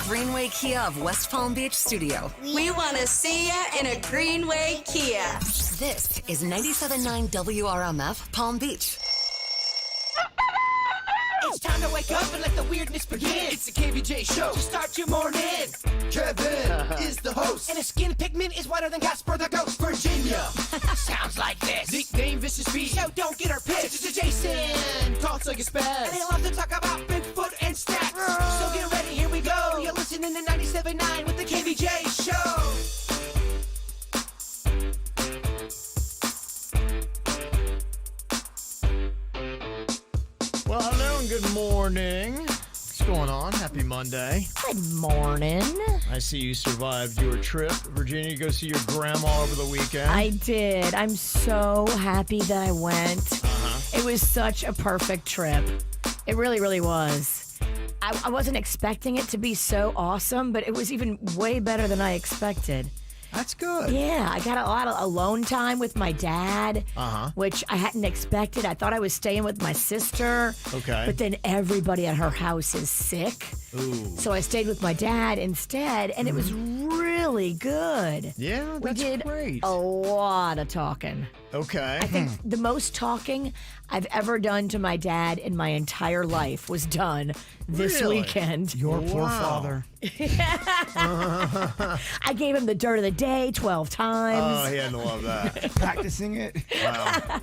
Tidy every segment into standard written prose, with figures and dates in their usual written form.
Greenway Kia of West Palm Beach studio. We want to see ya in a Greenway Kia. This is 97.9 WRMF Palm Beach. It's time to wake up and let the weirdness begin. It's the KVJShow to start your morning. Kevin is the host, and his skin pigment is whiter than Casper the Ghost. Virginia sounds like this. Nickname Vicious Bee. Show don't get her pissed. Jason talks like a spaz, and they love to talk about Bigfoot and stats. So get ready, here we go. You're listening to 97.9 with the KVJShow. Well, hello and good morning. What's going on? Happy Monday. Good morning. I see you survived your trip. Virginia, you go see your grandma over the weekend. I did. I'm so happy that I went. It was such a perfect trip. It really, really was. I wasn't expecting it to be so awesome, but it was even way better than I expected. That's good. Yeah, I got a lot of alone time with my dad, Uh-huh. which I hadn't expected. I thought I was staying with my sister. Okay. But then everybody at her house is sick. Ooh. So I stayed with my dad instead, and it was really good. Yeah, We that's did great. a lot of talking. Okay. I think the most talking I've ever done to my dad in my entire life was done this Really? weekend. Your poor Wow. father. I gave him the dirt of the day 12 times. Oh, he had to love that. Practicing it. Wow.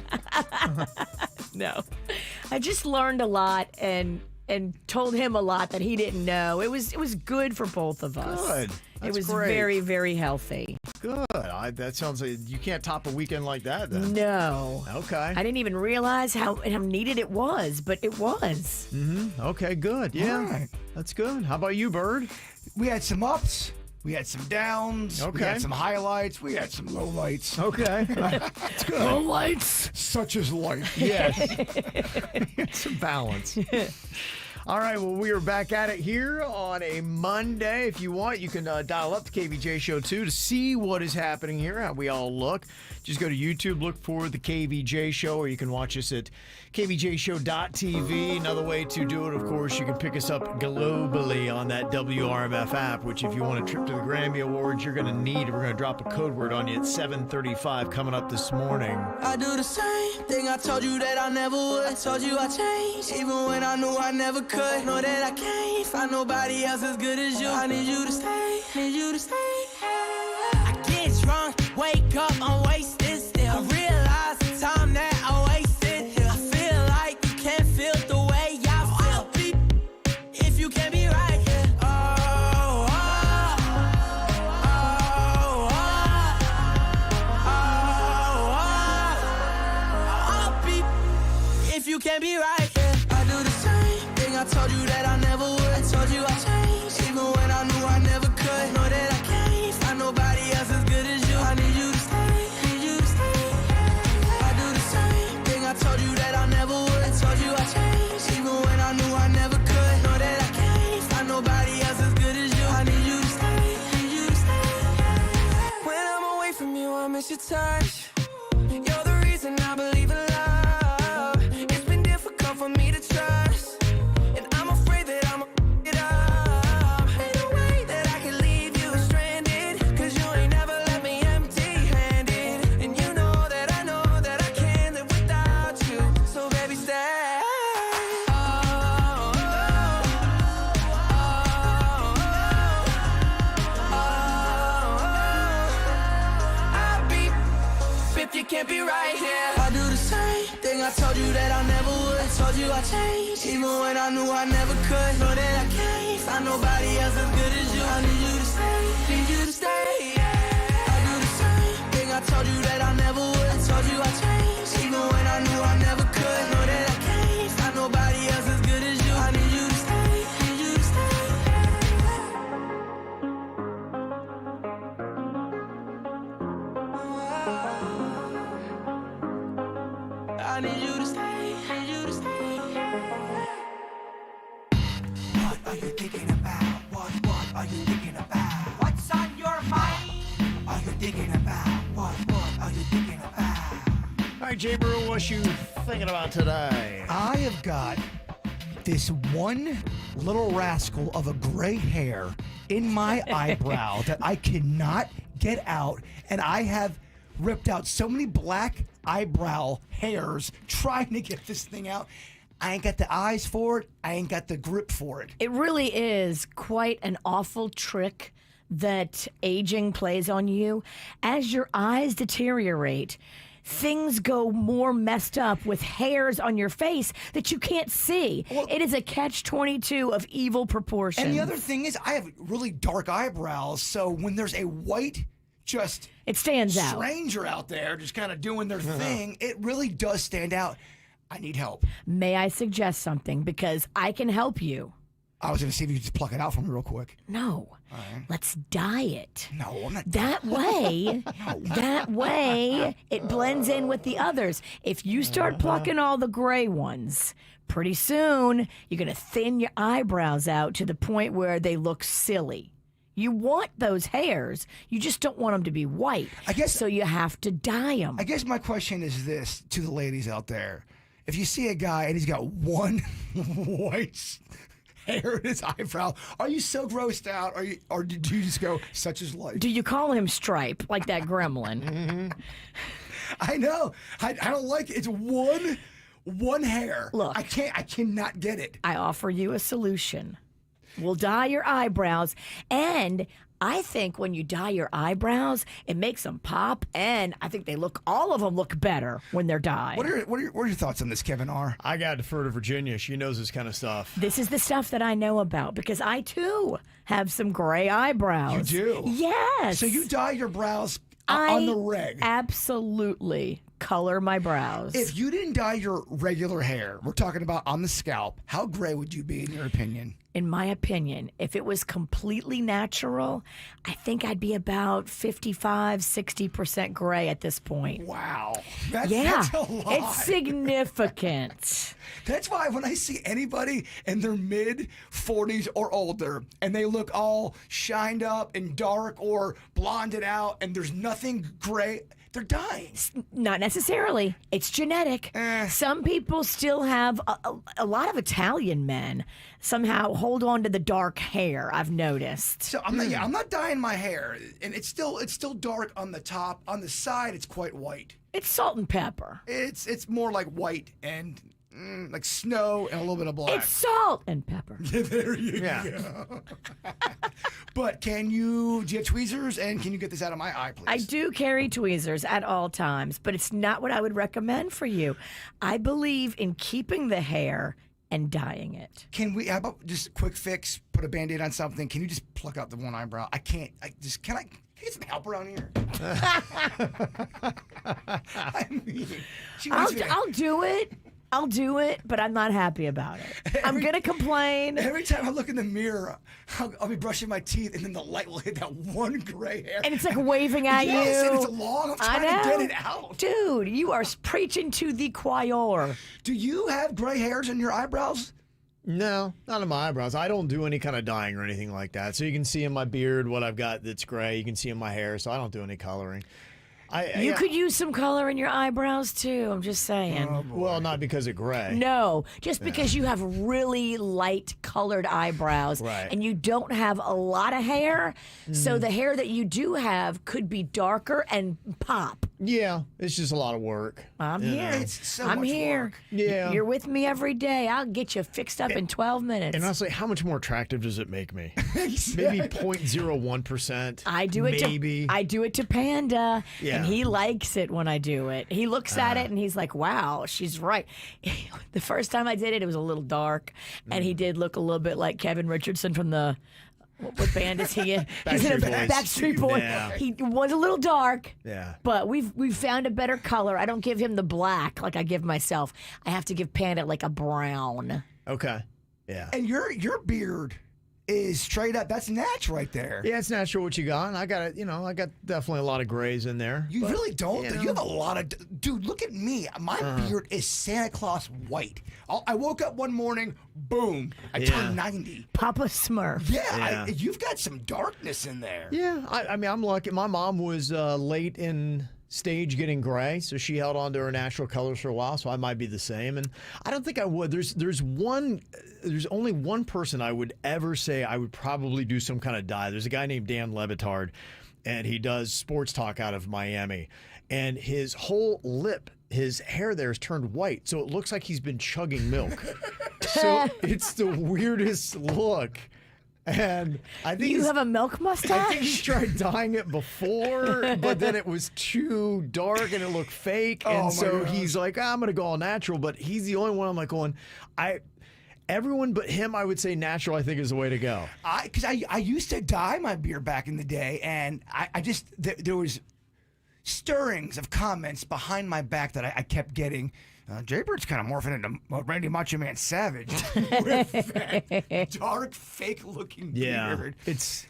No. I just learned a lot and told him a lot that he didn't know. It was good for both of us. Good. It That's was great. very, very healthy. Good. That sounds like you can't top a weekend like that then. No. Okay. I didn't even realize how needed it was, but it was. Okay, good. Yeah. All right. That's good. How about you, Bird? We had some ups. We had some downs. We Okay. had some highlights. We had some lowlights. Okay. That's good. Lowlights, such as life. Yes. Some balance. All right, well, we are back at it here on a Monday. If you want, you can dial up the KVJ Show 2 to see what is happening here, how we all look. Just go to YouTube, look for the KVJ Show, or you can watch us at kvjshow.tv. Another way to do it, of course, you can pick us up globally on that WRMF app, which if you want a trip to the Grammy Awards, you're going to need. We're going to drop a code word on you at 7:35 coming up this morning. I do the same thing I told you that I never would. I told you I changed, even when I knew I never could. Know that I can't find nobody else as good as you. I need you to stay, need you to stay. I get drunk, wake up, I'm wasted still. I realize the time that I wasted here. I feel like you can't feel the way I feel. Beep, if you can't be right here. Oh, oh, oh, oh, oh, oh, beep, if you can't be right here. I do the same thing I told you that I never would. I told you I changed, even when I knew I never could. Know that I can't find nobody else as good as you. I need you to stay, need you to stay. I do the same thing I told you that I never would. I told you I changed, even when I knew I never could. Know that I can't find nobody else as good as you. I need you to stay, need you to stay. When I'm away from you, I miss your touch. You're the reason I believe in love. It's been difficult for me to trust, and I'm afraid that I'm it up. Ain't no way that I can leave you stranded, 'cause you ain't never let me empty-handed. And you know that I can't live without you. So baby, stay. Oh, oh, oh, oh, I'll be if you can't be right here. I do the same thing I told you that I never would. I told you I changed, even when I knew I never could. Know that I can't find nobody else as good as you. I need you to stay, need you to stay. I do the same thing I told you that I never would. I told you I changed, even when I knew I never could. Know that I can't find nobody else as good as you. I need you to stay, need you to stay. I need you to stay, need you to stay. What are you thinking about? What are you thinking about? What's on your mind? Are you thinking about? What are you thinking about? All right, JBird, what you thinking about today? I have got this one little rascal of a gray hair in my eyebrow that I cannot get out, and I have ripped out so many black eyebrow hairs trying to get this thing out. I ain't got the eyes for it. I ain't got the grip for it. It really is quite an awful trick that aging plays on you. As your eyes deteriorate, things go more messed up with hairs on your face that you can't see. Well, it is a catch-22 of evil proportions. And the other thing is, I have really dark eyebrows, so when there's a white, just it stands out. Stranger out there just kind of doing their thing, it really does stand out. I need help. May I suggest something? Because I can help you. I was going to see if you could just pluck it out for me real quick. No. Right. Let's dye it. No, I'm not. That way, it blends in with the others. If you start plucking all the gray ones, pretty soon you're going to thin your eyebrows out to the point where they look silly. You want those hairs. You just don't want them to be white. I guess so. You have to dye them. I guess my question is this to the ladies out there: if you see a guy and he's got one white hair in his eyebrow, are you so grossed out, or did you just go, such is life? Do you call him Stripe like that gremlin? I know. I don't like it. It's one hair. Look, I cannot get it. I offer you a solution. We'll dye your eyebrows, and I think when you dye your eyebrows, it makes them pop, and I think all of them look better when they're dyed. What are your thoughts on this, Kevin R? I got to defer to Virginia. She knows this kind of stuff. This is the stuff that I know about because I, too, have some gray eyebrows. You do? Yes. So you dye your brows on the reg? Absolutely color my brows. If you didn't dye your regular hair, we're talking about on the scalp, how gray would you be in your opinion? In my opinion, if it was completely natural, I think I'd be about 55, 60% gray at this point. Wow. Yeah, that's a lot. it's significant. That's why when I see anybody in their mid-40s or older and they look all shined up and dark or blonded out and there's nothing gray, they're dying. Not necessarily. It's genetic. Some people still have a lot of Italian men somehow hold on to the dark hair, I've noticed. So I'm not dyeing my hair, and it's still dark on the top. On the side, it's quite white. It's salt and pepper. It's more like white and like snow and a little bit of black. It's salt and pepper. There you go. But do you have tweezers, and can you get this out of my eye, please? I do carry tweezers at all times, but it's not what I would recommend for you. I believe in keeping the hair and dyeing it. How about just a quick fix, put a Band-Aid on something? Can you just pluck out the one eyebrow? I can't. Can I get some help around here? I mean, I'll do it. I'll do it, but I'm not happy about it. I'm going to complain. Every time I look in the mirror, I'll be brushing my teeth, and then the light will hit that one gray hair. And it's like waving at you. Yes, and it's long. I'm trying to get it out. Dude, you are preaching to the choir. Do you have gray hairs in your eyebrows? No, not in my eyebrows. I don't do any kind of dyeing or anything like that. So you can see in my beard what I've got that's gray. You can see in my hair, so I don't do any coloring. You could use some color in your eyebrows, too. I'm just saying. Well, not because of gray. No, just because you have really light colored eyebrows and you don't have a lot of hair. So the hair that you do have could be darker and pop. Yeah, it's just a lot of work. I'm here. It's so I'm much here. work. Yeah. You're with me every day. I'll get you fixed up in 12 minutes. And honestly, how much more attractive does it make me? Exactly. Maybe 0.01%. I do it maybe. I do it to Panda, Yeah. and he likes it when I do it. He looks at it and he's like, "Wow, she's right." The first time I did it, it was a little dark, and he did look a little bit like Kevin Richardson from the. What band is he in? He's in a Backstreet Boy. Yeah. He was a little dark. Yeah. But we've found a better color. I don't give him the black like I give myself. I have to give Panda like a brown. Okay. Yeah. And your beard is straight up. That's natural right there. Yeah, it's natural what you got. I got I got definitely a lot of grays in there. You really don't. you You have a lot of. Dude, look at me. My beard is Santa Claus white. I woke up one morning, boom, I turned 90. Papa Smurf. Yeah, you've got some darkness in there. Yeah, I mean, I'm lucky. My mom was late in stage getting gray, so she held on to her natural colors for a while. So I might be the same, and I don't think I would. There's only one person I would ever say I would probably do some kind of dye. There's a guy named Dan Levitard, and he does sports talk out of Miami, and his whole lip, his hair there is turned white, so it looks like he's been chugging milk. So it's the weirdest look. And I think You have a milk mustache? I think he tried dyeing it before, but then it was too dark and it looked fake. And so he's like, I'm going to go all natural. But he's the only one I'm like going, everyone but him, I would say natural, I think, is the way to go. Because I used to dye my beard back in the day, and I just, there was stirrings of comments behind my back that I kept getting. JBird's kind of morphing into Randy Macho Man Savage with that dark, fake-looking beard. It's.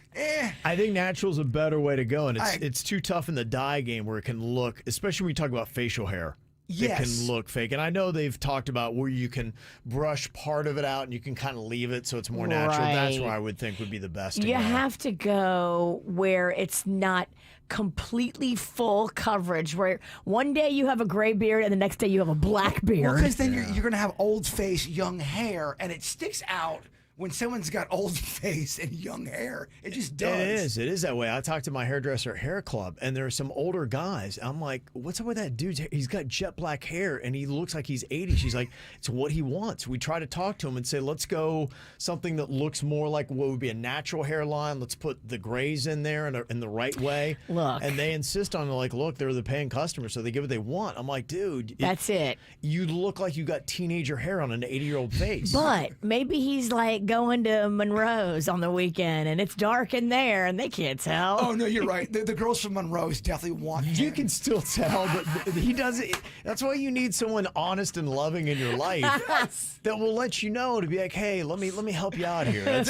I think natural's a better way to go, and it's too tough in the dye game where it can look, especially when you talk about facial hair. Yes. It can look fake. And I know they've talked about where you can brush part of it out and you can kind of leave it so it's more natural. Right. That's where I would think would be the best. You have to go where it's not completely full coverage, where one day you have a gray beard and the next day you have a black beard. Because then you're going to have old face, young hair, and it sticks out. When someone's got old face and young hair, it just does. It is that way. I talked to my hairdresser at Hair Club, and there are some older guys. I'm like, what's up with that dude's hair? He's got jet black hair, and he looks like he's 80. She's like, it's what he wants. We try to talk to him and say, let's go something that looks more like what would be a natural hairline. Let's put the grays in there in the right way. Look. And they insist on it, like, look, they're the paying customer, so they get what they want. I'm like, dude. That's it. You look like you got teenager hair on an 80-year-old face. But maybe he's like going to Monroe's on the weekend and it's dark in there and they can't tell. Oh, no, you're right. The girls from Monroe's definitely want him. You can still tell, but he doesn't. That's why you need someone honest and loving in your life that will let you know to be like, hey, let me help you out here.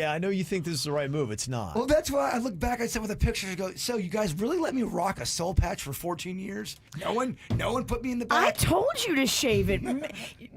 I know you think this is the right move. It's not. Well, that's why I look back at some of the pictures and go, so you guys really let me rock a soul patch for 14 years? No one put me in the back? I told you to shave it.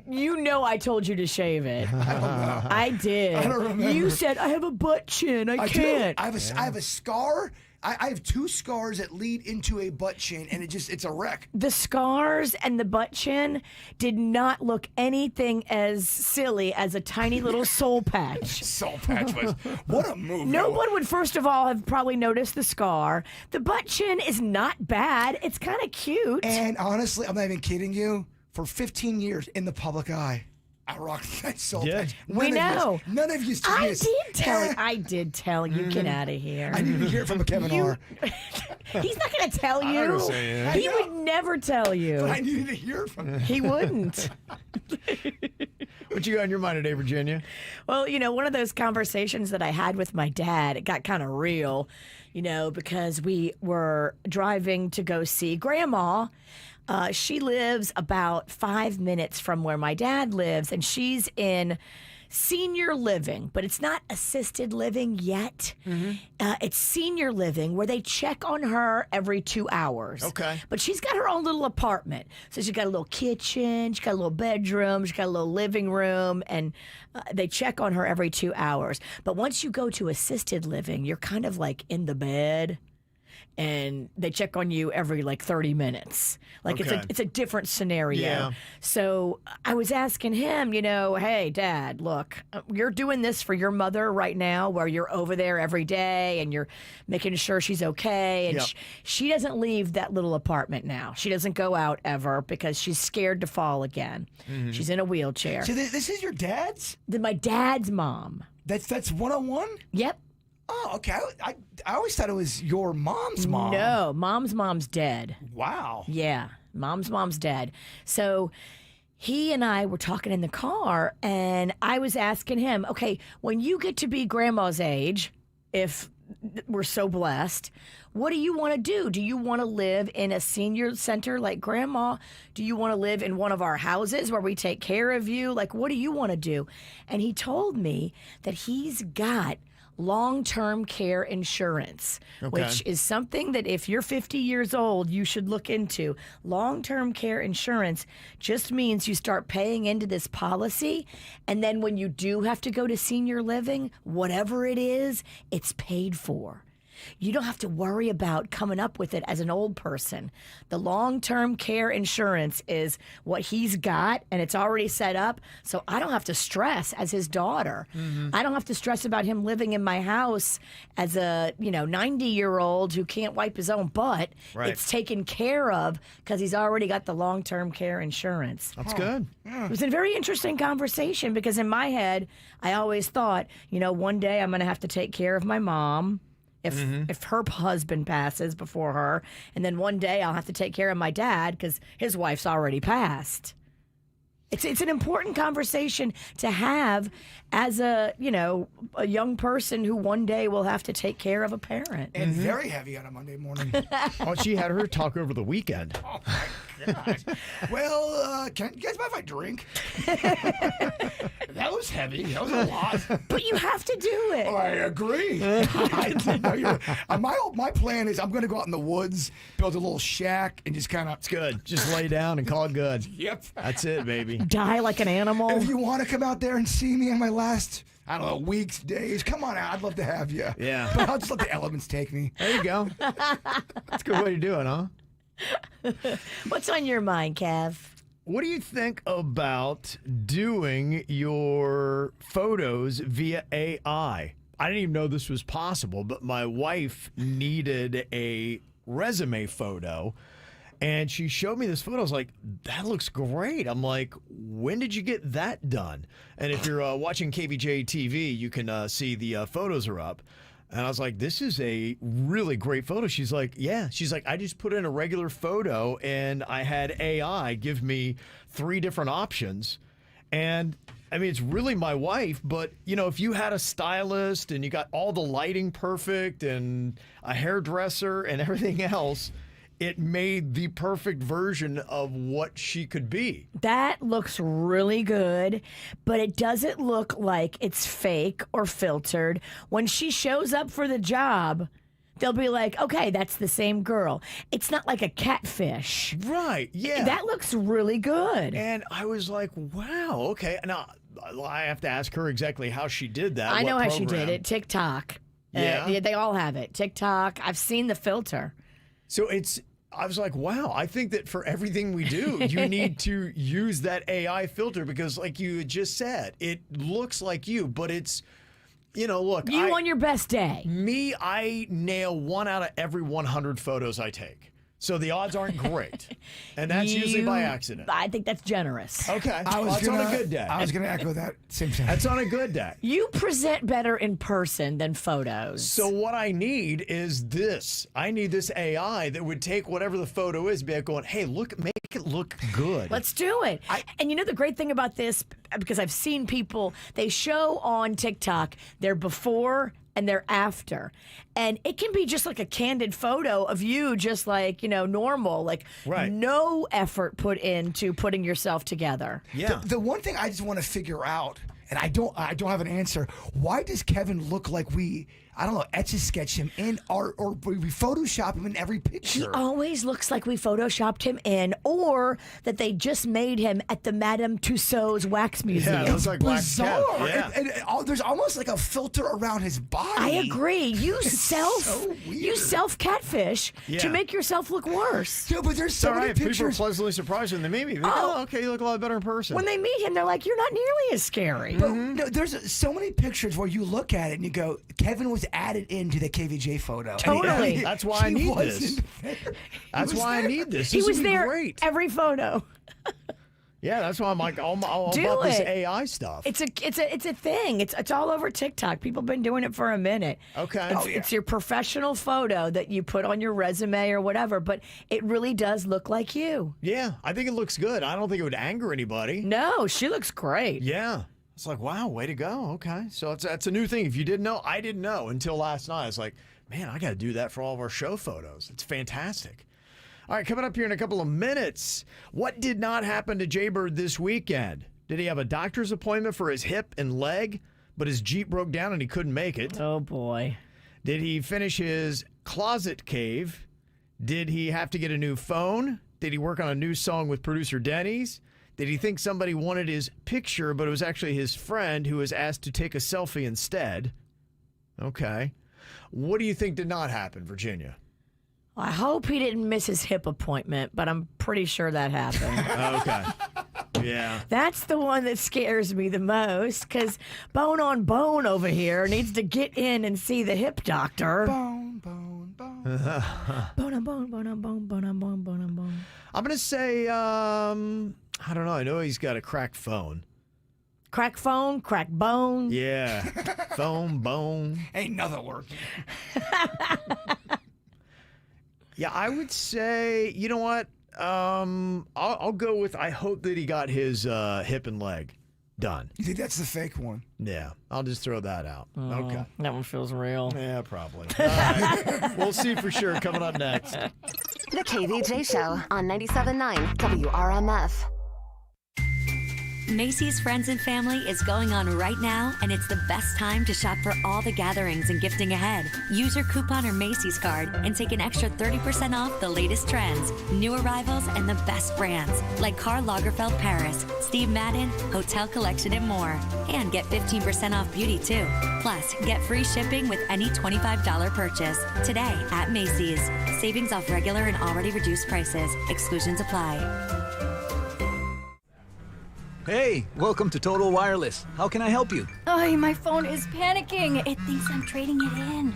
You know I told you to shave it. I don't know. I did. I don't remember. You said, I have a butt chin. I do. can't. I have a scar. I have two scars that lead into a butt chin, and it's a wreck. The scars and the butt chin did not look anything as silly as a tiny little soul patch. Soul patch was, what a move. No one would, first of all, have probably noticed the scar. The butt chin is not bad. It's kind of cute. And honestly, I'm not even kidding you, for 15 years in the public eye, I rocked that soul patch. We know. None of you. I did tell you. Get out of here. I need to hear it from a Kevin R. He's not going to tell you. He would never tell you. But I needed to hear it from him. He wouldn't. What you got in your mind today, Virginia? Well, one of those conversations that I had with my dad, it got kind of real, because we were driving to go see Grandma. She lives about 5 minutes from where my dad lives, and she's in senior living, but it's not assisted living yet. It's senior living where they check on her every 2 hours. Okay. But she's got her own little apartment. So she's got a little kitchen, she's got a little bedroom, she's got a little living room, and they check on her every 2 hours. But once you go to assisted living, you're kind of like in the bed. And they check on you every 30 minutes. It's a different scenario. Yeah. So I was asking him, hey, Dad, look, you're doing this for your mother right now where you're over there every day and you're making sure she's okay. And she doesn't leave that little apartment now. She doesn't go out ever because she's scared to fall again. Mm-hmm. She's in a wheelchair. So this is your dad's? My dad's mom. That's 101? Yep. Oh, okay. I always thought it was your mom's mom. No, mom's dead. Wow. Yeah, mom's dead. So he and I were talking in the car, and I was asking him, okay, when you get to be Grandma's age, if we're so blessed, what do you want to do? Do you want to live in a senior center like Grandma? Do you want to live in one of our houses where we take care of you? What do you want to do? And he told me that he's got long-term care insurance, which is something that if you're 50 years old, you should look into. Long-term care insurance just means you start paying into this policy, and then when you do have to go to senior living, whatever it is, it's paid for. you don't have to worry about coming up with it as an old person. The long-term care insurance is what he's got, and it's already set up, so I don't have to stress as his daughter. I don't have to stress about him living in my house as a 90-year-old who can't wipe his own butt. Right. It's taken care of because he's already got the long-term care insurance. That's good. It was a very interesting conversation because in my head, I always thought, one day I'm going to have to take care of my mom if her husband passes before her, and then one day I'll have to take care of my dad because his wife's already passed. It's an important conversation to have as a young person who one day will have to take care of a parent. And very heavy on a Monday morning. Oh, she had her talk over the weekend. Oh, my God. Well, can you guys mind if I drink? That was heavy. That was a lot. But you have to do it. I agree. My plan is I'm going to go out in the woods, build a little shack, and just kind of... It's good. Just lay down and call it good. Yep. That's it, baby. Die like an animal. If you want to come out there and see me in my last, I don't know, weeks, days, come on out. I'd love to have you. Yeah. But I'll just let the elements take me. There you go. That's a good way to do it, huh? What's on your mind, Kev? What do you think about doing your photos via AI? I didn't even know this was possible, but my wife needed a resume photo, and she showed me this photo. I was like, that looks great. I'm like, when did you get that done? And if you're watching KVJ TV, you can see the photos are up. And I was like, this is a really great photo. She's like, yeah. She's like, I just put in a regular photo and I had AI give me 3 different options. And I mean, it's really my wife, but if you had a stylist and you got all the lighting perfect and a hairdresser and everything else, it made the perfect version of what she could be. That looks really good, but it doesn't look like it's fake or filtered. When she shows up for the job, they'll be like, okay, that's the same girl. It's not like a catfish. Right, yeah. That looks really good. And I was like, wow, okay. Now, I have to ask her exactly how she did that. I know what how she program. did it. TikTok. Yeah? They all have it. TikTok. I've seen the filter. So I was like, wow, I think that for everything we do, you need to use that AI filter because like you had just said, it looks like you, but it's, look. You on your best day. Me, I nail 1 out of every 100 photos I take. So the odds aren't great. And that's usually by accident. I think that's generous. Okay. That's on a good day. I was going to echo that same thing. That's on a good day. You present better in person than photos. So what I need is this. I need this AI that would take whatever the photo is, be like going, hey, make it look good. Let's do it. And the great thing about this, because I've seen people, they show on TikTok their before and their after. And it can be just like a candid photo of you just like, normal, like right. No effort put into putting yourself together. Yeah. The one thing I just want to figure out, and I don't have an answer, why does Kevin look like we, I don't know, etch-a-sketch him in or we Photoshop him in every picture? He always looks like we Photoshopped him in, or that they just made him at the Madame Tussauds Wax Museum. Yeah, it looks like wax Bizarre. cap. Yeah. And there's almost like a filter around his body. I agree. You so weird. self catfish Yeah. to make yourself look worse. Yeah, but there's so All many right, people are pictures. pleasantly surprised when they meet me. They go, oh, okay, you look a lot better in person. When they meet him, they're like, "You're not nearly as scary." But no, there's so many pictures where you look at it and you go, Kevin was added into the KVJ photo. Totally. That's why I need this. That's why I need this. He This was would be there great. every photo. Yeah, that's why I'm like, all Do about this it. AI stuff. It's a thing. It's all over TikTok. People have been doing it for a minute. Okay. It's your professional photo that you put on your resume or whatever, but it really does look like you. Yeah, I think it looks good. I don't think it would anger anybody. No, she looks great. Yeah. It's like, wow, way to go. Okay. So that's a new thing. If you didn't know, I didn't know until last night. I was like, man, I got to do that for all of our show photos. It's fantastic. All right, coming up here in a couple of minutes, what did not happen to JBird this weekend? Did he have a doctor's appointment for his hip and leg, but his Jeep broke down and he couldn't make it? Oh, boy. Did he finish his closet cave? Did he have to get a new phone? Did he work on a new song with producer Denny's? Did he think somebody wanted his picture, but it was actually his friend who was asked to take a selfie instead? Okay. What do you think did not happen, Virginia? I hope he didn't miss his hip appointment, but I'm pretty sure that happened. Okay. Yeah. That's the one that scares me the most because Bone on Bone over here needs to get in and see the hip doctor. Bone, bone, bone. Bone on bone, bone on bone, bone on bone, bone on bone. I'm going to say, I don't know. I know he's got a cracked phone. Crack phone, crack bone. Yeah. Phone, bone. Ain't nothing working. Yeah, I would say, you know what? I'll go with I hope that he got his hip and leg done. You think that's the fake one? Yeah, I'll just throw that out. Okay. That one feels real. Yeah, probably. All right. We'll see for sure coming up next. The KVJ Show on 97.9 WRMF. Macy's Friends and Family is going on right now, and it's the best time to shop for all the gatherings and gifting ahead. Use your coupon or Macy's card and take an extra 30% off the latest trends, new arrivals, and the best brands like Karl Lagerfeld Paris, Steve Madden, Hotel Collection, and more. And get 15% off beauty too. Plus, get free shipping with any $25 purchase today at Macy's. Savings off regular and already reduced prices. Exclusions apply. Hey, welcome to Total Wireless. How can I help you? Oh, my phone is panicking. It thinks I'm trading it in.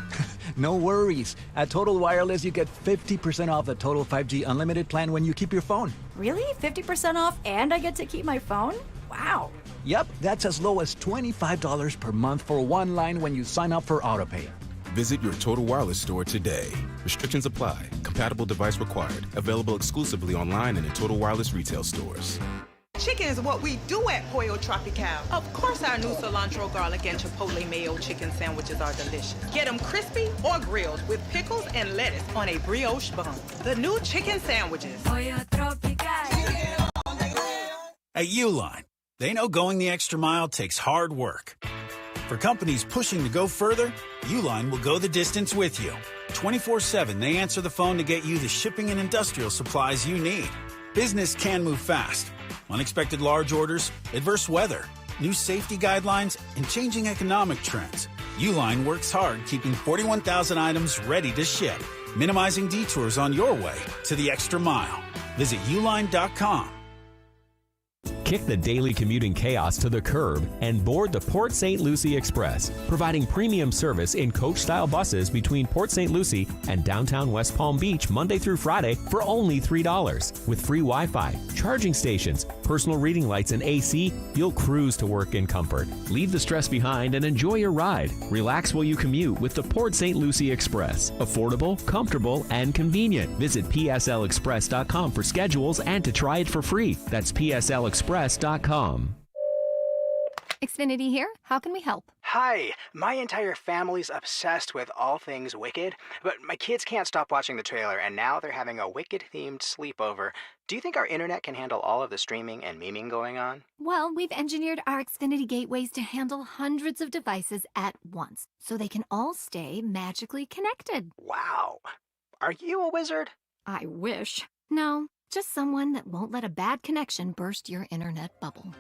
No worries. At Total Wireless, you get 50% off the Total 5G Unlimited plan when you keep your phone. Really? 50% off and I get to keep my phone? Wow. Yep, that's as low as $25 per month for one line when you sign up for AutoPay. Visit your Total Wireless store today. Restrictions apply. Compatible device required. Available exclusively online and in Total Wireless retail stores. Chicken is what we do at Pollo Tropical. Of course, our new cilantro, garlic, and chipotle mayo chicken sandwiches are delicious. Get them crispy or grilled with pickles and lettuce on a brioche bun. The new chicken sandwiches. Pollo Tropical. At Uline, they know going the extra mile takes hard work. For companies pushing to go further, Uline will go the distance with you. 24/7, they answer the phone to get you the shipping and industrial supplies you need. Business can move fast. Unexpected large orders, adverse weather, new safety guidelines, and changing economic trends. Uline works hard keeping 41,000 items ready to ship, minimizing detours on your way to the extra mile. Visit uline.com. Kick the daily commuting chaos to the curb and board the Port St. Lucie Express, providing premium service in coach-style buses between Port St. Lucie and downtown West Palm Beach Monday through Friday for only $3. With free Wi-Fi, charging stations, personal reading lights, and AC, you'll cruise to work in comfort. Leave the stress behind and enjoy your ride. Relax while you commute with the Port St. Lucie Express. Affordable, comfortable, and convenient. Visit pslexpress.com for schedules and to try it for free. That's pslexpress.com. Xfinity here. How can we help? Hi, my entire family's obsessed with all things Wicked, but my kids can't stop watching the trailer, and now they're having a Wicked-themed sleepover. Do you think our internet can handle all of the streaming and memeing going on? Well, we've engineered our Xfinity gateways to handle hundreds of devices at once, so they can all stay magically connected. Wow. Are you a wizard? I wish. No, just someone that won't let a bad connection burst your internet bubble.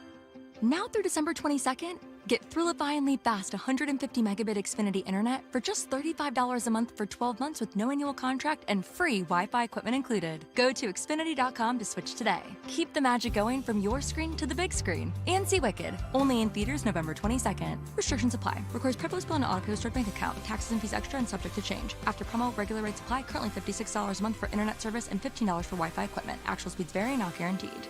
Now through December 22nd, get Thrillifiantly fast 150 megabit Xfinity internet for just $35 a month for 12 months with no annual contract and free Wi-Fi equipment included. Go to Xfinity.com to switch today. Keep the magic going from your screen to the big screen. And see Wicked, only in theaters November 22nd. Restrictions apply. Requires privilege bill and auto stored bank account. Taxes and fees extra and subject to change. After promo, regular rates apply. Currently $56 a month for internet service and $15 for Wi-Fi equipment. Actual speeds vary, not guaranteed.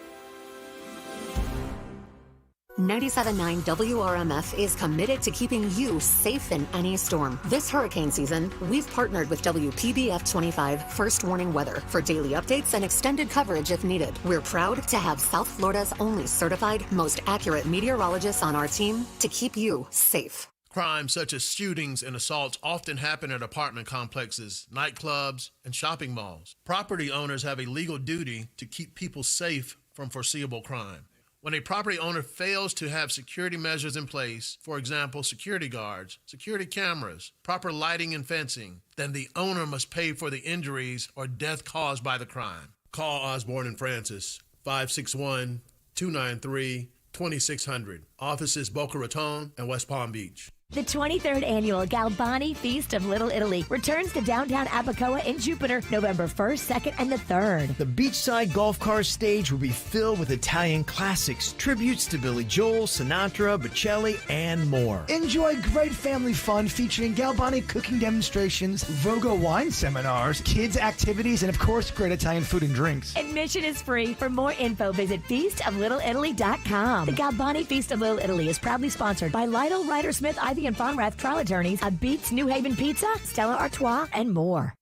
97.9 WRMF is committed to keeping you safe in any storm. This hurricane season, we've partnered with WPBF 25 First Warning Weather for daily updates and extended coverage if needed. We're proud to have South Florida's only certified, most accurate meteorologists on our team to keep you safe. Crimes such as shootings and assaults often happen at apartment complexes, nightclubs, and shopping malls. Property owners have a legal duty to keep people safe from foreseeable crime. When a property owner fails to have security measures in place, for example, security guards, security cameras, proper lighting and fencing, then the owner must pay for the injuries or death caused by the crime. Call Osborne and Francis, 561-293-2600. Offices Boca Raton and West Palm Beach. The 23rd annual Galbani Feast of Little Italy returns to downtown Apicoa in Jupiter November 1st, 2nd, and the 3rd. The beachside golf car stage will be filled with Italian classics, tributes to Billy Joel, Sinatra, Bocelli, and more. Enjoy great family fun featuring Galbani cooking demonstrations, Vogo wine seminars, kids activities, and of course, great Italian food and drinks. Admission is free. For more info, visit feastoflittleitaly.com. The Galbani Feast of Little Italy is proudly sponsored by Lytle, Ryder Smith, Ivy and Fonrath Trial Attorneys, a Beats New Haven Pizza, Stella Artois, and more.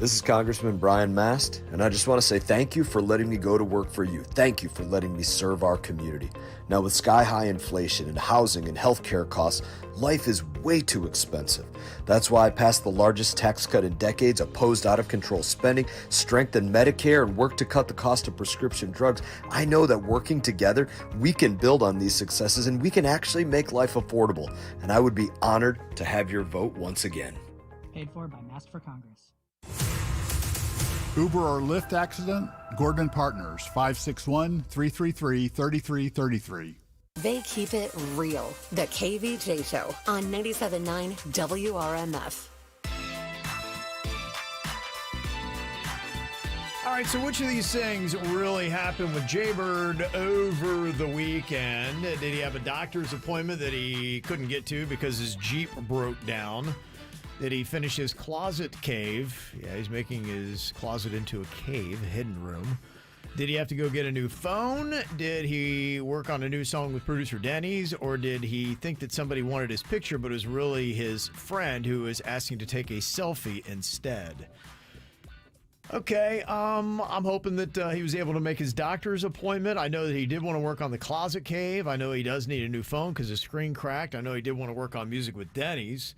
This is Congressman Brian Mast, and I just want to say thank you for letting me go to work for you. Thank you for letting me serve our community. Now, with sky-high inflation and housing and healthcare costs, life is way too expensive. That's why I passed the largest tax cut in decades, opposed out-of-control spending, strengthened Medicare, and worked to cut the cost of prescription drugs. I know that working together, we can build on these successes, and we can actually make life affordable. And I would be honored to have your vote once again. Paid for by Mast for Congress. Uber or Lyft accident? Gordon Partners, 561-333-3333. They keep it real. The KVJ Show on 97.9 WRMF. All right, so which of these things really happened with JBird over the weekend? Did he have a doctor's appointment that he couldn't get to because his Jeep broke down? Did he finish his closet cave? Yeah, he's making his closet into a cave, a hidden room. Did he have to go get a new phone? Did he work on a new song with producer Denny's? Or did he think that somebody wanted his picture, but it was really his friend who was asking to take a selfie instead? Okay, I'm hoping that he was able to make his doctor's appointment. I know that he did want to work on the closet cave. I know he does need a new phone because his screen cracked. I know he did want to work on music with Denny's.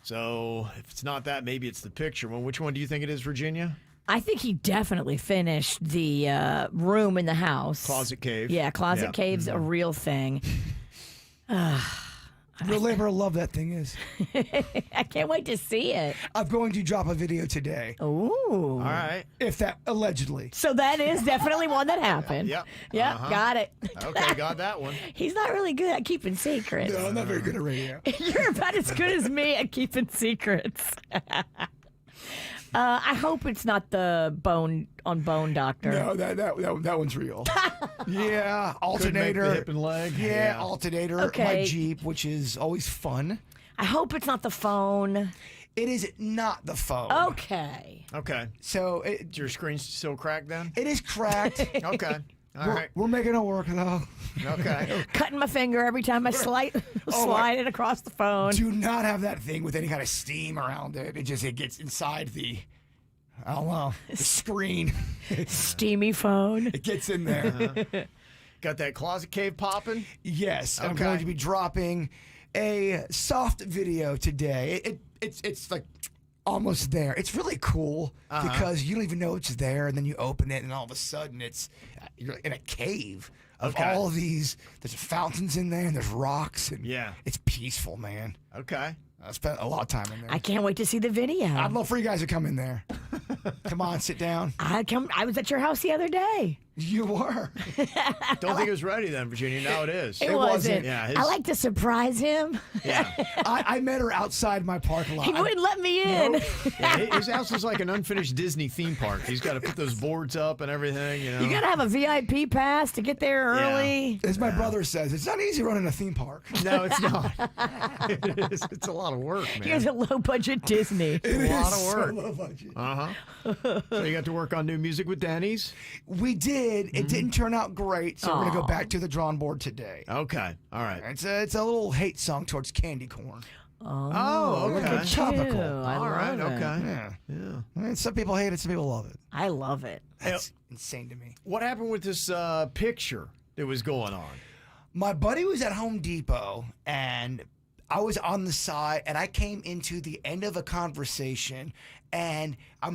So if it's not that, maybe it's the picture one. Which one do you think it is, Virginia? I think he definitely finished the room in the house. Closet cave. Yeah, closet cave's a real thing. Real labor of love that thing is. I can't wait to see it. I'm going to drop a video today. Ooh. All right. If that, allegedly. So that is definitely one that happened. Yep. Yep, got it. Okay, got that one. He's not really good at keeping secrets. No, I'm not very good at radio. You're about as good as me at keeping secrets. I hope it's not the bone doctor. No, that one's real. Yeah, alternator. Could make the hip and leg. Yeah, alternator. Okay. My Jeep, which is always fun. I hope it's not the phone. It is not the phone. Okay. Okay. So is your screen still cracked then? It is cracked. Okay. All right. We're making it work though. Okay. Cutting my finger every time I slide it across the phone. Do not have that thing with any kind of steam around it. It gets inside the, I don't know, the screen. Steamy phone. It gets in there. Got that closet cave popping? Yes. Okay. I'm going to be dropping a soft video today. It's like almost there. It's really cool because you don't even know it's there, and then you open it, and all of a sudden you're in a cave of all of these. There's fountains in there, and there's rocks, and it's peaceful, man. Okay. I spent a lot of time in there. I can't wait to see the video. I'd love for you guys to come in there. Come on, sit down. I was at your house the other day. You were. Don't think it was ready then, Virginia. Now it is. It wasn't. Yeah, I like to surprise him. Yeah. I met her outside my parking lot. He wouldn't let me in. Nope. Yeah, his house is like an unfinished Disney theme park. He's got to put those boards up and everything. You got to have a VIP pass to get there early. As my brother says, it's not easy running a theme park. No, it's not. It is. It's a lot of work, man. Here's a low-budget Disney. It's a lot of work. So low budget. So you got to work on new music with Denny's? We did. It didn't turn out great, so we're going to go back to the drawing board today. Okay. All right. It's a little hate song towards candy corn. Oh, okay. Like topical. All right. love it. Okay. Yeah. I mean, some people hate it, some people love it. I love it. That's insane to me. What happened with this picture that was going on? My buddy was at Home Depot, and I was on the side, and I came into the end of a conversation, and I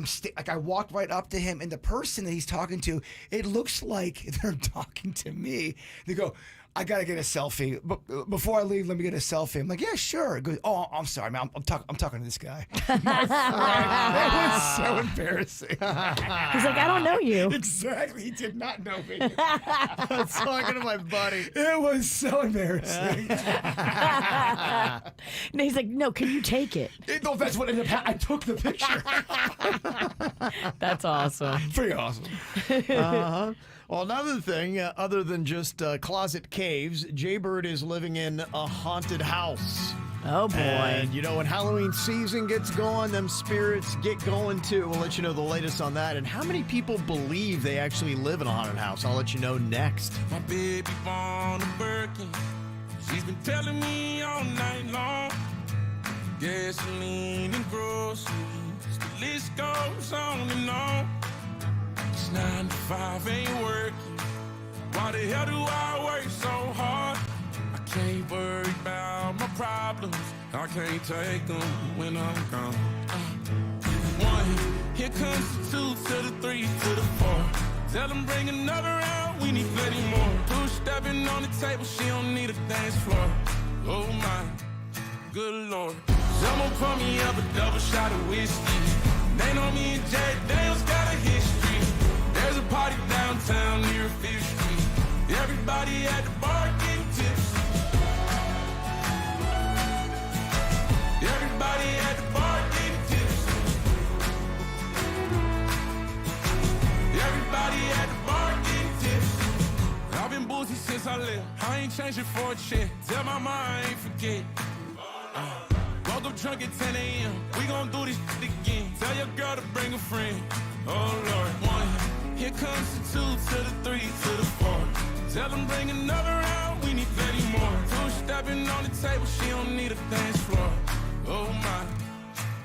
walked right up to him, and the person that he's talking to, it looks like they're talking to me. They go, I gotta get a selfie. But before I leave, let me get a selfie. I'm like, yeah, sure. He goes, oh, I'm sorry, man. I'm talking to this guy. My friend. It was so embarrassing. He's like, I don't know you. Exactly. He did not know me. I was talking to my buddy. It was so embarrassing. And he's like, no, can you take it? No, that's what ended up happening. I took the picture. That's awesome. Pretty awesome. Uh-huh. Well, another thing, other than just closet caves, JBird is living in a haunted house. Oh, boy. And, you know, when Halloween season gets going, them spirits get going, too. We'll let you know the latest on that. And how many people believe they actually live in a haunted house? I'll let you know next. My baby born a Birkin. She's been telling me all night long. Gasoline and groceries. The list goes on and on. 9 to 5 ain't working. Why the hell do I work so hard? I can't worry about my problems. I can't take them when I'm gone. 1, here comes the 2 to the 3 to the 4. Tell them bring another round, we need plenty more. 2 stepping on the table, she don't need a dance floor. Oh my, good Lord. Someone pour me up a double shot of whiskey. They know me and Jay Dale's got a history. There's a party downtown near 5th Street. Everybody at the bar getting tipsy. Everybody at the bar getting tipsy. Everybody at the bar getting tipsy. I've been boozy since I left. I ain't changing for a check. Tell my mama I ain't forget. Woke up drunk at 10 a.m. We gon' do this shit again. Tell your girl to bring a friend. Oh Lord, 1. Here comes the 2 to the 3 to the 4. Tell them bring another round, we need plenty more. 2 stepping on the table, she don't need a dance floor. Oh my,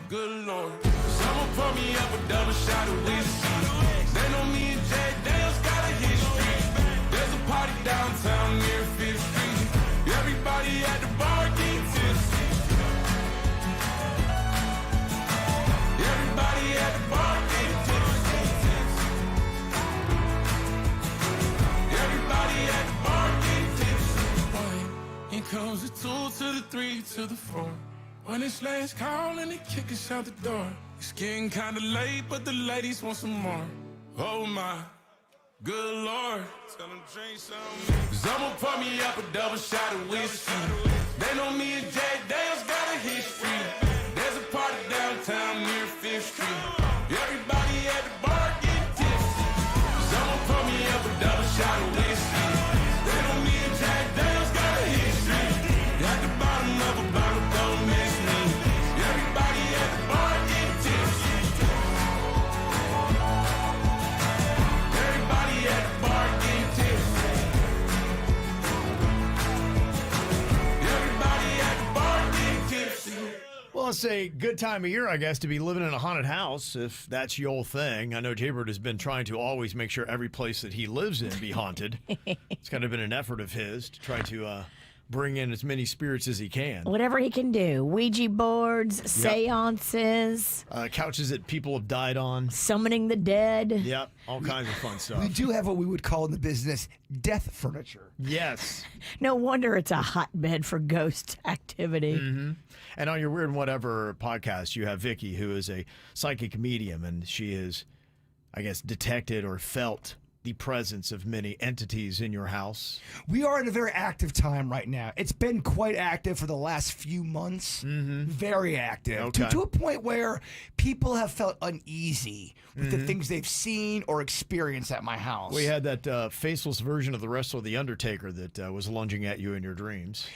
good Lord. Someone pour me up a double shot of whiskey. They know me and Jay Dale's got a history. There's a party downtown near 5th Street. Everybody at the bar getting tipsy. Everybody at the bar getting tipsy. Everybody at the bar getting tipsy. Here comes the 2 to the 3 to the 4. When it's last call and they kick us out the door. It's getting kinda late, but the ladies want some more. Oh my, good Lord. Tell them drink some. Someone pour me up a double shot of whiskey. They know me and Jay Dale's got a history. There's a party downtown near 5th Street. Everybody at the bar getting tipsy. Someone pour me up a double shot of whiskey. They know me and Jay Dale's got a history. At the bottom of a bottle, don't miss me. Everybody at the bar getting tipsy. Everybody at the bar getting tipsy. Everybody at the bar getting tipsy. Well, it's a good time of year, I guess, to be living in a haunted house, if that's your thing. I know JBird has been trying to always make sure every place that he lives in be haunted. It's kind of been an effort of his to try to bring in as many spirits as he can. Whatever he can do. Ouija boards, seances. Couches that people have died on. Summoning the dead. Yep, all kinds of fun stuff. We do have what we would call in the business death furniture. Yes. No wonder it's a hotbed for ghost activity. Mm-hmm. And on your Weird Whatever podcast, you have Vicky, who is a psychic medium, and she has, I guess, detected or felt the presence of many entities in your house. We are in a very active time right now. It's been quite active for the last few months. Mm-hmm. Very active. Okay. To a point where people have felt uneasy with the things they've seen or experienced at my house. We had that faceless version of the wrestler, The Undertaker, that was lunging at you in your dreams.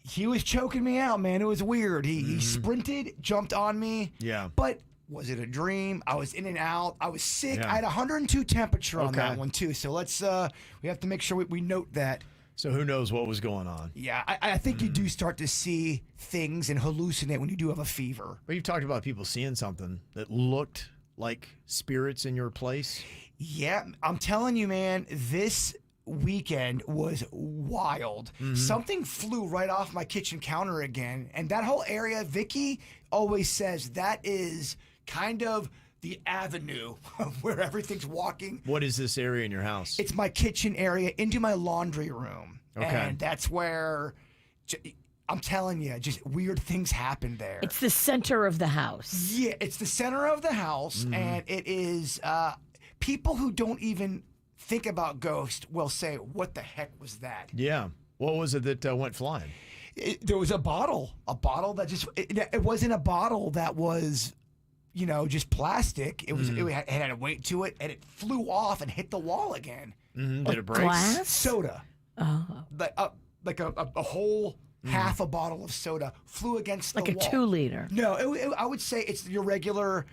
He was choking me out, man. It was weird. He sprinted, jumped on me. Yeah. But was it a dream? I was in and out. I was sick. Yeah. I had 102 temperature on that one, too. So let's, we have to make sure we note that. So who knows what was going on? Yeah, I think you do start to see things and hallucinate when you do have a fever. But you've talked about people seeing something that looked like spirits in your place. Yeah, I'm telling you, man, this weekend was wild. Something flew right off my kitchen counter again. And that whole area, Vicky always says that is kind of the avenue where everything's walking. What is this area in your house? It's my kitchen area into my laundry room. Okay. And that's where, I'm telling you, just weird things happen there. It's the center of the house. Yeah, it's the center of the house, and it is people who don't even think about ghosts will say, "What the heck was that?" Yeah. What was it that went flying? There was a bottle that just it wasn't a bottle that was, just plastic. It was it had a weight to it, and it flew off and hit the wall again. Did it break? Glass? Soda, Oh. like a whole half a bottle of soda flew against the Like a wall. 2 liter. No, I would say it's your regular,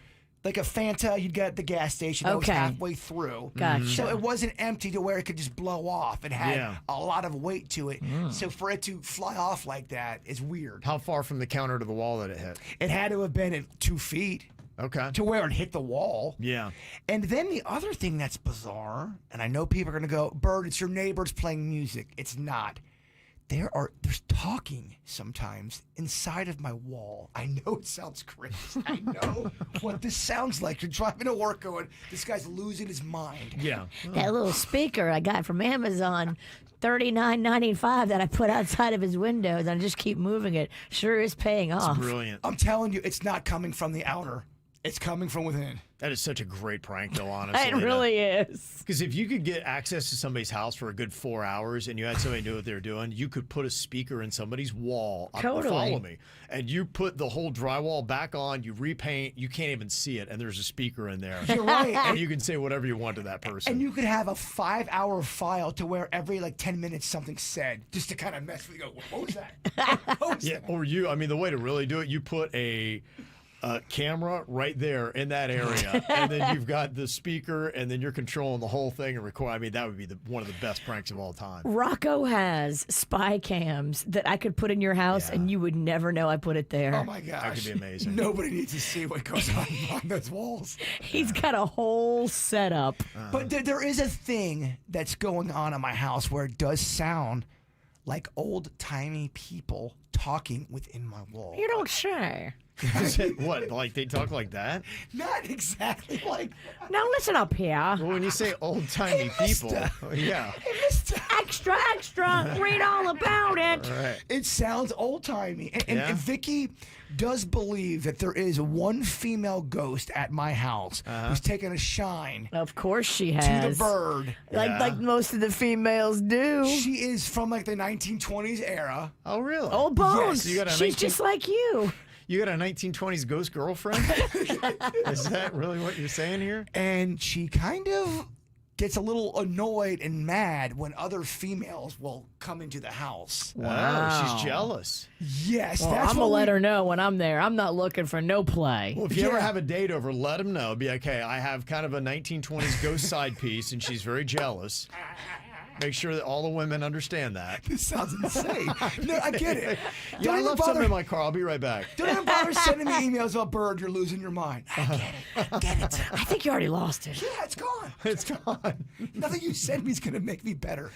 like a Fanta you'd get at the gas station that was Okay. halfway through. Gotcha. So it wasn't empty to where it could just blow off. It had Yeah. a lot of weight to it. So for it to fly off like that is weird. How far from the counter to the wall did it hit? It had to have been at 2 feet. Okay. To where it hit the wall. Yeah. And then the other thing that's bizarre, and I know people are going to go, Bird, it's your neighbors playing music. It's not. There's talking sometimes inside of my wall. I know it sounds crazy. I know what this sounds like. You're driving to work going, this guy's losing his mind. Yeah. That little speaker I got from Amazon, $39.95 that I put outside of his windows, and I just keep moving it. Sure is paying off. Brilliant. I'm telling you, it's not coming from the outer. It's coming from within. That is such a great prank, though, honestly. It really is. Because if you could get access to somebody's house for a good 4 hours and you had somebody know what they were doing, you could put a speaker in somebody's wall. Totally. Follow me. And you put the whole drywall back on, you repaint, you can't even see it, and there's a speaker in there. You're right. And you can say whatever you want to that person. And you could have a 5-hour file to where every 10 minutes something's said, just to kind of mess with you. Go, what was that? What was that? Or the way to really do it, you put a camera right there in that area, and then you've got the speaker, and then you're controlling the whole thing and record. I mean, that would be one of the best pranks of all time. Rocco has spy cams that I could put in your house, and you would never know I put it there. Oh my gosh. That could be amazing. Nobody needs to see what goes on those walls. He's got a whole setup. But there is a thing that's going on in my house where it does sound like old-timey people talking within my wall. You don't say. What, like they talk like that? Not exactly like. Now listen up here. Well, when you say old-timey people, yeah. Extra, extra. Read all about it. Right. It sounds old-timey. And Vicky does believe that there is one female ghost at my house who's taking a shine. Of course she To has. the bird. Like most of the females do. She is from the 1920s era. Oh, really? Old bones. Yes. You got a She's just like you. You got a 1920s ghost girlfriend? Is that really what you're saying here? And she kind of gets a little annoyed and mad when other females will come into the house. Wow. She's jealous. Yes, Well, that's I'm what going to let her know when I'm there. I'm not looking for no play. Well, if you ever have a date over, let them know. Be like, hey, I have kind of a 1920s ghost side piece, and she's very jealous. Make sure that all the women understand that. This sounds insane. No, I get it. Yeah, I left something in my car. I'll be right back. Don't even bother sending me emails about Bird. You're losing your mind. I get it. Get it. I think you already lost it. Yeah, it's gone. It's gone. Nothing you send me is going to make me better.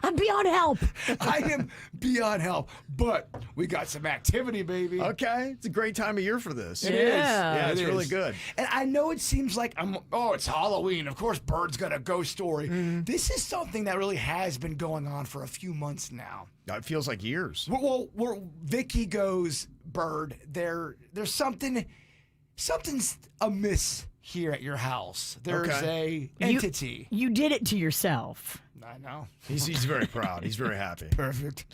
I'm beyond help. I am beyond help. But we got some activity, baby. Okay. It's a great time of year for this. It is. Yeah, it's It really is. good. And I know it seems like it's Halloween. Of course, Bird's got a ghost story. This is something that really has been going on for a few months now. It feels like years. Well, Vicky goes, Bird, there's something's amiss here at your house. There's a entity. You did it to yourself. I know. He's very proud. He's very happy. Perfect.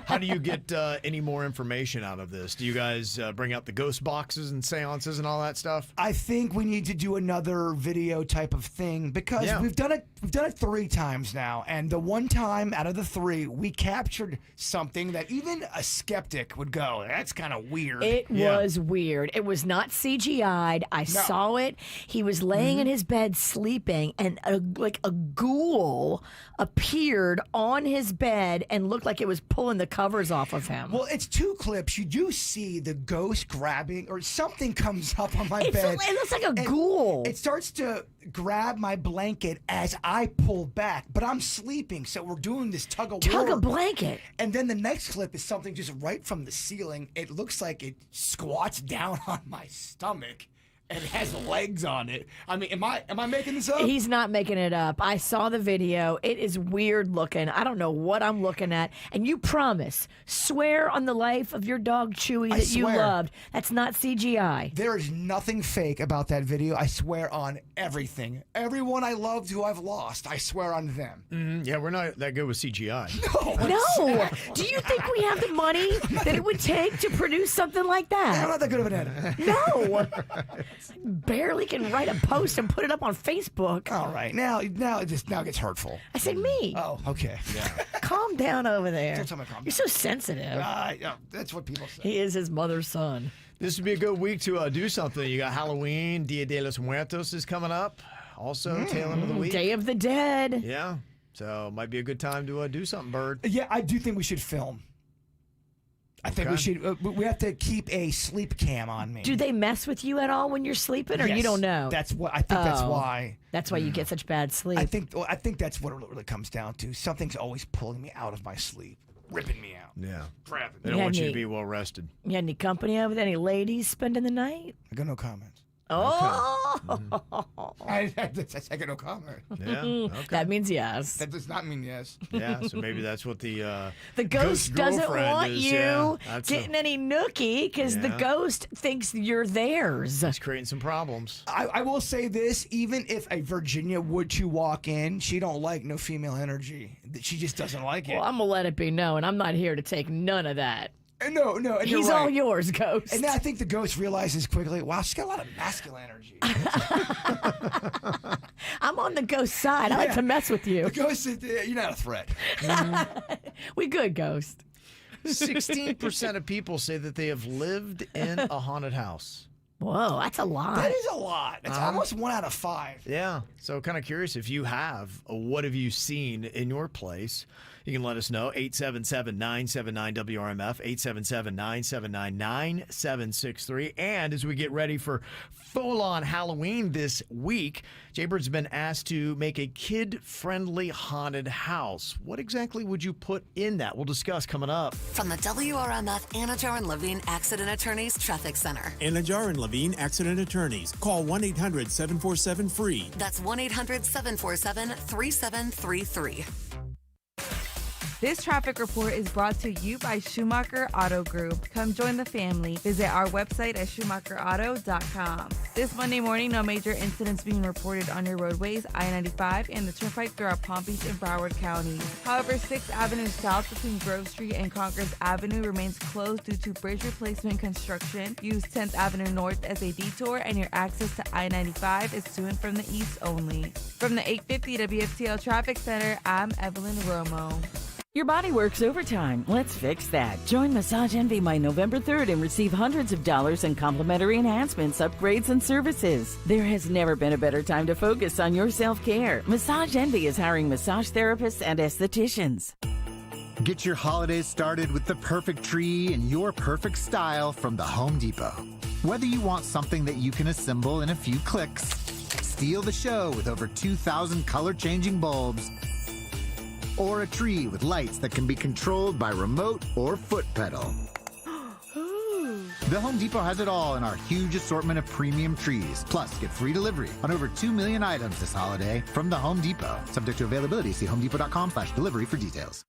How do you get any more information out of this? Do you guys bring out the ghost boxes and seances and all that stuff? I think we need to do another video type of thing because we've done it 3 times now, and the one time out of the 3 we captured something that even a skeptic would go, that's kind of weird. It was weird. It was not CGI'd. I saw it. He was laying in his bed sleeping, and a ghoul appeared on his bed and looked like it was pulling the covers off of him. Well, it's 2 clips. You do see the ghost grabbing, or something comes up on my bed. It looks like a ghoul. It starts to grab my blanket as I pull back, but I'm sleeping, so we're doing this tug of war. Tug a blanket. And then the next clip is something just right from the ceiling. It looks like it squats down on my stomach and it has legs on it. I mean, am I making this up? He's not making it up. I saw the video. It is weird looking. I don't know what I'm looking at. And you swear on the life of your dog Chewy that you loved. That's not CGI. There is nothing fake about that video. I swear on everything. Everyone I loved who I've lost, I swear on them. Yeah, we're not that good with CGI. No. Do you think we have the money that it would take to produce something like that? I'm not that good of an editor. No. Barely can write a post and put it up on Facebook. All right. Now it gets hurtful. I said me. Oh, okay. Yeah. Calm down over there. Don't tell me to calm You're so sensitive. That's what people say. He is his mother's son. This would be a good week to do something. You got Halloween, Dia de los Muertos is coming up. Also, tail end of the week. Day of the Dead. Yeah. So might be a good time to do something, Bird. Yeah, I do think we should film. I think we should. We have to keep a sleep cam on me. Do they mess with you at all when you're sleeping, or you don't know? That's what I think. That's why. That's why you get such bad sleep. I think that's what it really comes down to. Something's always pulling me out of my sleep, ripping me out. Yeah. Grabbing. They don't want you to be well rested. You had any company over there? Any ladies spending the night? I got no comments. Oh, I got no comment. Yeah, okay. That means yes. That does not mean yes. Yeah, so maybe that's what the ghost doesn't want is. you Yeah, getting any nookie because the ghost thinks you're theirs. It's creating some problems. I will say this: even if a Virginia would to walk in, she don't like no female energy. She just doesn't like it. Well, I'm gonna let it be known. I'm not here to take none of that. No, and he's all yours, Ghost. And then I think the ghost realizes quickly, wow, she's got a lot of masculine energy. I'm on the ghost side. I like to mess with you. The ghost is, you're not a threat. We good, Ghost. 16% of people say that they have lived in a haunted house. Whoa, that's a lot. That is a lot. It's almost 1 out of 5. Yeah. So kind of curious if you have, what have you seen in your place? You can let us know, 877-979-WRMF, 877-979-9763. And as we get ready for full-on Halloween this week, JBird's been asked to make a kid-friendly haunted house. What exactly would you put in that? We'll discuss coming up. From the WRMF Anajar and Levine Accident Attorneys Traffic Center. Anajar and Levine Accident Attorneys. Call 1-800-747-FREE. That's 1-800-747-3733. This traffic report is brought to you by Schumacher Auto Group. Come join the family. Visit our website at schumacherauto.com. This Monday morning, no major incidents being reported on your roadways, I-95 and the Turnpike throughout Palm Beach and Broward counties. However, 6th Avenue South between Grove Street and Congress Avenue remains closed due to bridge replacement construction. Use 10th Avenue North as a detour, and your access to I-95 is to and from the east only. From the 850 WFTL Traffic Center, I'm Evelyn Romo. Your body works overtime. Let's fix that. Join Massage Envy by November 3rd and receive hundreds of dollars in complimentary enhancements, upgrades, and services. There has never been a better time to focus on your self-care. Massage Envy is hiring massage therapists and estheticians. Get your holidays started with the perfect tree in your perfect style from the Home Depot. Whether you want something that you can assemble in a few clicks, steal the show with over 2,000 color-changing bulbs, or a tree with lights that can be controlled by remote or foot pedal. The Home Depot has it all in our huge assortment of premium trees. Plus, get free delivery on over 2 million items this holiday from the Home Depot. Subject to availability. See homedepot.com/delivery for details.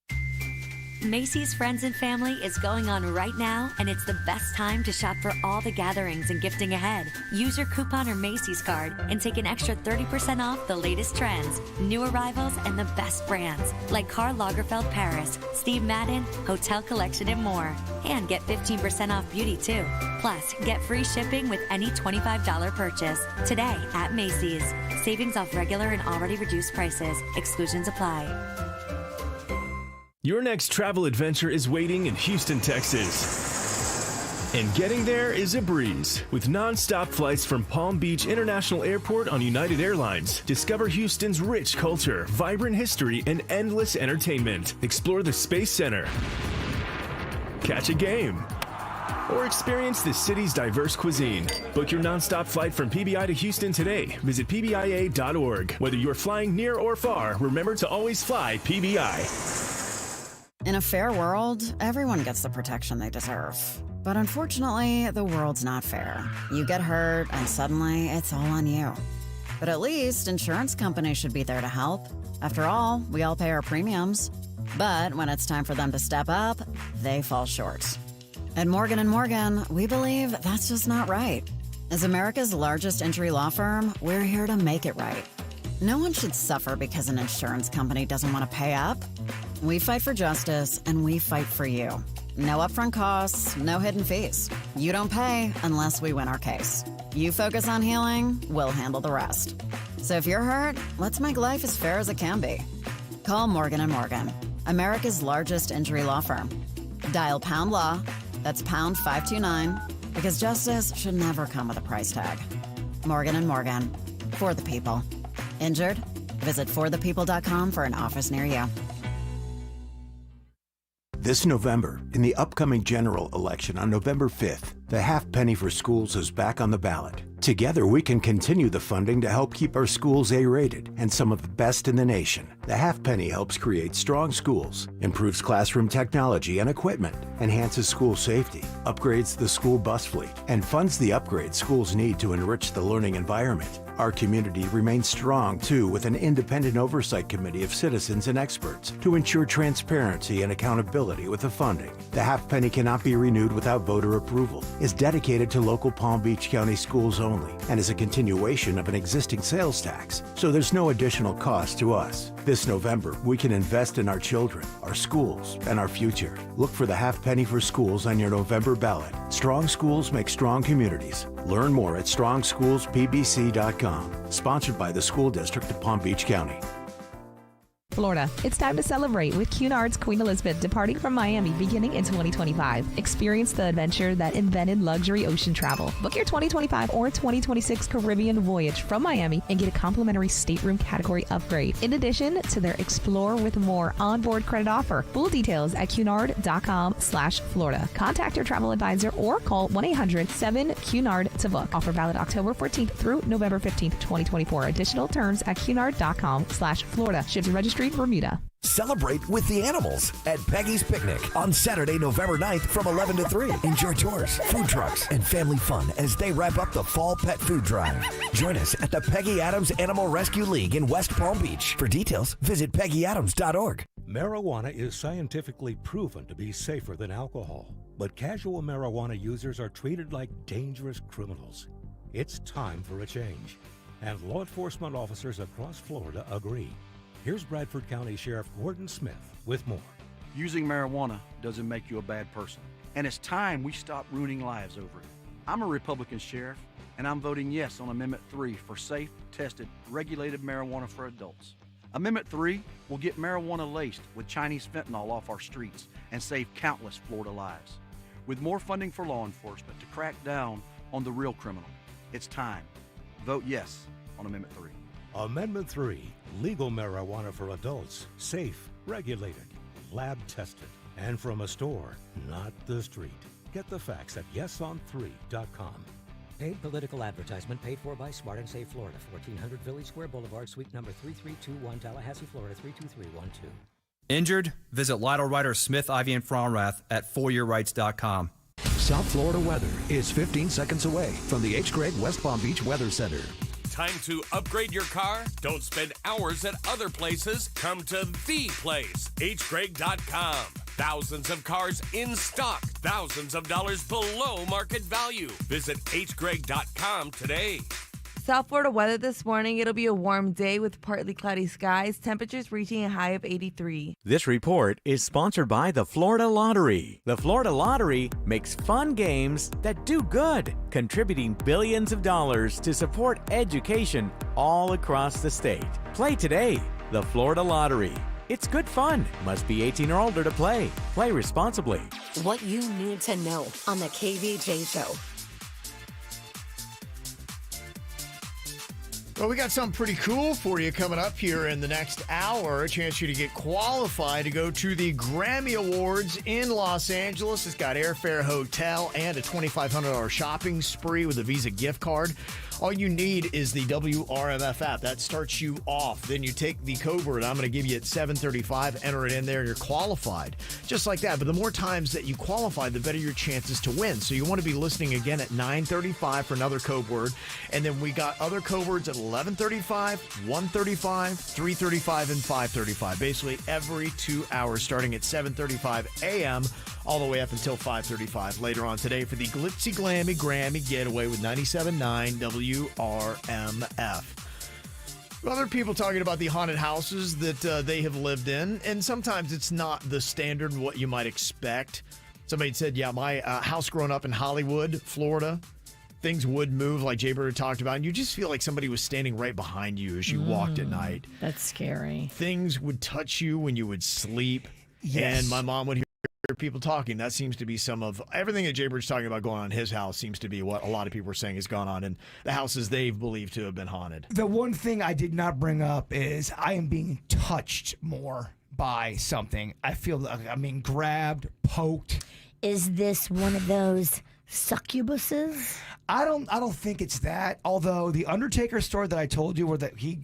Macy's Friends and Family is going on right now, and it's the best time to shop for all the gatherings and gifting ahead. Use your coupon or Macy's card and take an extra 30% off the latest trends, new arrivals, and the best brands like Karl Lagerfeld Paris, Steve Madden, Hotel Collection, and more. And get 15% off beauty too. Plus, get free shipping with any $25 purchase today at Macy's. Savings off regular and already reduced prices. Exclusions apply. Your next travel adventure is waiting in Houston, Texas. And getting there is a breeze. With non-stop flights from Palm Beach International Airport on United Airlines, discover Houston's rich culture, vibrant history, and endless entertainment. Explore the Space Center. Catch a game. Or experience the city's diverse cuisine. Book your non-stop flight from PBI to Houston today. Visit pbia.org. Whether you're flying near or far, remember to always fly PBI. In a fair world, everyone gets the protection they deserve. But unfortunately, the world's not fair. You get hurt, and suddenly it's all on you. But at least insurance companies should be there to help. After all, we all pay our premiums. But when it's time for them to step up, they fall short. At Morgan & Morgan, we believe that's just not right. As America's largest injury law firm, we're here to make it right. No one should suffer because an insurance company doesn't want to pay up. We fight for justice, and we fight for you. No upfront costs, no hidden fees. You don't pay unless we win our case. You focus on healing, we'll handle the rest. So if you're hurt, let's make life as fair as it can be. Call Morgan & Morgan, America's largest injury law firm. Dial pound law, that's pound 529, because justice should never come with a price tag. Morgan & Morgan, for the people. Injured? Visit forthepeople.com for an office near you. This November, in the upcoming general election on November 5th, the half penny for schools is back on the ballot. Together, we can continue the funding to help keep our schools A-rated and some of the best in the nation. The half penny helps create strong schools, improves classroom technology and equipment, enhances school safety, upgrades the school bus fleet, and funds the upgrades schools need to enrich the learning environment. Our community remains strong, too, with an independent oversight committee of citizens and experts to ensure transparency and accountability with the funding. The half penny cannot be renewed without voter approval, is dedicated to local Palm Beach County schools only, and is a continuation of an existing sales tax, so there's no additional cost to us. This November, we can invest in our children, our schools, and our future. Look for the half penny for schools on your November ballot. Strong schools make strong communities. Learn more at strongschoolspbc.com. Sponsored by the School District of Palm Beach County. Florida. It's time to celebrate with Cunard's Queen Elizabeth departing from Miami beginning in 2025. Experience the adventure that invented luxury ocean travel. Book your 2025 or 2026 Caribbean voyage from Miami and get a complimentary stateroom category upgrade. In addition to their Explore with More onboard credit offer. Full details at cunard.com/Florida. Contact your travel advisor or call 1-800-7-CUNARD to book. Offer valid October 14th through November 15th, 2024. Additional terms at cunard.com/Florida. Ships and registry Bermuda. Celebrate with the animals at Peggy's Picnic on Saturday, November 9th from 11 to 3. Enjoy tours, food trucks, and family fun as they wrap up the Fall Pet Food Drive. Join us at the Peggy Adams Animal Rescue League in West Palm Beach. For details, visit PeggyAdams.org. Marijuana is scientifically proven to be safer than alcohol, but casual marijuana users are treated like dangerous criminals. It's time for a change, and law enforcement officers across Florida agree. Here's Bradford County Sheriff Gordon Smith with more. Using marijuana doesn't make you a bad person, and it's time we stop ruining lives over it. I'm a Republican sheriff, and I'm voting yes on Amendment 3 for safe, tested, regulated marijuana for adults. Amendment 3 will get marijuana laced with Chinese fentanyl off our streets and save countless Florida lives. With more funding for law enforcement to crack down on the real criminal, it's time. Vote yes on Amendment 3. Amendment 3, legal marijuana for adults, safe, regulated, lab tested, and from a store, not the street. Get the facts at yeson3.com. Paid political advertisement paid for by Smart and Safe Florida, 1400 Village Square Boulevard, Suite number 3321, Tallahassee, Florida 32312. Injured? Visit Lytle Ryder Smith, Ivy, and Fromrath at ForYourRights.com. South Florida weather is 15 seconds away from the H. Gregg West Palm Beach Weather Center. Time to upgrade your car? Don't spend hours at other places. Come to the place, hgregg.com. Thousands of cars in stock, thousands of dollars below market value. Visit hgregg.com today. South Florida weather this morning. It'll be a warm day with partly cloudy skies, temperatures reaching a high of 83. This report is sponsored by the Florida Lottery. The Florida Lottery makes fun games that do good, contributing billions of dollars to support education all across the state. Play today. The Florida Lottery. It's good fun. Must be 18 or older to play. Play responsibly. What you need to know on the KVJ Show. Well, we got something pretty cool for you coming up here in the next hour. A chance for you to get qualified to go to the Grammy Awards in Los Angeles. It's got airfare, hotel, and a $2,500 shopping spree with a Visa gift card. All you need is the WRMF app. That starts you off. Then you take the code word I'm going to give you at 7:35, enter it in there, and you're qualified. Just like that. But the more times that you qualify, the better your chances to win. So you want to be listening again at 9:35 for another code word. And then we got other code words at 11:35, 1:35, 3:35, and 5:35. Basically every 2 hours starting at 7:35 a.m. all the way up until 5:35 later on today for the Glitzy Glammy Grammy Getaway with 97.9 WRMF. Other people talking about the haunted houses that they have lived in, and sometimes it's not the standard what you might expect. Somebody said, yeah, my house growing up in Hollywood, Florida, things would move like JBird talked about, and you just feel like somebody was standing right behind you as you walked at night. That's scary. Things would touch you when you would sleep, and my mom would hear people talking. That seems to be some of everything that JBird's talking about going on in his house seems to be what a lot of people are saying has gone on in the houses they've believed to have been haunted. The one thing I did not bring up is I am being touched more by something. I feel like I'm being grabbed, poked. Is this one of those succubuses? I don't think it's that. Although the Undertaker story that I told you where that he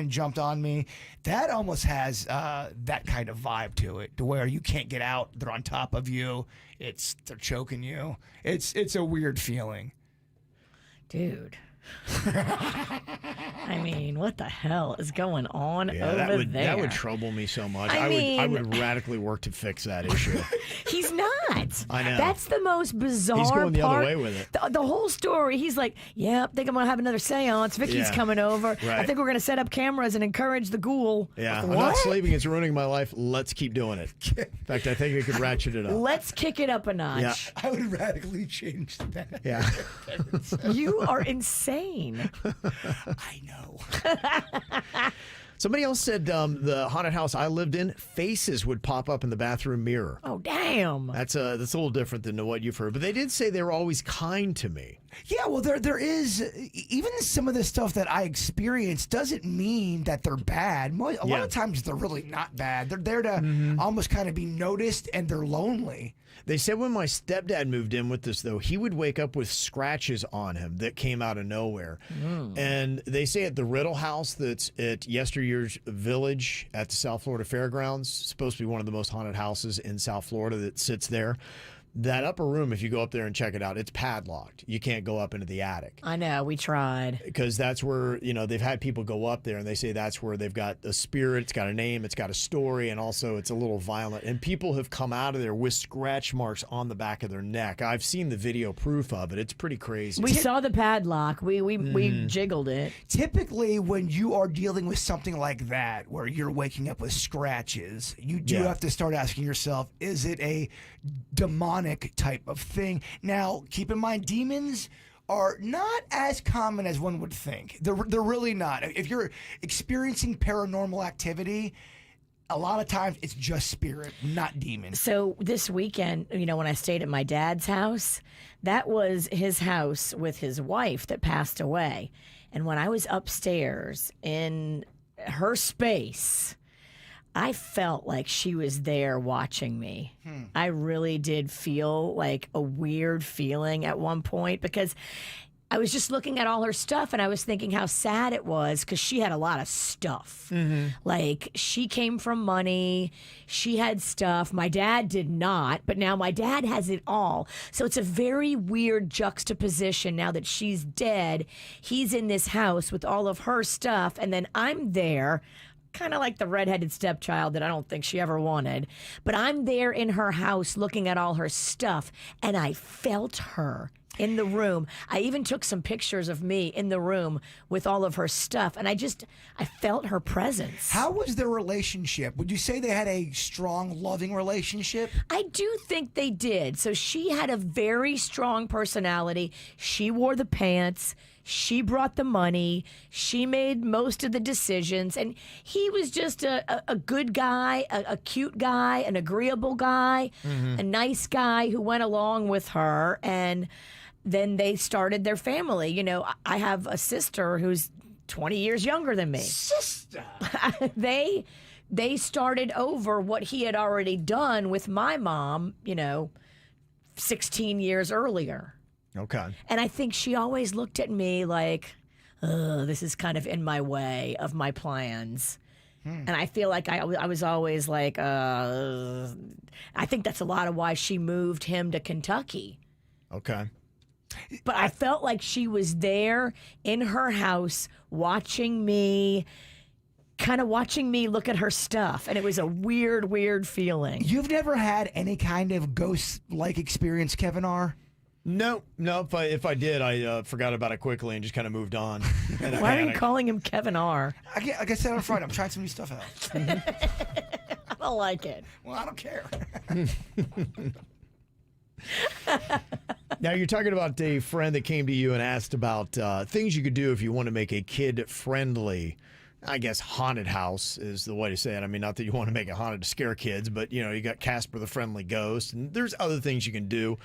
jumped on me, that almost has that kind of vibe to it, to where you can't get out. They're on top of you. They're choking you. It's a weird feeling, dude. I mean, what the hell is going on over there? That would trouble me so much. I would radically work to fix that issue. He's not. I know. That's the most bizarre part. He's going the other way with it. The whole story, he's like, yeah, I think I'm going to have another seance. Vicky's coming over. Right. I think we're going to set up cameras and encourage the ghoul. Yeah, I'm not sleeping. It's ruining my life. Let's keep doing it. In fact, I think we could ratchet it up. Let's kick it up a notch. Yeah. I would radically change that. Yeah. You are insane. I know. Somebody else said the haunted house I lived in, faces would pop up in the bathroom mirror. Oh, damn. That's a little different than what you've heard. But they did say they were always kind to me. Yeah, well, there is, even some of the stuff that I experienced doesn't mean that they're bad. A lot of times they're really not bad. They're there to almost kind of be noticed, and they're lonely. They said when my stepdad moved in with us, though, he would wake up with scratches on him that came out of nowhere. And they say at the Riddle House that's at Yesteryear's Village at the South Florida Fairgrounds, supposed to be one of the most haunted houses in South Florida that sits there. That upper room, if you go up there and check it out, it's padlocked. You can't go up into the attic. I know, we tried. Because that's where, they've had people go up there and they say that's where they've got a spirit, it's got a name, it's got a story, and also it's a little violent. And people have come out of there with scratch marks on the back of their neck. I've seen the video proof of it. It's pretty crazy. We saw the padlock. We jiggled it. Typically, when you are dealing with something like that, where you're waking up with scratches, you do have to start asking yourself, is it a demonic type of thing? Now, keep in mind, demons are not as common as one would think. They're really not. If you're experiencing paranormal activity, a lot of times it's just spirit, not demons. So this weekend, when I stayed at my dad's house, that was his house with his wife that passed away. And when I was upstairs in her space, I felt like she was there watching me. I really did feel like a weird feeling at one point because I was just looking at all her stuff and I was thinking how sad it was because she had a lot of stuff. Like, she came from money. She had stuff. My dad did not, but now my dad has it all. So it's a very weird juxtaposition now that she's dead. He's in this house with all of her stuff, and then I'm there, kind of like the redheaded stepchild that I don't think she ever wanted. But I'm there in her house looking at all her stuff, and I felt her in the room. I even took some pictures of me in the room with all of her stuff, and I felt her presence. How was their relationship? Would you say they had a strong, loving relationship? I do think they did. So she had a very strong personality. She wore the pants. She brought the money. She made most of the decisions. And he was just a good guy, a cute guy, an agreeable guy, a nice guy who went along with her. And then they started their family. I have a sister who's 20 years younger than me. Sister. They started over what he had already done with my mom, 16 years earlier. Okay. And I think she always looked at me like, this is kind of in my way of my plans. And I feel like I was always like, I think that's a lot of why she moved him to Kentucky. Okay. But I felt like she was there in her house watching me look at her stuff. And it was a weird feeling. You've never had any kind of ghost-like experience, Kevin R.? No. If I did, I forgot about it quickly and just kind of moved on. Why are you calling him Kevin R? Like I said on Friday, I'm trying some new stuff out. I don't like it. Well, I don't care. Now, you're talking about a friend that came to you and asked about things you could do if you want to make a kid-friendly, I guess, haunted house is the way to say it. I mean, not that you want to make it haunted to scare kids, but, you got Casper the Friendly Ghost, and there's other things you can do.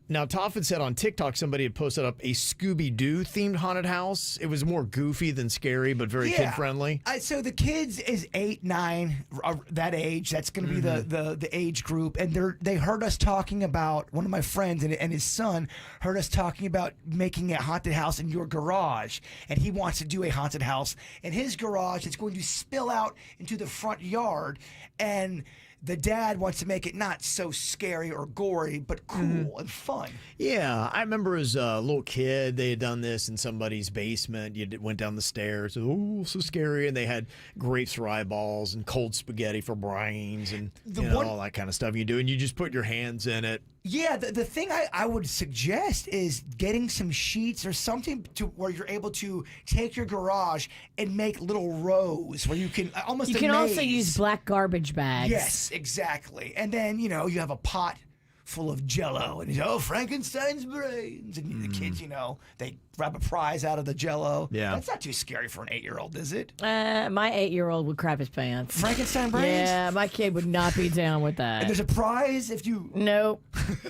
Now, Toph had said on TikTok somebody had posted up a Scooby-Doo themed haunted house. It was more goofy than scary, but very kid-friendly. So the kids is 8, 9, that age. That's going to be the age group. And they heard us talking about, one of my friends and his son heard us talking about making a haunted house in your garage. And he wants to do a haunted house in his garage. It's going to spill out into the front yard. And the dad wants to make it not so scary or gory, but cool and fun. Yeah, I remember as a little kid, they had done this in somebody's basement. You went down the stairs. Oh, so scary. And they had grapes for eyeballs and cold spaghetti for brains and all that kind of stuff you do. And you just put your hands in it. Yeah, the thing I would suggest is getting some sheets or something to where you're able to take your garage and make little rows where you can almost You can also use black garbage bags. Yes, exactly. And then, you have a pot full of Jell-O and Frankenstein's brains, and the kids, they grab a prize out of the Jell-O. Yeah, that's not too scary for an 8-year-old, is it? My 8-year-old would crap his pants. Frankenstein brains? Yeah, my kid would not be down with that. And there's a prize if you. Nope,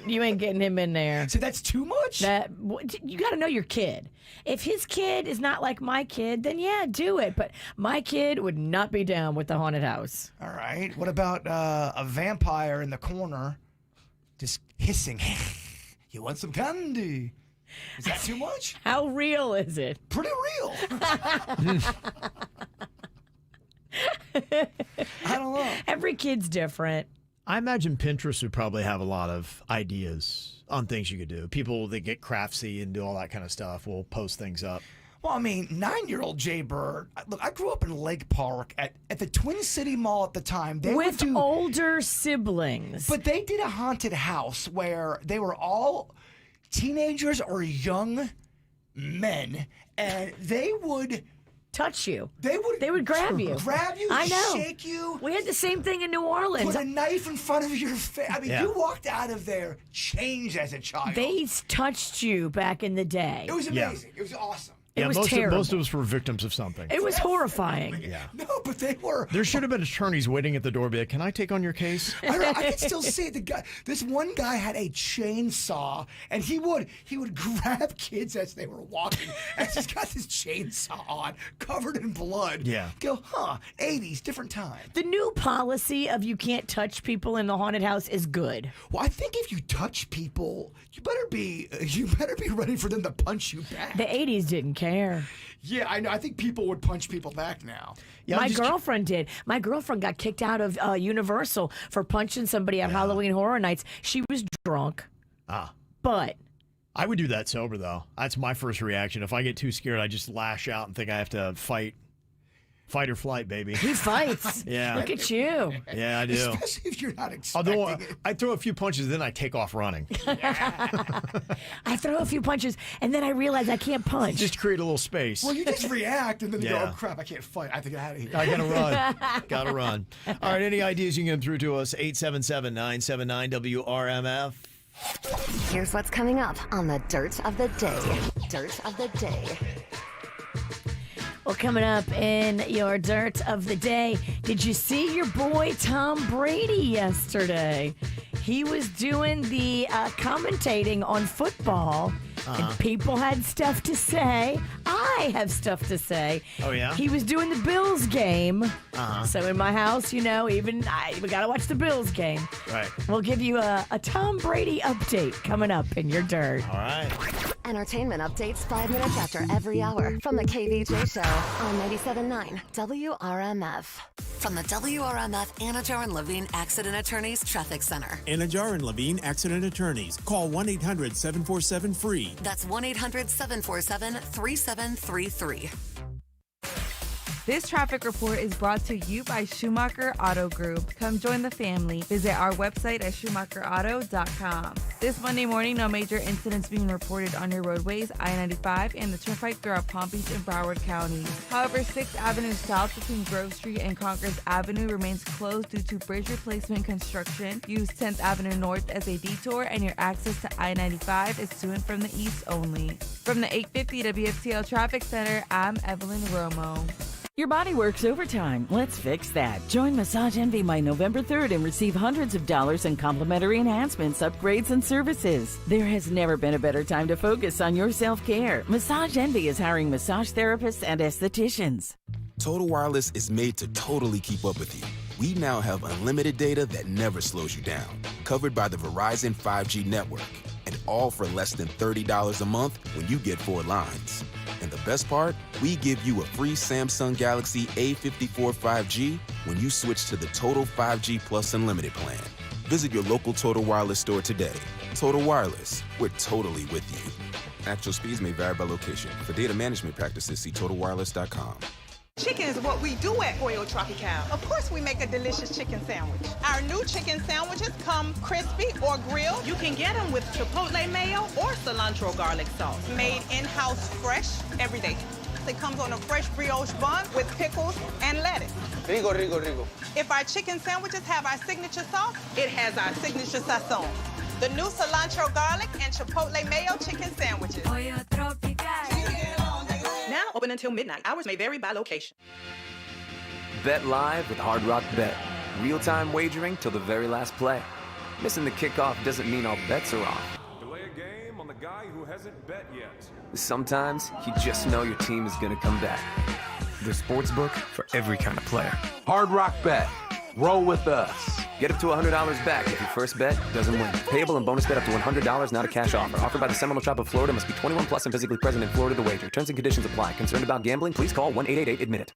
you ain't getting him in there. So that's too much. You got to know your kid. If his kid is not like my kid, then yeah, do it. But my kid would not be down with the haunted house. All right. What about a vampire in the corner? Just hissing. You want some candy? Is that too much? How real is it? Pretty real. I don't know. Every kid's different. I imagine Pinterest would probably have a lot of ideas on things you could do. People that get craftsy and do all that kind of stuff will post things up. Well, I mean, 9-year-old JBird. Look, I grew up in Lake Park at the Twin City Mall at the time. With older siblings. But they did a haunted house where they were all teenagers or young men, and they would touch you. They would grab you. Grab you, I know. shake you. We had the same thing in New Orleans. Put a knife in front of your face. I mean, you walked out of there changed as a child. They touched you back in the day. It was amazing. It was awesome. It was most terrible. Most of us were victims of something. It was horrifying. Yeah. No, but they were. There should have been attorneys waiting at the door. Be like, can I take on your case? I can still see the guy. This one guy had a chainsaw, and he would grab kids as they were walking, and he's got this chainsaw on, covered in blood. Yeah. Go, 80s, different time. The new policy of you can't touch people in the haunted house is good. Well, I think if you touch people, you better be ready for them to punch you back. The 80s didn't care. Yeah, I know. I think people would punch people back now. Yeah, my girlfriend did. My girlfriend got kicked out of Universal for punching somebody at Halloween Horror Nights. She was drunk. But I would do that sober, though. That's my first reaction. If I get too scared, I just lash out and think I have to fight. Fight or flight, baby. He fights. Yeah. Look at you. Yeah, I do. Especially if you're not expecting it. I throw a few punches, then I take off running. I throw a few punches, and then I realize I can't punch. Just create a little space. Well, you just react, and then you go, oh, crap, I can't fight. I have to get out of here. I got to run. Got to run. All right, any ideas you can get through to us, 877-979-WRMF. Here's what's coming up on the Dirt of the Day. Dirt of the Day. Well, coming up in your Dirt of the Day, did you see your boy Tom Brady yesterday? He was doing the commentating on football, and people had stuff to say. I have stuff to say. Oh, yeah? He was doing the Bills game. Uh-huh. So in my house, we got to watch the Bills game. Right. We'll give you a Tom Brady update coming up in your dirt. All right. Entertainment updates 5 minutes after every hour from the KVJShow on 97.9 WRMF. From the WRMF Anajar and Levine Accident Attorneys Traffic Center. Anajar and Levine Accident Attorneys. Call 1-800-747-FREE. That's 1-800-747-3733. This traffic report is brought to you by Schumacher Auto Group. Come join the family. Visit our website at schumacherauto.com. This Monday morning, no major incidents being reported on your roadways, I-95 and the Turnpike throughout Palm Beach and Broward counties. However, 6th Avenue South between Grove Street and Congress Avenue remains closed due to bridge replacement construction. Use 10th Avenue North as a detour, and your access to I-95 is to and from the east only. From the 850 WFTL Traffic Center, I'm Evelyn Romo. Your body works overtime. Let's fix that. Join Massage Envy by November 3rd and receive hundreds of dollars in complimentary enhancements, upgrades, and services. There has never been a better time to focus on your self-care. Massage Envy is hiring massage therapists and estheticians. Total Wireless is made to totally keep up with you. We now have unlimited data that never slows you down, covered by the Verizon 5G network, and all for less than $30 a month when you get 4 lines. And the best part, we give you a free Samsung Galaxy A54 5G when you switch to the Total 5G Plus Unlimited plan. Visit your local Total Wireless store today. Total Wireless, we're totally with you. Actual speeds may vary by location. For data management practices, see TotalWireless.com. Chicken is what we do at Pollo Tropical. Of course, we make a delicious chicken sandwich. Our new chicken sandwiches come crispy or grilled. You can get them with chipotle mayo or cilantro garlic sauce. Made in-house fresh every day. It comes on a fresh brioche bun with pickles and lettuce. Rico, rico, rico. If our chicken sandwiches have our signature sauce, it has our signature sazon. The new cilantro garlic and chipotle mayo chicken sandwiches. Pollo Tropical. Now open until midnight. Hours may vary by location. Bet live with Hard Rock Bet. Real-time wagering till the very last play. Missing the kickoff doesn't mean all bets are off. Delay a game on the guy who hasn't bet yet. Sometimes you just know your team is going to come back. The sportsbook for every kind of player. Hard Rock Bet. Roll with us. Get up to $100 back if your first bet doesn't win. Payable and bonus bet up to $100, not a cash offer. Offered by the Seminole Tribe of Florida. Must be 21 plus and physically present in Florida to wager. Terms and conditions apply. Concerned about gambling? Please call 1-888-ADMIT-IT.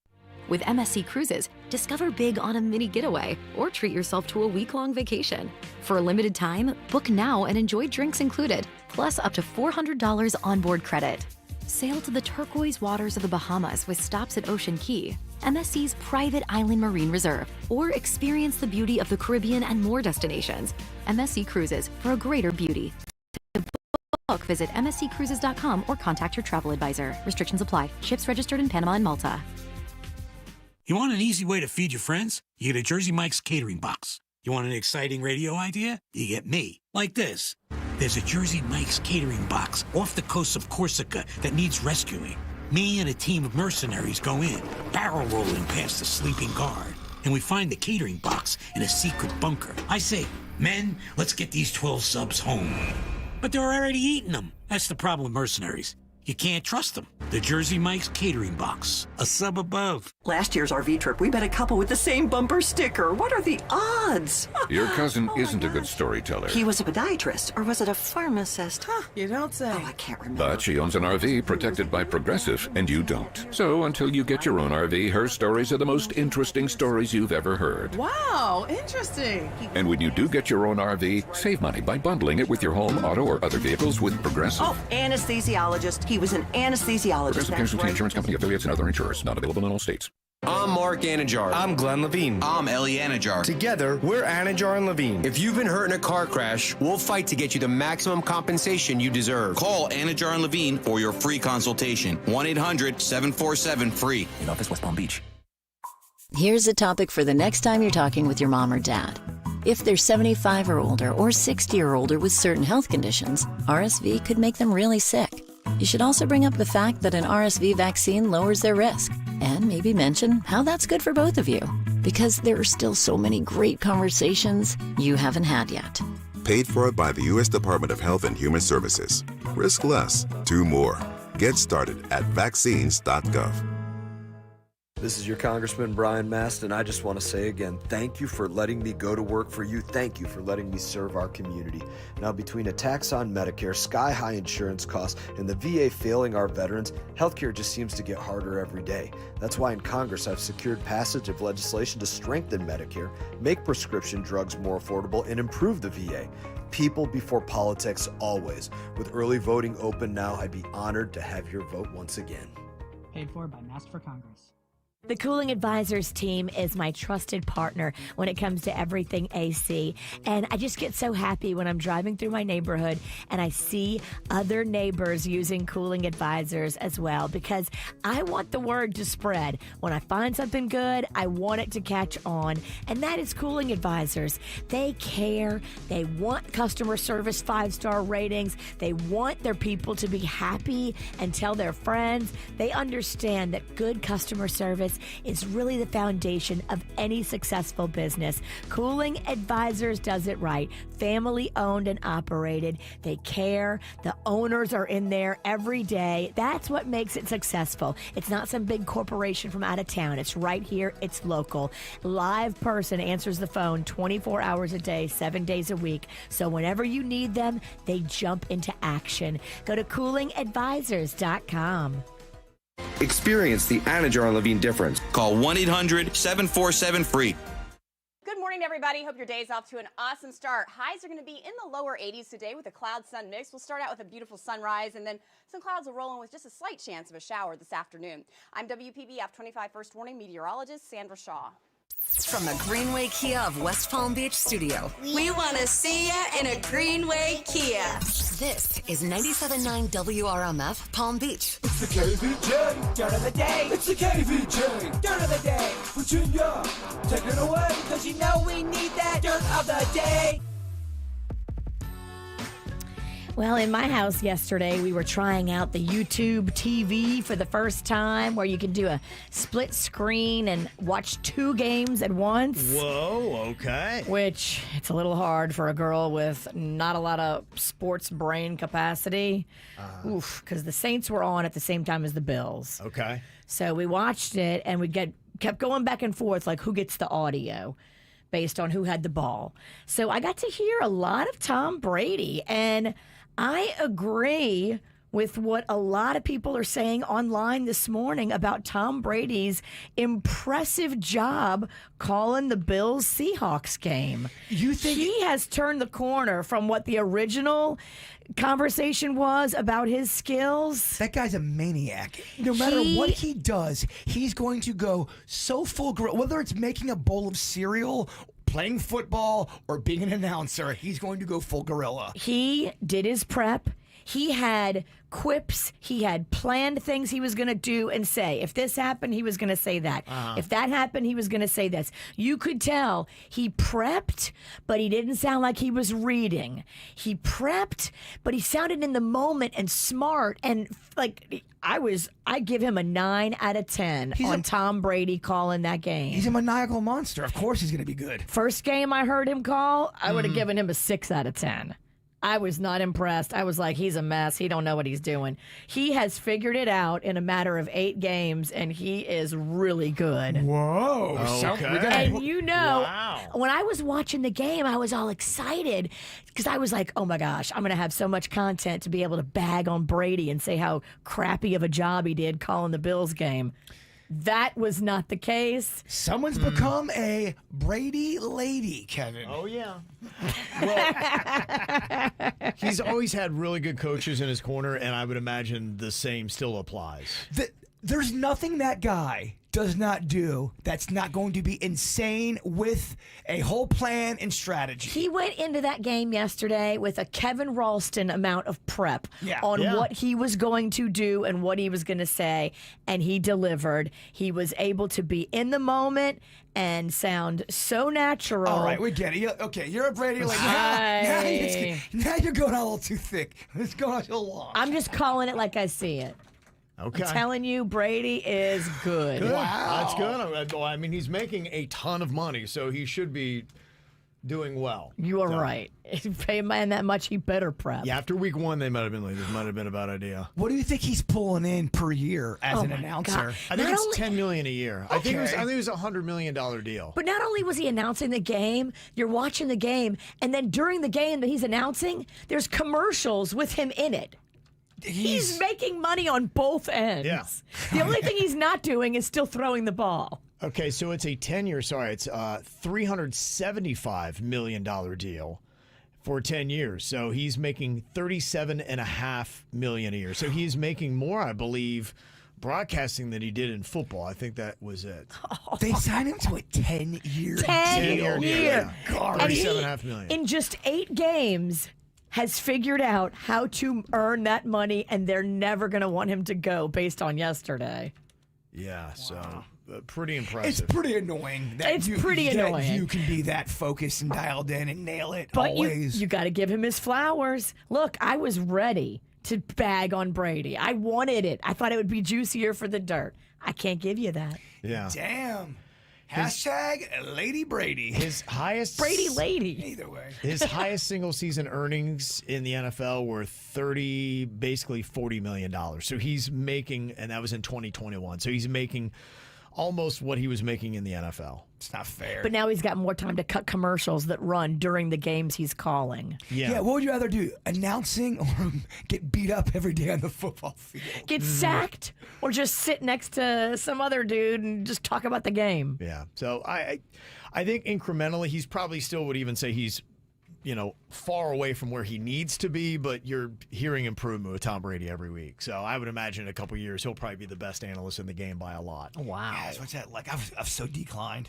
With MSC Cruises, discover big on a mini getaway or treat yourself to a week-long vacation. For a limited time, book now and enjoy drinks included, plus up to $400 onboard credit. Sail to the turquoise waters of the Bahamas with stops at Ocean Key, MSC's private island marine reserve, or experience the beauty of the Caribbean and more destinations. MSC Cruises, for a greater beauty. To book, visit msccruises.com or contact your travel advisor. Restrictions apply. Ships registered in Panama and Malta. You want an easy way to feed your friends? You get a Jersey Mike's catering box. You want an exciting radio idea? You get me. Like this. There's a Jersey Mike's catering box off the coast of Corsica that needs rescuing. Me and a team of mercenaries go in, barrel rolling past the sleeping guard, and we find the catering box in a secret bunker. I say, men, let's get these 12 subs home. But they're already eating them. That's the problem with mercenaries. You can't trust them. The Jersey Mike's catering box, a sub above. Last year's RV trip, we met a couple with the same bumper sticker. What are the odds? Your cousin isn't a good storyteller. He was a podiatrist, or was it a pharmacist? You don't say. Oh, I can't remember. But she owns an RV protected by Progressive, and you don't. So until you get your own RV, her stories are the most interesting stories you've ever heard. Wow, interesting. And when you do get your own RV, save money by bundling it with your home, auto, or other vehicles with Progressive. Oh, anesthesiologist. He was an anesthesiologist. Progressive Casualty Insurance Company affiliates and other insurers. Not available in all states. I'm Mark Anajar. I'm Glenn Levine. I'm Ellie Anajar. Together, we're Anajar and Levine. If you've been hurt in a car crash, we'll fight to get you the maximum compensation you deserve. Call Anajar and Levine for your free consultation. 1-800-747-FREE. In office, West Palm Beach. Here's a topic for the next time you're talking with your mom or dad. If they're 75 or older or 60 or older with certain health conditions, RSV could make them really sick. You should also bring up the fact that an RSV vaccine lowers their risk, and maybe mention how that's good for both of you, because there are still so many great conversations you haven't had yet. Paid for by the U.S. Department of Health and Human Services. Risk less, do more. Get started at vaccines.gov. This is your Congressman Brian Mast, and I just want to say again, thank you for letting me go to work for you. Thank you for letting me serve our community. Now, between attacks on Medicare, sky-high insurance costs, and the VA failing our veterans, healthcare just seems to get harder every day. That's why in Congress I've secured passage of legislation to strengthen Medicare, make prescription drugs more affordable, and improve the VA. People before politics always. With early voting open now, I'd be honored to have your vote once again. Paid for by Mast for Congress. The Cooling Advisors team is my trusted partner when it comes to everything AC. And I just get so happy when I'm driving through my neighborhood and I see other neighbors using Cooling Advisors as well, because I want the word to spread. When I find something good, I want it to catch on. And that is Cooling Advisors. They care. They want customer service 5-star ratings. They want their people to be happy and tell their friends. They understand that good customer service is really the foundation of any successful business. Cooling Advisors does it right. Family owned and operated. They care. The owners are in there every day. That's what makes it successful. It's not some big corporation from out of town. It's right here. It's local. Live person answers the phone 24 hours a day, 7 days a week. So whenever you need them, they jump into action. Go to coolingadvisors.com. Experience the Anajar and Levine difference. Call 1-800-747-FREE. Good morning, everybody. Hope your day's off to an awesome start. Highs are going to be in the lower 80s today with a cloud-sun mix. We'll start out with a beautiful sunrise, and then some clouds will roll in with just a slight chance of a shower this afternoon. I'm WPBF 25 First Warning meteorologist Sandra Shaw. From the Greenway Kia of West Palm Beach studio, we want to see you in a Greenway Kia. This is 97.9 WRMF Palm Beach. It's the KVJ Dirt of the Day. It's the KVJ Dirt of the Day. Virginia, take it away, because you know we need that Dirt of the Day. Well, in my house yesterday, we were trying out the YouTube TV for the first time, where you can do a split screen and watch 2 games at once. Whoa, okay. Which, it's a little hard for a girl with not a lot of sports brain capacity. Oof, because the Saints were on at the same time as the Bills. Okay. So we watched it, and we kept going back and forth, like who gets the audio based on who had the ball. So I got to hear a lot of Tom Brady, and I agree with what a lot of people are saying online this morning about Tom Brady's impressive job calling the Bills-Seahawks game. You think he has turned the corner from what the original conversation was about his skills? That guy's a maniac. No matter what he does, he's going to go so full gorilla. Whether it's making a bowl of cereal, playing football, or being an announcer, he's going to go full gorilla. He did his prep. He had quips. He had planned things he was going to do and say. If this happened, he was going to say that. If that happened, he was going to say this. You could tell he prepped, but he didn't sound like he was reading. He prepped, but he sounded in the moment and smart. And like, I give him a 9 out of 10 on Tom Brady calling that game. He's a maniacal monster. Of course he's going to be good. First game I heard him call, I would have given him a 6 out of 10. I was not impressed. I was like, he's a mess. He don't know what he's doing. He has figured it out in a matter of 8 games, and he is really good. Whoa. Okay. And you know, when I was watching the game, I was all excited because I was like, oh my gosh, I'm going to have so much content to be able to bag on Brady and say how crappy of a job he did calling the Bills game. That was not the case. Someone's become a Brady lady, Kevin. Oh, yeah. Well, he's always had really good coaches in his corner, and I would imagine the same still applies. There's nothing that guy does not do that's not going to be insane with a whole plan and strategy. He went into that game yesterday with a Kevin Ralston amount of prep on what he was going to do and what he was going to say, and he delivered. He was able to be in the moment and sound so natural. All right, we get it. Okay, you're a Brady lady. Now you're going out a little too thick. It's going out too long. I'm just calling it like I see it. Okay. I'm telling you, Brady is good. Wow. That's good. I mean, he's making a ton of money, so he should be doing well. You are right. If you pay a man that much, he better prep. Yeah, after week 1, they might have been like, this might have been a bad idea. What do you think he's pulling in per year as an announcer? God. I think it's $10 million a year. Okay. I think it was a $100 million deal. But not only was he announcing the game, you're watching the game, and then during the game that he's announcing, there's commercials with him in it. He's making money on both ends. Yeah. The only thing he's not doing is still throwing the ball. Okay, so it's a 10-year, it's a $375 million deal for 10 years. So he's making $37.5 million a year. So he's making more, I believe, broadcasting than he did in football. I think that was it. They signed him to a 10-year 10 deal. year. God. $37.5 million. In just 8 games, has figured out how to earn that money, and they're never going to want him to go based on yesterday. Yeah, so pretty impressive. It's pretty annoying. That you can be that focused and dialed in and nail it But always. you got to give him his flowers. Look, I was ready to bag on Brady. I wanted it. I thought it would be juicier for the dirt. I can't give you that. Yeah. Damn. Hashtag Lady Brady. His highest Brady Lady. Either way. His highest single season earnings in the NFL were basically $40 million. So he's making, and that was in 2021. So he's making almost what he was making in the NFL. It's not fair. But now he's got more time to cut commercials that run during the games he's calling. Yeah, what would you rather do? Announcing or get beat up every day on the football field? Get sacked or just sit next to some other dude and just talk about the game. Yeah. So I think incrementally he's probably still would even say he's, far away from where he needs to be, but you're hearing improvement with Tom Brady every week. So I would imagine in a couple of years he'll probably be the best analyst in the game by a lot. Wow. Yes, what's that like? I've so declined.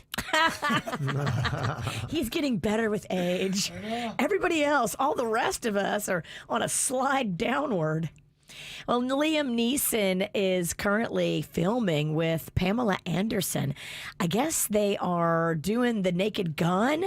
He's getting better with age. Everybody else, all the rest of us are on a slide downward. Well, Liam Neeson is currently filming with Pamela Anderson. I guess they are doing The Naked Gun.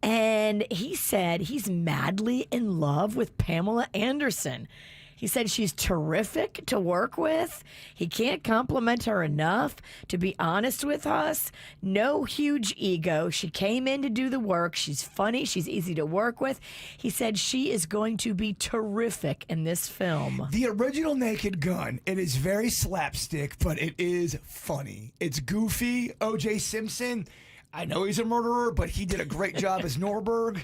And he said he's madly in love with Pamela Anderson. He said she's terrific to work with. He can't compliment her enough. To be honest with us, no huge ego. She came in to do the work. She's funny. She's easy to work with. He said she is going to be terrific in this film. The original Naked Gun, it is very slapstick, but it is funny. It's goofy. O.J. Simpson, I know he's a murderer, but he did a great job as Norberg.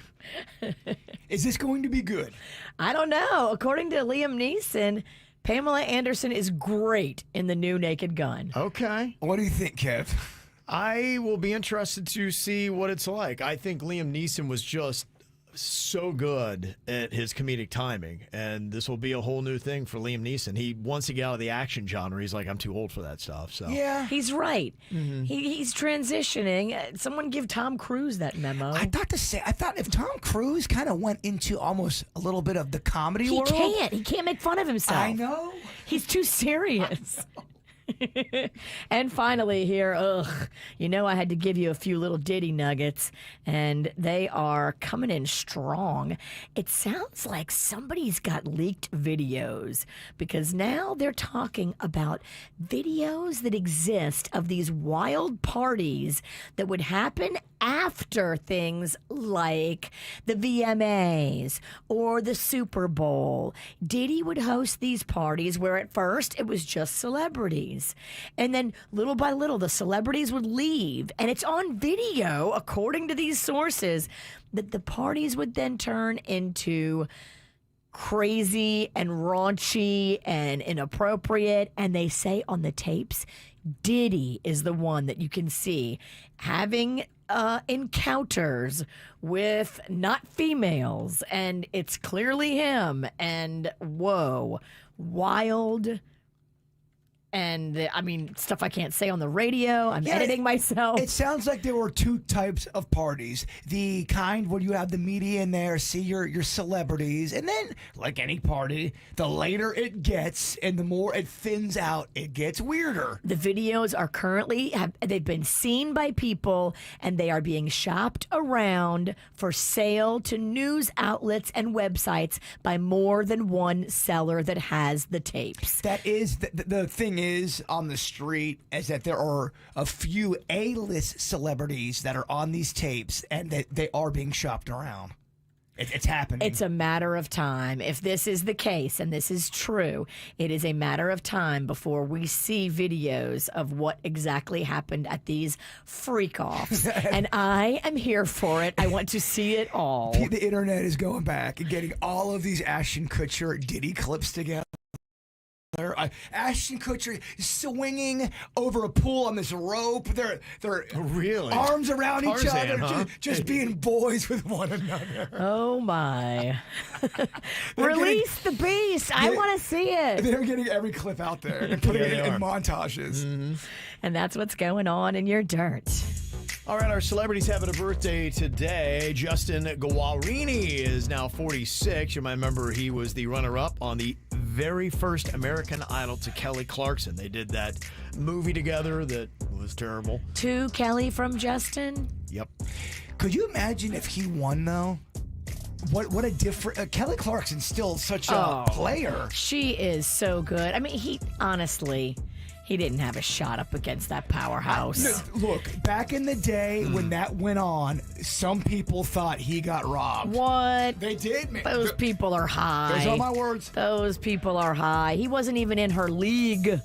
Is this going to be good? I don't know. According to Liam Neeson, Pamela Anderson is great in the new Naked Gun. Okay. What do you think, Kev? I will be interested to see what it's like. I think Liam Neeson was just so good at his comedic timing, and this will be a whole new thing for Liam Neeson. He wants to get out of the action genre. He's like, I'm too old for that stuff. So yeah, he's right. He's transitioning. Someone give Tom Cruise that memo. I thought if Tom Cruise kind of went into almost a little bit of the comedy world, he can't make fun of himself. I know. He's too serious. And finally here, I had to give you a few little ditty nuggets, and they are coming in strong. It sounds like somebody's got leaked videos, because now they're talking about videos that exist of these wild parties that would happen after things like the VMAs or the Super Bowl. Diddy would host these parties where at first it was just celebrities. And then little by little, the celebrities would leave. And it's on video, according to these sources, that the parties would then turn into crazy and raunchy and inappropriate. And they say on the tapes, Diddy is the one that you can see having encounters with not females, and it's clearly him. And whoa, wild. And stuff I can't say on the radio. I'm editing myself. It sounds like there were two types of parties. The kind where you have the media in there, see your celebrities, and then, like any party, the later it gets and the more it thins out, it gets weirder. The videos are they've been seen by people, and they are being shopped around for sale to news outlets and websites by more than one seller that has the tapes. That is, the thing is on the street is that there are a few A-list celebrities that are on these tapes and that they are being shopped around. It's happening. It's a matter of time. If this is the case and this is true, it is a matter of time before we see videos of what exactly happened at these freak-offs. And I am here for it. I want to see it all. The internet is going back and getting all of these Ashton Kutcher Diddy clips together. Ashton Kutcher is swinging over a pool on this rope. They're really arms around each Tarzan, other, huh? just being boys with one another. Oh my! Release the beast! I want to see it. They're getting every clip out there and putting it in montages. Mm-hmm. And that's what's going on in your dirt. All right, our celebrities having a birthday today. Justin Guarini is now 46. You might remember he was the runner-up on the very first American Idol to Kelly Clarkson. They did that movie together that was terrible. To Kelly from Justin? Yep. Could you imagine if he won, though? What a different... Kelly Clarkson's still such a player. She is so good. I mean, he didn't have a shot up against that powerhouse. Look, back in the day when that went on, some people thought he got robbed. What? They did, man. Those people are high. Those are my words. Those people are high. He wasn't even in her league.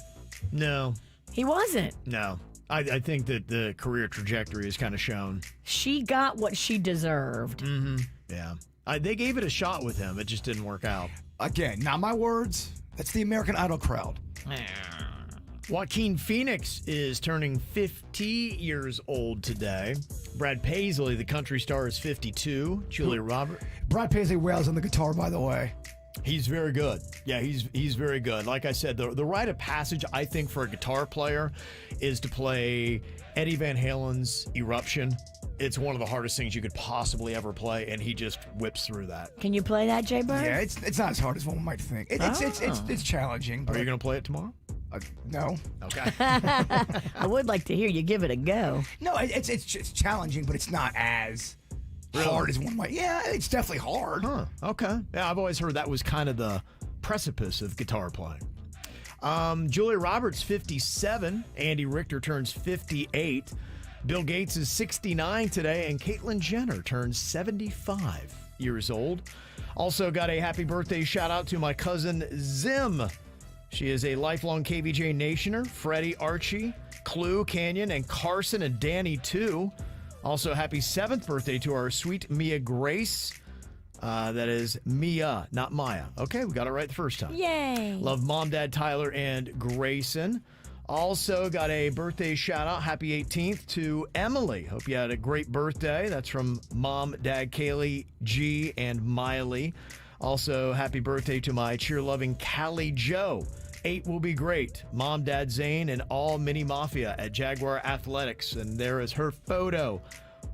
No. He wasn't. No. I think that the career trajectory is kind of shown. She got what she deserved. Mm-hmm. Yeah. They gave it a shot with him. It just didn't work out. Again, not my words. That's the American Idol crowd. Joaquin Phoenix is turning 50 years old today. Brad Paisley, the country star, is 52. Julia Roberts. Brad Paisley wails on the guitar, by the way. He's very good. Yeah, he's very good. Like I said, the rite of passage, I think, for a guitar player is to play Eddie Van Halen's Eruption. It's one of the hardest things you could possibly ever play, and he just whips through that. Can you play that, JBird? Yeah, it's not as hard as one might think. It's challenging. Are you going to play it tomorrow? No. Okay. I would like to hear you give it a go. No, it's challenging, but it's not as hard as one might. Yeah, it's definitely hard. Huh. Okay. Yeah, I've always heard that was kind of the precipice of guitar playing. Julia Roberts, 57. Andy Richter turns 58. Bill Gates is 69 today, and Caitlyn Jenner turns 75 years old. Also got a happy birthday shout out to my cousin Zim. She is a lifelong KVJ Nationer. Freddie, Archie, Clue, Canyon, and Carson and Danny too. Also, happy 7th birthday to our sweet Mia Grace. That is Mia, not Maya. Okay, we got it right the first time. Yay. Love Mom, Dad, Tyler, and Grayson. Also got a birthday shout out. Happy 18th to Emily. Hope you had a great birthday. That's from Mom, Dad, Kaylee, G, and Miley. Also, happy birthday to my cheer-loving Callie Joe. 8 will be great. Mom, Dad, Zane, and all Mini Mafia at Jaguar Athletics. And there is her photo.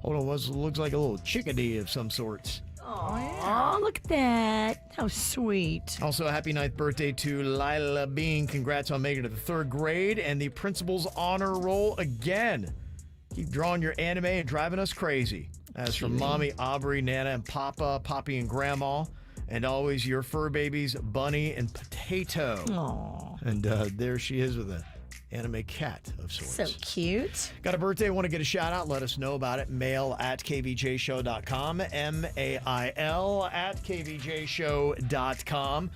Hold on, looks like a little chickadee of some sorts. Oh, look at that. How sweet. Also, a happy 9th birthday to Lila Bean. Congrats on making it to the 3rd grade and the principal's honor roll again. Keep drawing your anime and driving us crazy. That's from Mommy, Aubrey, Nana, and Papa, Poppy, and Grandma. And always your fur babies, Bunny and Potato. Aww. And there she is with an anime cat of sorts. So cute. Got a birthday, want to get a shout out? Let us know about it. Mail at kvjshow.com. MAIL at kvjshow.com.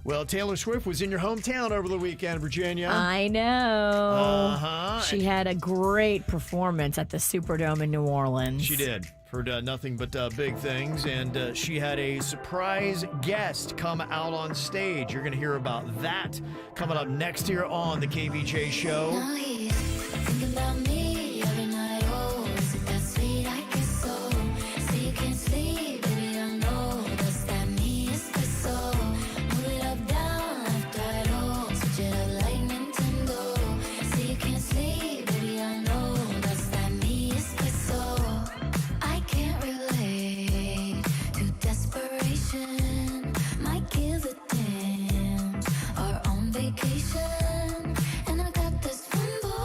Well, Taylor Swift was in your hometown over the weekend, Virginia. I know. Uh-huh. She had a great performance at the Superdome in New Orleans. She did. Heard nothing but big things, and she had a surprise guest come out on stage. You're going to hear about that coming up next here on the KVJ Show. And I got this one boy.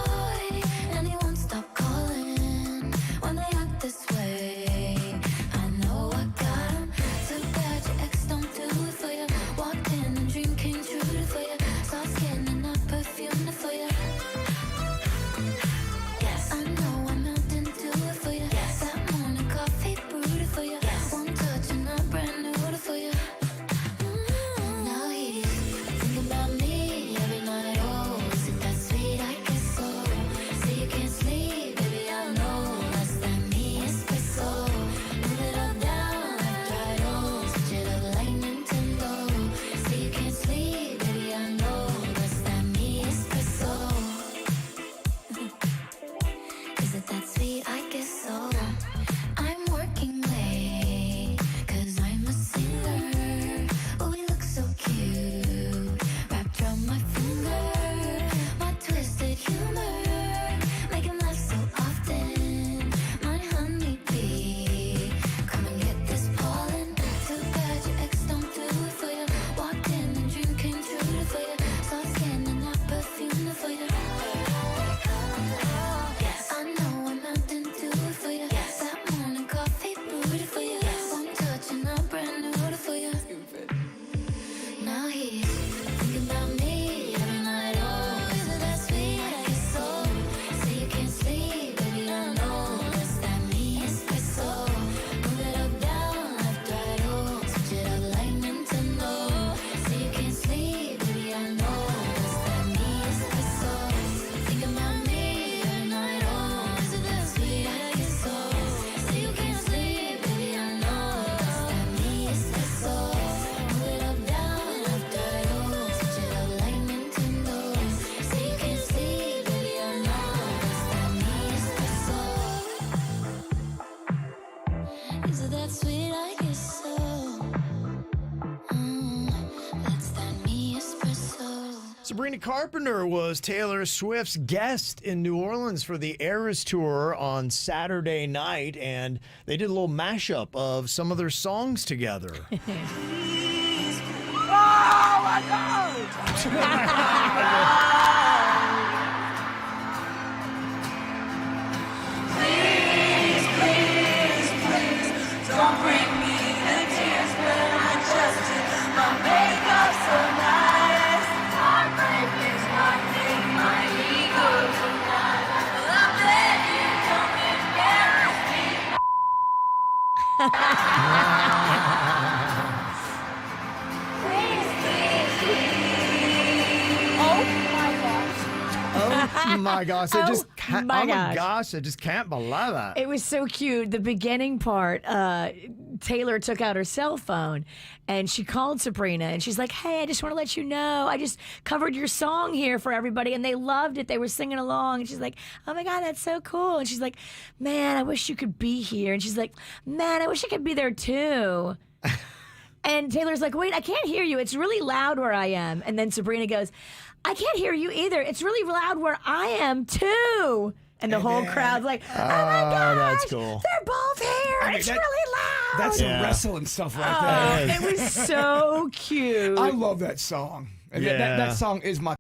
Sabrina Carpenter was Taylor Swift's guest in New Orleans for the Eras Tour on Saturday night, and they did a little mashup of some of their songs together. Oh my God! Please, please, please, don't bring me the tears when I just did my makeup so nice. Heartbreak is one thing, my ego tonight. I bet you don't Oh my gosh! I just can't. my Oh my gosh. gosh! I just can't believe that. It was so cute. The beginning part, Taylor took out her cell phone and she called Sabrina and she's like, "Hey, I just want to let you know, I just covered your song here for everybody and they loved it. They were singing along." And she's like, "Oh my God, that's so cool." And she's like, "Man, I wish you could be here." And she's like, "Man, I wish I could be there too." And Taylor's like, "Wait, I can't hear you. It's really loud where I am." And then Sabrina goes, "I can't hear you either. It's really loud where I am too." And the whole crowd's like, "Oh my gosh, that's cool. they're both here. It's really loud." That's some wrestling stuff right there. It was so cute. I love that song. And that song is my cut.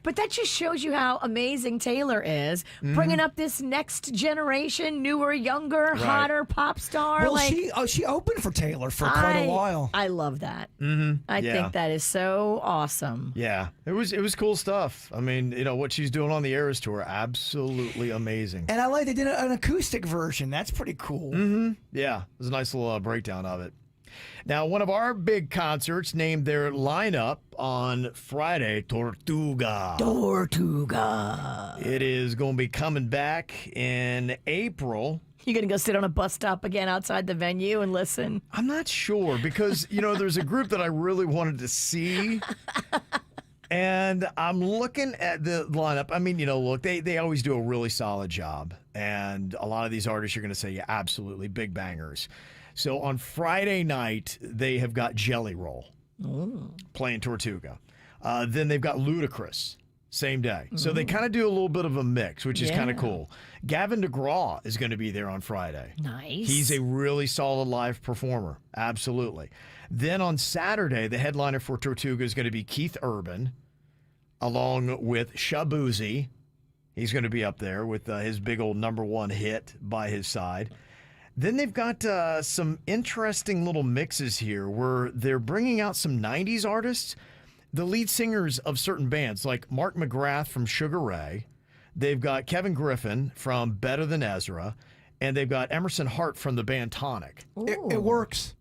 But that just shows you how amazing Taylor is, bringing up this next generation, newer, younger, hotter pop star. Well, like, she opened for Taylor for quite a while. I love that. I Yeah. think that is so awesome. Yeah, it was cool stuff. I mean, you know what she's doing on the Eras Tour, absolutely amazing. And I like they did an acoustic version. That's pretty cool. Yeah, there's a nice little breakdown of it. Now, one of our big concerts named their lineup on Friday, Tortuga. It is going to be coming back in April. You gonna go sit on a bus stop again outside the venue and listen? I'm not sure because, you know, there's a group that I really wanted to see. And I'm looking at the lineup. I mean, you know, look, they always do a really solid job. And a lot of these artists you're going to say, yeah, absolutely, big bangers. So on Friday night, they have got Jelly Roll playing Tortuga. Then they've got Ludacris, same day. So they kind of do a little bit of a mix, which is kind of cool. Gavin DeGraw is going to be there on Friday. Nice. He's a really solid live performer. Absolutely. Then on Saturday, the headliner for Tortuga is going to be Keith Urban, along with Shabuzi. He's going to be up there with his big old #1 hit by his side. Then they've got some interesting little mixes here where they're bringing out some 90s artists, the lead singers of certain bands like Mark McGrath from Sugar Ray. They've got Kevin Griffin from Better Than Ezra, and they've got Emerson Hart from the band Tonic. It works.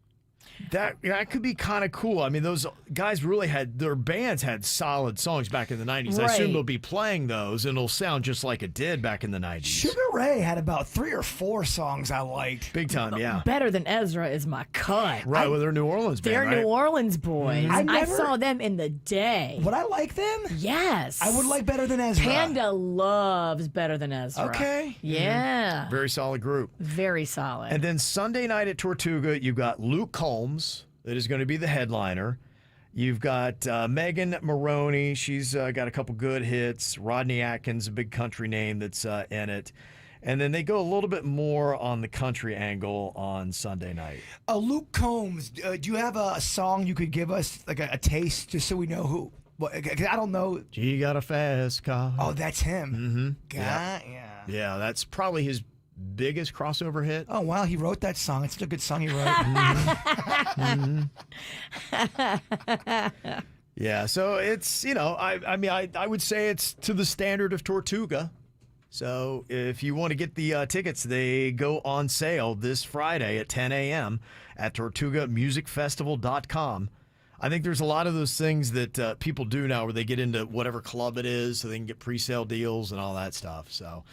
That could be kind of cool. I mean, those guys really their bands had solid songs back in the 90s. I assume Right. they'll be playing those, and it'll sound just like it did back in the 90s. Sugar Ray had about 3 or 4 songs I liked. Big time, yeah. Better Than Ezra is my cut. Right, with their New Orleans band, They're right? New Orleans boys. I I never- saw them in the day. Would I like them? Yes. I would like Better Than Ezra. Panda loves Better Than Ezra. Okay. Yeah. Very solid group. Very solid. And then Sunday night at Tortuga, you've got Luke Combs that is going to be the headliner. You've got Megan Maroney. She's got a couple good hits. Rodney Atkins, a big country name that's in it. And then they go a little bit more on the country angle on Sunday night. Luke Combs, do you have a song you could give us, like a taste, just so we know who? Well, 'cause I don't know. He got a fast car. Oh, that's him. Yeah. Yeah, that's probably his biggest crossover hit. Oh, wow, he wrote that song. It's such a good song he wrote. Yeah, so it's, you know, I mean, I would say it's to the standard of Tortuga. So if you want to get the tickets, they go on sale this Friday at 10 a.m. at TortugaMusicFestival.com. I think there's a lot of those things that people do now where they get into whatever club it is so they can get pre-sale deals and all that stuff. So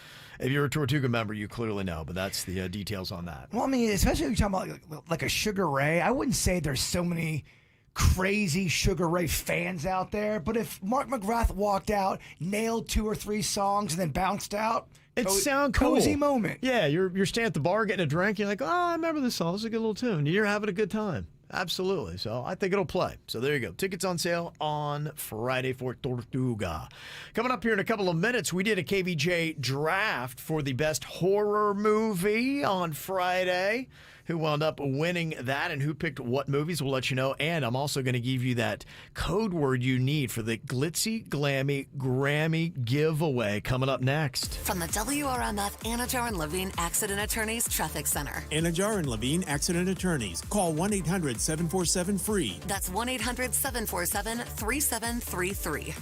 if you're a Tortuga member, you clearly know, but that's the details on that. Well, I mean, especially if you're talking about like a Sugar Ray, I wouldn't say there's so many crazy Sugar Ray fans out there, but if Mark McGrath walked out, nailed 2 or 3 songs, and then bounced out, It sounds cool. Cozy moment. Yeah, you're standing at the bar getting a drink. You're like, oh, I remember this song. It's a good little tune. You're having a good time. Absolutely. So I think it'll play. So there you go. Tickets on sale on Friday for Tortuga. Coming up here in a couple of minutes, we did a KVJ draft for the best horror movie on Friday. Who wound up winning that and who picked what movies, we'll let you know. And I'm also going to give you that code word you need for the Glitzy Glammy Grammy giveaway coming up next. From the WRMF Anajar and Levine Accident Attorneys Traffic Center. Anajar and Levine Accident Attorneys. Call 1-800-747-FREE. That's 1-800-747-3733.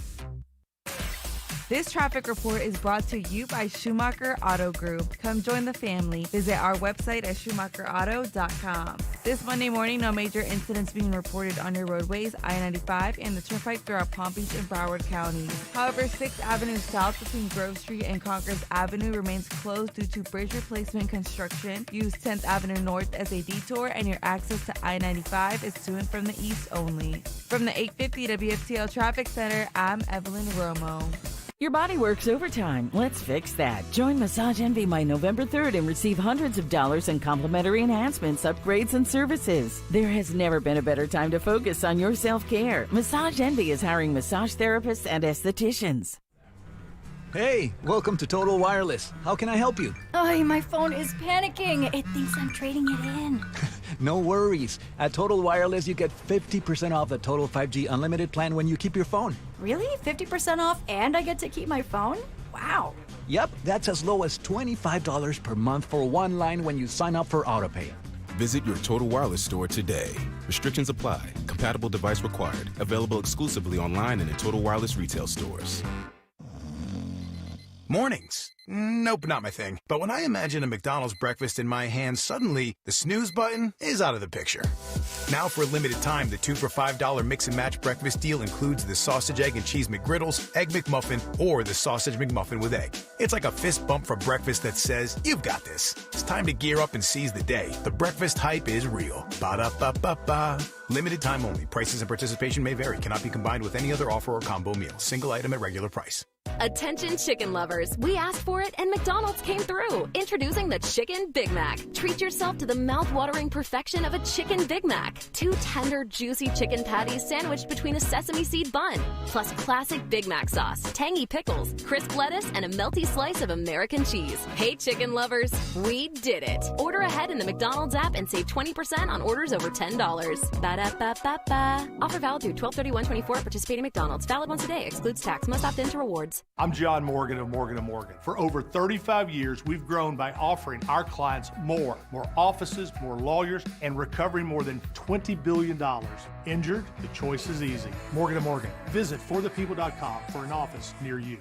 This traffic report is brought to you by Schumacher Auto Group. Come join the family. Visit our website at schumacherauto.com. This Monday morning, no major incidents being reported on your roadways, I-95 and the Turnpike throughout Palm Beach and Broward counties. However, 6th Avenue South between Grove Street and Congress Avenue remains closed due to bridge replacement construction. Use 10th Avenue North as a detour and your access to I-95 is to and from the east only. From the 850 WFTL Traffic Center, I'm Evelyn Romo. Your body works overtime. Let's fix that. Join Massage Envy by November 3rd and receive hundreds of dollars in complimentary enhancements, upgrades, and services. There has never been a better time to focus on your self-care. Massage Envy is hiring massage therapists and estheticians. Hey, welcome to Total Wireless. How can I help you? Oh, my phone is panicking. It thinks I'm trading it in. No worries. At Total Wireless, you get 50% off the Total 5G Unlimited plan when you keep your phone. Really? 50% off and I get to keep my phone? Wow. Yep, that's as low as $25 per month for one line when you sign up for AutoPay. Visit your Total Wireless store today. Restrictions apply. Compatible device required. Available exclusively online and in Total Wireless retail stores. Mornings. Nope, not my thing. But when I imagine a McDonald's breakfast in my hand, suddenly the snooze button is out of the picture. Now for a limited time, the 2 for $5 mix and match breakfast deal includes the sausage, egg, and cheese McGriddles, egg McMuffin, or the sausage McMuffin with egg. It's like a fist bump for breakfast that says, you've got this. It's time to gear up and seize the day. The breakfast hype is real. Ba-da-ba-ba-ba. Limited time only. Prices and participation may vary. Cannot be combined with any other offer or combo meal. Single item at regular price. Attention chicken lovers. We asked for it and McDonald's came through. Introducing the Chicken Big Mac. Treat yourself to the mouth-watering perfection of a Chicken Big Mac. 2 tender, juicy chicken patties sandwiched between a sesame seed bun. Plus classic Big Mac sauce, tangy pickles, crisp lettuce, and a melty slice of American cheese. Hey chicken lovers, we did it. Order ahead in the McDonald's app and save 20% on orders over $10. Ba-da-ba-ba-ba. Offer valid through 12/31/24. Participating McDonald's. Valid once a day. Excludes tax. Must opt into rewards. I'm John Morgan of Morgan & Morgan. For over 35 years, we've grown by offering our clients more offices, more lawyers, and recovering more than $20 billion. Injured? The choice is easy. Morgan & Morgan. Visit forthepeople.com for an office near you.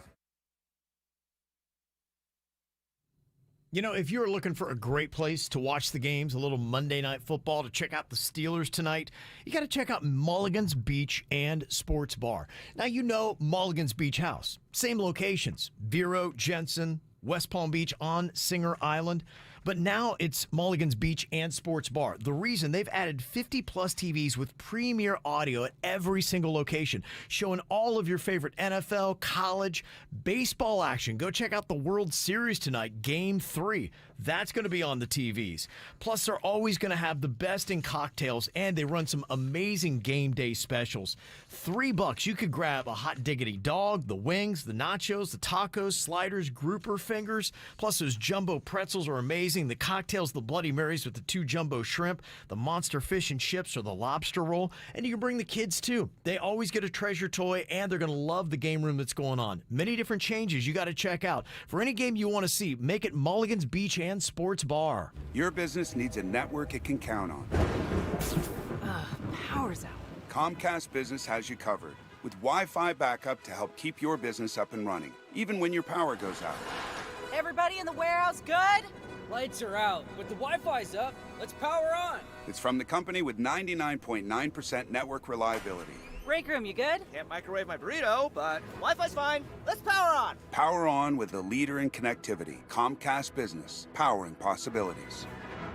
You know, if you're looking for a great place to watch the games, a little Monday Night Football, to check out the Steelers tonight, you got to check out Mulligan's Beach and Sports Bar. Now, you know Mulligan's Beach House. Same locations, Vero, Jensen, West Palm Beach on Singer Island. But now it's Mulligan's Beach and Sports Bar. The reason, they've added 50-plus TVs with premier audio at every single location, showing all of your favorite NFL, college, baseball action. Go check out the World Series tonight, Game 3. That's going to be on the TVs. Plus, they're always going to have the best in cocktails, and they run some amazing game day specials. $3, you could grab a hot diggity dog, the wings, the nachos, the tacos, sliders, grouper fingers. Plus, those jumbo pretzels are amazing. The cocktails, the Bloody Marys with the 2 jumbo shrimp, the monster fish and chips, or the lobster roll. And you can bring the kids, too. They always get a treasure toy, and they're going to love the game room that's going on. Many different changes you got to check out. For any game you want to see, make it Mulligan's Beach and Sports Bar. Your business needs a network it can count on. Power's out. Comcast Business has you covered with Wi-Fi backup to help keep your business up and running, even when your power goes out. Everybody in the warehouse good? Lights are out, but the Wi-Fi's up. Let's power on. It's from the company with 99.9% network reliability. Break room, you good? Can't microwave my burrito, but Wi-Fi's fine. Let's power on. Power on with the leader in connectivity, Comcast Business, powering possibilities.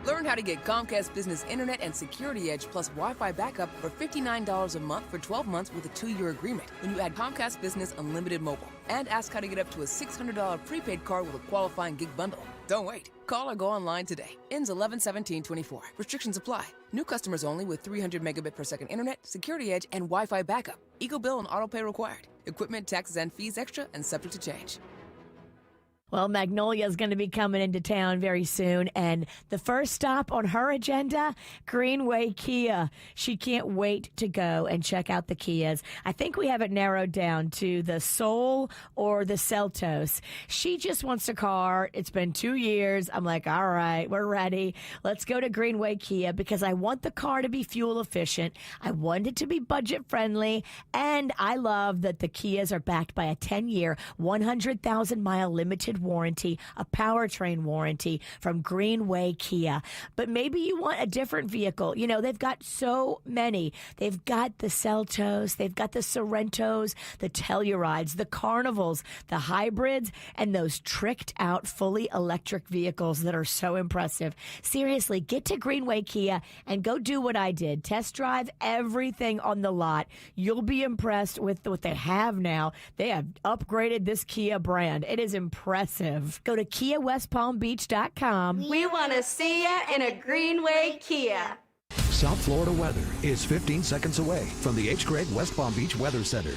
Learn how to get Comcast Business Internet and Security Edge plus Wi-Fi backup for $59 a month for 12 months with a 2-year agreement when you add Comcast Business Unlimited Mobile. And ask how to get up to a $600 prepaid card with a qualifying gig bundle. Don't wait. Call or go online today. Ends 11/17/24. Restrictions apply. New customers only with 300 megabit per second internet, Security Edge, and Wi-Fi backup. Eagle bill and auto pay required. Equipment, taxes, and fees extra and subject to change. Well, Magnolia is going to be coming into town very soon, and the first stop on her agenda, Greenway Kia. She can't wait to go and check out the Kias. I think we have it narrowed down to the Soul or the Seltos. She just wants a car. It's been 2 years. I'm like, all right, we're ready. Let's go to Greenway Kia because I want the car to be fuel efficient. I want it to be budget friendly, and I love that the Kias are backed by a 10-year, 100,000-mile limited warranty, a powertrain warranty from Greenway Kia. But maybe you want a different vehicle. You know, they've got so many. They've got the Seltos, they've got the Sorrentos, the Tellurides, the Carnivals, the hybrids, and those tricked out fully electric vehicles that are so impressive. Seriously, get to Greenway Kia and go do what I did. Test drive everything on the lot. You'll be impressed with what they have now. They have upgraded this Kia brand. It is impressive. Go to KiaWestPalmBeach.com. We want to see ya in a Greenway Kia. South Florida weather is 15 seconds away from the H. Gregg West Palm Beach Weather Center.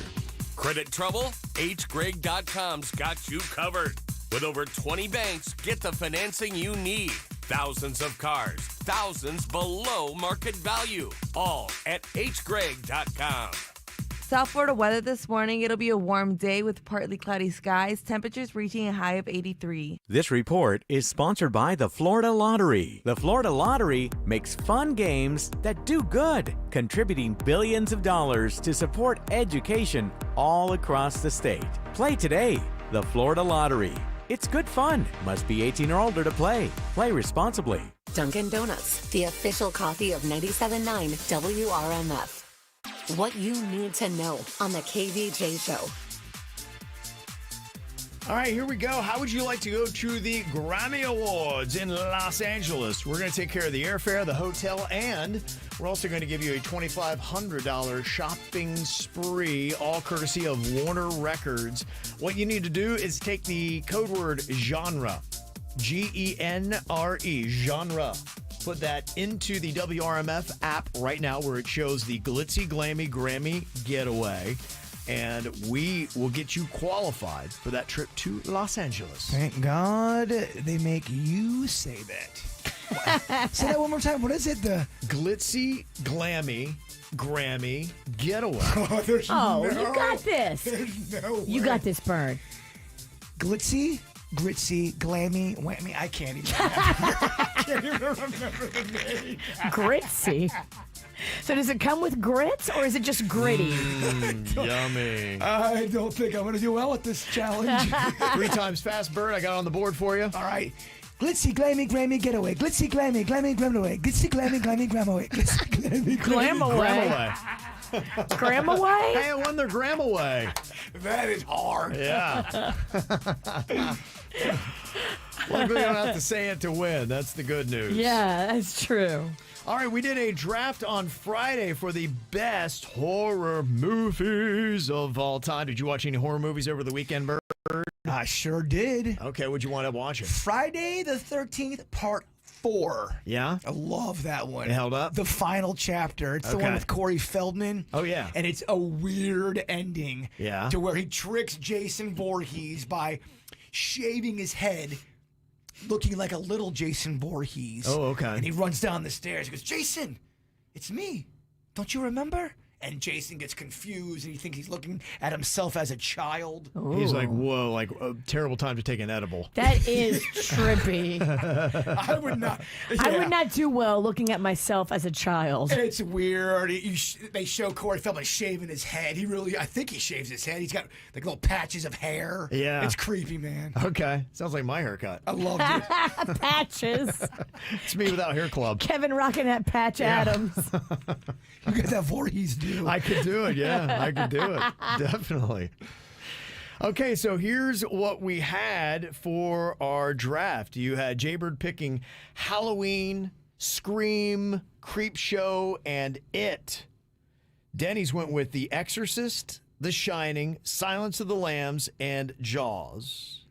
Credit trouble? HGreg.com's got you covered. With over 20 banks, get the financing you need. Thousands of cars, thousands below market value. All at HGreg.com. South Florida weather this morning. It'll be a warm day with partly cloudy skies, temperatures reaching a high of 83. This report is sponsored by the Florida Lottery. The Florida Lottery makes fun games that do good, contributing billions of dollars to support education all across the state. Play today. The Florida Lottery. It's good fun. Must be 18 or older to play. Play responsibly. Dunkin' Donuts, the official coffee of 97.9 WRMF. What you need to know on the KVJ Show. All right, here we go. How would you like to go to the Grammy Awards in Los Angeles? We're going to take care of the airfare, the hotel, and we're also going to give you a $2,500 shopping spree, all courtesy of Warner Records. What you need to do is take the code word genre, Genre, genre. Put that into the WRMF app right now where it shows the glitzy, glammy Grammy getaway. And we will get you qualified for that trip to Los Angeles. Thank God they make you say that. Say that one more time. What is it? The glitzy, glammy Grammy getaway. You got this. There's no way. You got this, Bird. Glitzy, gritzy, glammy, whammy. I can't even remember the name. Gritzy. So does it come with grits or is it just gritty? Yummy. I don't think I'm going to do well at this challenge. 3 times fast, Bird. I got it on the board for you. All right. Glitzy, glammy, Grammy, getaway. Glitzy, glammy, glammy, gramaway. Glitzy, glammy, glammy, gramaway. Glitzy, glammy, Glamaway. Gramaway? Hey, I won their Gramaway. That is hard. Yeah. Luckily, you don't have to say it to win. That's the good news. Yeah, that's true. All right, we did a draft on Friday for the best horror movies of all time. Did you watch any horror movies over the weekend, Bird? I sure did. Okay, what'd you wind up watching? Friday the 13th, Part 4. Yeah? I love that one. It held up? The final chapter. It's the one with Corey Feldman. Oh, yeah. And it's a weird ending. Yeah. To where he tricks Jason Voorhees by shaving his head, looking like a little Jason Voorhees. Oh, okay. And he runs down the stairs. He goes, Jason, it's me. Don't you remember? And Jason gets confused, and he thinks he's looking at himself as a child. Ooh. He's like, whoa, like a terrible time to take an edible. That is trippy. I would not. Yeah. I would not do well looking at myself as a child. It's weird. They show Corey Feldman shaving his head. I think he shaves his head. He's got like little patches of hair. Yeah. It's creepy, man. Okay. Sounds like my haircut. I loved it. Patches. It's me without hair club. Kevin rocking that Patch Adams. You got that Voorhees do. I could do it, yeah. I could do it. Definitely. Okay, so here's what we had for our draft. You had JBird picking Halloween Scream, Creepshow, and It. Denny's went with The Exorcist, The Shining, Silence of the Lambs, and Jaws.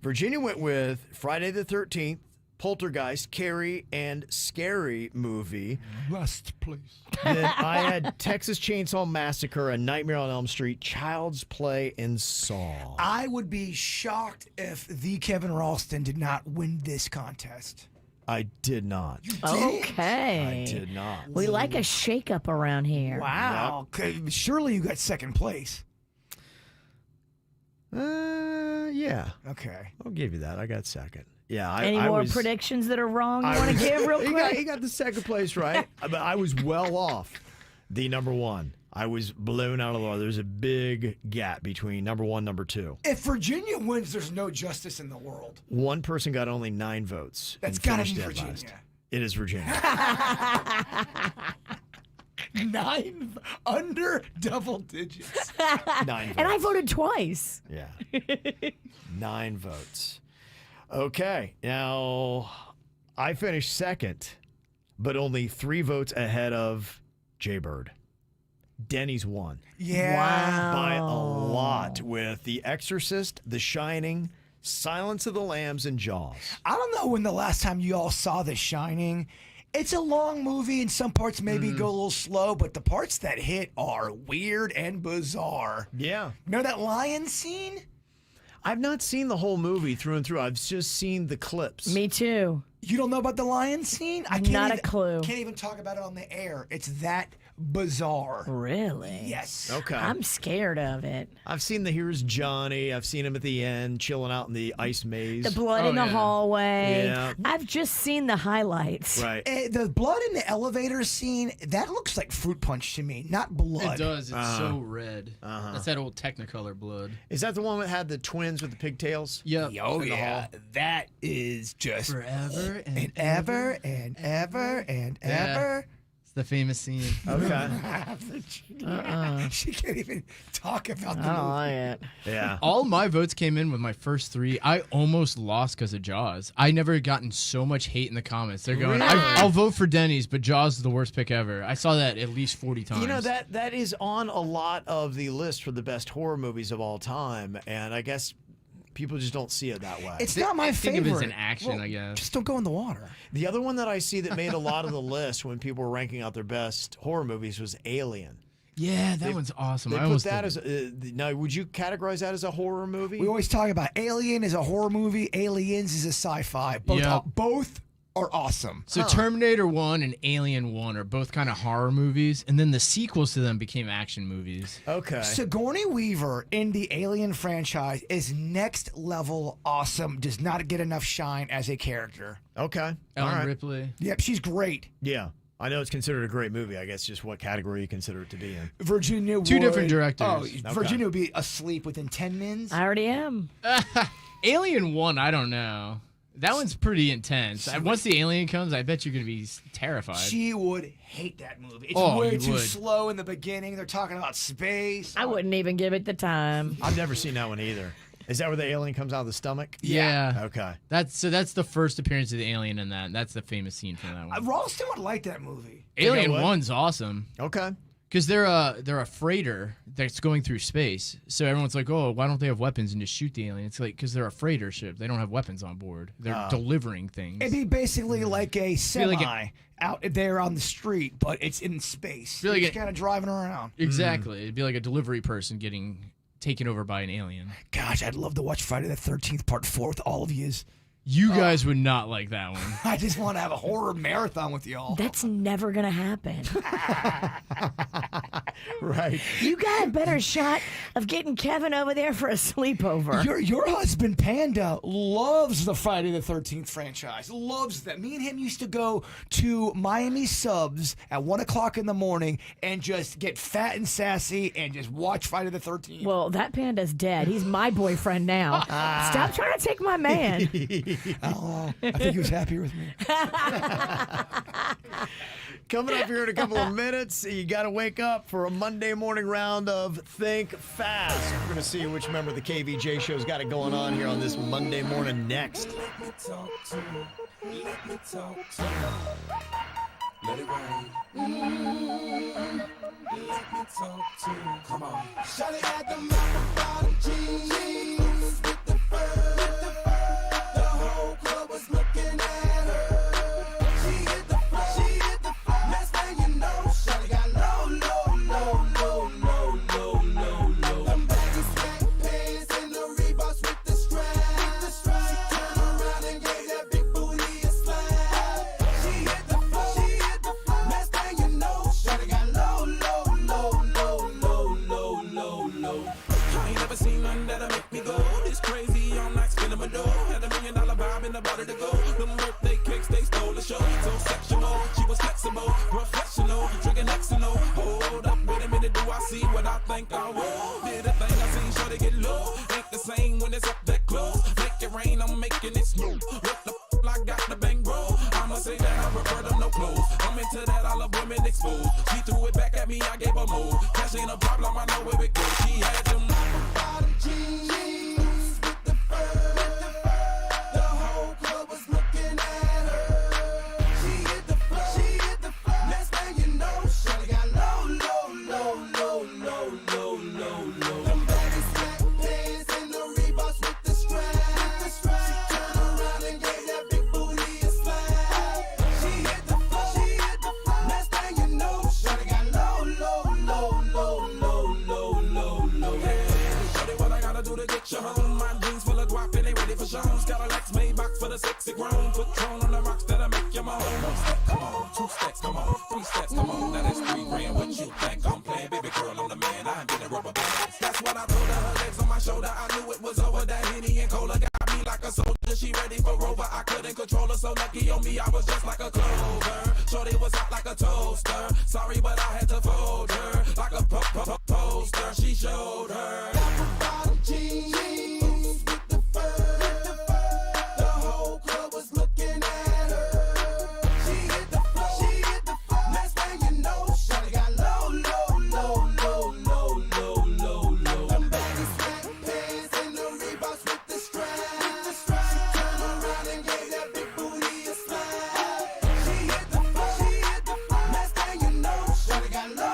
Virginia went with Friday the 13th, Poltergeist, Carrie, and Scary Movie. Rest, please. Then I had Texas Chainsaw Massacre, A Nightmare on Elm Street, Child's Play, and Saw. I would be shocked if the Kevin Ralston did not win this contest. I did not. Okay. I did not. We like a shakeup around here. Wow. Okay, surely you got second place. Yeah. Okay. I'll give you that. I got second. Yeah. Any more predictions that are wrong you want to give real quick? He got the second place right. But I was well off the number one. I was blown out of the water. There's a big gap between number one and number two. If Virginia wins, there's no justice in the world. One person got only 9 votes. That's and got to be finished Virginia. last. It is Virginia. 9 under double digits. 9 votes. And I voted twice. Yeah. 9 votes. Okay. Now, I finished second, but only 3 votes ahead of JBird. Denny's won. Yeah. Wow. By a lot with The Exorcist, The Shining, Silence of the Lambs, and Jaws. I don't know when the last time you all saw The Shining. It's a long movie, and some parts maybe go a little slow, but the parts that hit are weird and bizarre. Yeah. Remember that lion scene? I've not seen the whole movie through and through. I've just seen the clips. Me too. You don't know about the lion scene? I can't Not a even, clue. Can't even talk about it on the air. It's that bizarre. Really? Yes. Okay. I'm scared of it. I've seen the Here's Johnny. I've seen him at the end chilling out in the ice maze. The blood in the hallway. Yeah. I've just seen the highlights. Right. The blood in the elevator scene, that looks like fruit punch to me, not blood. It does. It's so red. That's that old Technicolor blood. Is that the one that had the twins with the pigtails? Yep. Oh, In the yeah. hall? That is just Forever and ever and ever and ever. It's the famous scene. Okay. She can't even talk about the I don't movie. like it. Yeah. All my votes came in with my first 3. I almost lost because of Jaws. I never gotten so much hate in the comments. They're going, Really? I'll vote for Denny's, but Jaws is the worst pick ever. I saw that at least 40 times. You know, that is on a lot of the list for the best horror movies of all time, and I guess people just don't see it that way. It's not my think favorite. of it as an action, I guess. Just don't go in the water. The other one that I see that made a lot of the list when people were ranking out their best horror movies was Alien. Yeah, that one's awesome. They I put almost that didn't. as now. Would you categorize that as a horror movie? We always talk about Alien is a horror movie, Aliens is a sci-fi. Both are awesome. So Terminator 1 and Alien 1 are both kind of horror movies, and then the sequels to them became action movies. Okay. Sigourney Weaver in the Alien franchise is next level awesome. Does not get enough shine as a character. Okay. Ellen All right. Ripley. Yep, she's great. Yeah. I know it's considered a great movie. I guess just what category you consider it to be in. Virginia Two would- different directors. Oh, Okay. Virginia would be asleep within 10 minutes. I already am. Alien 1, I don't know. That one's pretty intense. Once the alien comes, I bet you're going to be terrified. She would hate that movie. It's Oh, way you too would. slow in the beginning. They're talking about space. I wouldn't even give it the time. I've never seen that one either. Is that where the alien comes out of the stomach? Yeah. Okay. That's the first appearance of the alien in that. That's the famous scene from that one. Ralston would like that movie. Alien what? 1's awesome. Okay. Because they're a freighter that's going through space. So everyone's like, oh, why don't they have weapons and just shoot the alien? It's like, because they're a freighter ship. They don't have weapons on board. They're delivering things. It'd be basically like a semi like out there on the street, but it's in space. Feel like It's it- kind of driving around. Exactly. It'd be like a delivery person getting taken over by an alien. Gosh, I'd love to watch Friday the 13th Part 4 with all of yous. You guys would not like that one. I just want to have a horror marathon with y'all. That's never going to happen. Right. You got a better shot of getting Kevin over there for a sleepover. Your husband Panda loves the Friday the 13th franchise. Loves that. Me and him used to go to Miami Subs at 1 o'clock in the morning and just get fat and sassy and just watch Friday the 13th. Well, that panda's dead. He's my boyfriend now. Stop trying to take my man. Oh, I think he was happy with me. Coming up here in a couple of minutes, you got to wake up for a Monday morning round of Think Fast. We're going to see which member of the KVJ show's got it going on here on this Monday morning next. Let me talk to you. Let it rain. Let me talk to you. Come on. Shawty got the mouth bottom jeans with the fur. The whole club was looking at her. She hit the floor. Next thing you know, shawty got low. Them baggy sweatpants and the Reeboks with the strap. She turned around and gave that big booty a slap. She hit the floor. Next thing you know, shawty got low. I ain't never seen nothing that'll make me go this crazy all night spinning my dough. Had $1 million vibe in the body to go. Them birthday cakes, they stole the show. So sexual, she was flexible, professional, drinking Xano. Hold up, wait a minute, do I see what I think I will? Did a thing I seen, sure to get low. Ain't the same when it's up that close. Make it rain, I'm making it snow. What the I got the bang bro. I'ma say that I prefer them no clothes. I'm into that, I love women exposed. She threw it back at me, I gave her more. Cash ain't a problem, I know where it goes. She had them bottom jeans with the fur. The whole club was looking at her. She hit the floor. Next thing you know, shawty got low. Them baggy sweatpants and the Reeboks with the strap. She turned around and gave that big booty a slap. She hit the floor. Next thing you know, shawty got low. Shawty, what I gotta do to get you home? My jeans full of guap and they ready for shows. Got a Lex Maybach for the sexy grown. Patron on the rocks that'll make you moan. 1 step, come on, 2 steps, come on, 3 steps, come on. Now that's 3 grand. What you think I'm playing? Baby girl, I'm the man. I ain't been a rubber band. That's what I told her. Her legs on my shoulder. I knew it was over. That Henny and Cola got me like a soldier. She ready for Rover. I couldn't control her. So lucky on me, I was just like a clover. Shorty was hot like a toaster. Sorry, but I had to fold her like a poster. She showed her. Jeans with the fur. The whole club was looking at her. She hit the floor. Next thing you know, shawty got low. Them baggy sweatpants and the Reeboks with the strap. She turned around and gave that big booty a slap. She hit the floor. Next thing you know, shawty got low.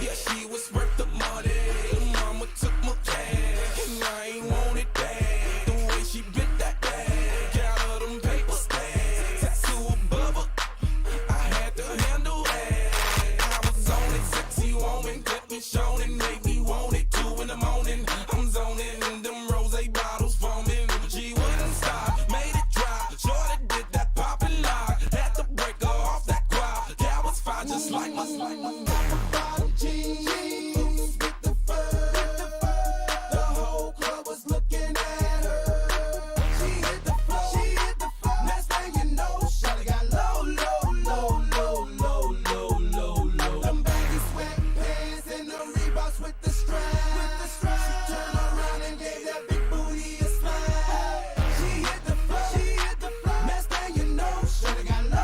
Yeah, she was worth the money. Mama took my cash, and I ain't want it back. The way she bit that bag, got her them paper stacks. Tattoo above her, I had to handle that. I was on it, sexy woman, kept me shown and made me want it. 2 in the morning, I'm zoning, them rose bottles foaming. She wouldn't stop, made it dry. Shorty did that pop and lock, had to break her off that quad. That was fine, just like my bottom jeans with the fur. The whole club was looking at her. She hit the floor. Next thing you know, shawty got low. Them baggy sweatpants and the Reeboks with the strap. She turned around and gave that big booty a slap. She hit the floor. Next thing you know, shawty got low.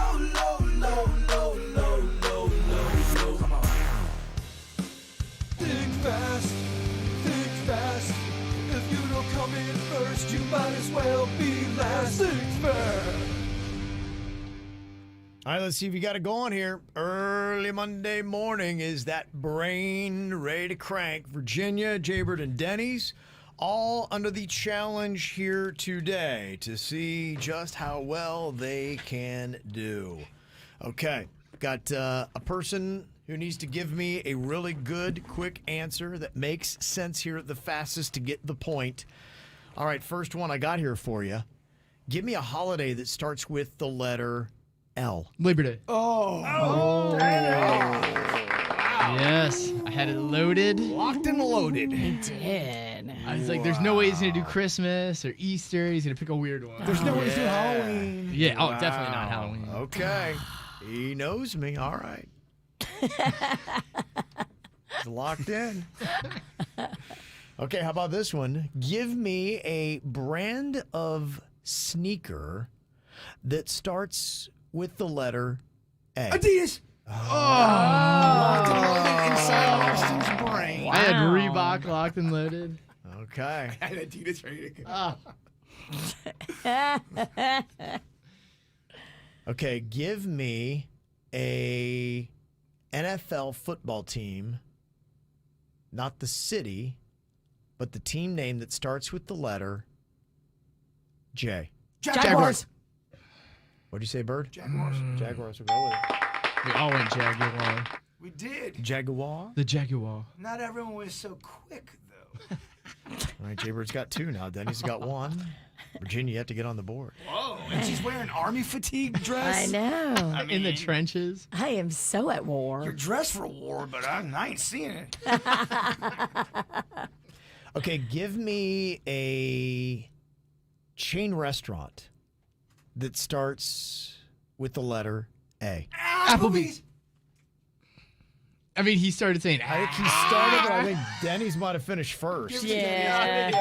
Come on. Think fast. If you don't come in first, you might as well be last. Think fast. All right, let's see if you got it going here. Early Monday morning. Is that brain ready to crank? Virginia, JBird, and Denny's all under the challenge here today to see just how well they can do. Okay, got a person who needs to give me a really good, quick answer that makes sense here the fastest to get the point. All right, first one I got here for you. Give me a holiday that starts with the letter L. Labor Day. Oh. Yes, I had it loaded. Locked and loaded. He did. I was like, there's no way he's going to do Christmas or Easter. He's going to pick a weird one. There's no way he's doing Halloween. Yeah, oh, definitely not Halloween. Okay. He knows me. All right. He's locked in. Okay, how about this one? Give me a brand of sneaker that starts with the letter A. Adidas. Locked and loaded inside Austin's brain. I had Reebok locked and loaded. Okay. Adina's ready to go. Okay, give me a NFL football team, not the city, but the team name that starts with the letter J. Jaguars. What'd you say, Bird? Jaguars. Jaguars will go with it. We all went Jaguar. We did. Jaguar? The Jaguar. Not everyone was so quick, though. All right, JBird's got 2 now. Denny's got 1. Virginia, you have to get on the board. Whoa, and she's wearing army fatigue dress. I know. In the trenches. I am so at war. You're dressed for war, but I ain't seeing it. Okay, give me a chain restaurant that starts with the letter A. Applebee's. I mean, he started saying, I think he started, but I think Denny's might have finished first. Yeah.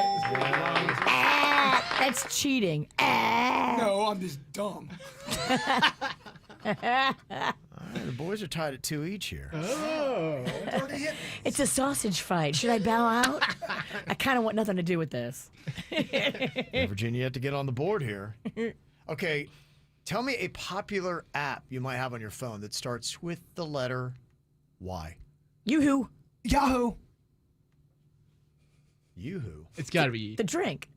That's cheating. No, I'm just dumb. All right, the boys are tied at 2 each here. Oh. It's a sausage fight. Should I bow out? I kind of want nothing to do with this. Yeah, Virginia, you have to get on the board here. Okay, tell me a popular app you might have on your phone that starts with the letter Y. Yoo-hoo. Yahoo. Yoo-hoo. It's got to be. The drink.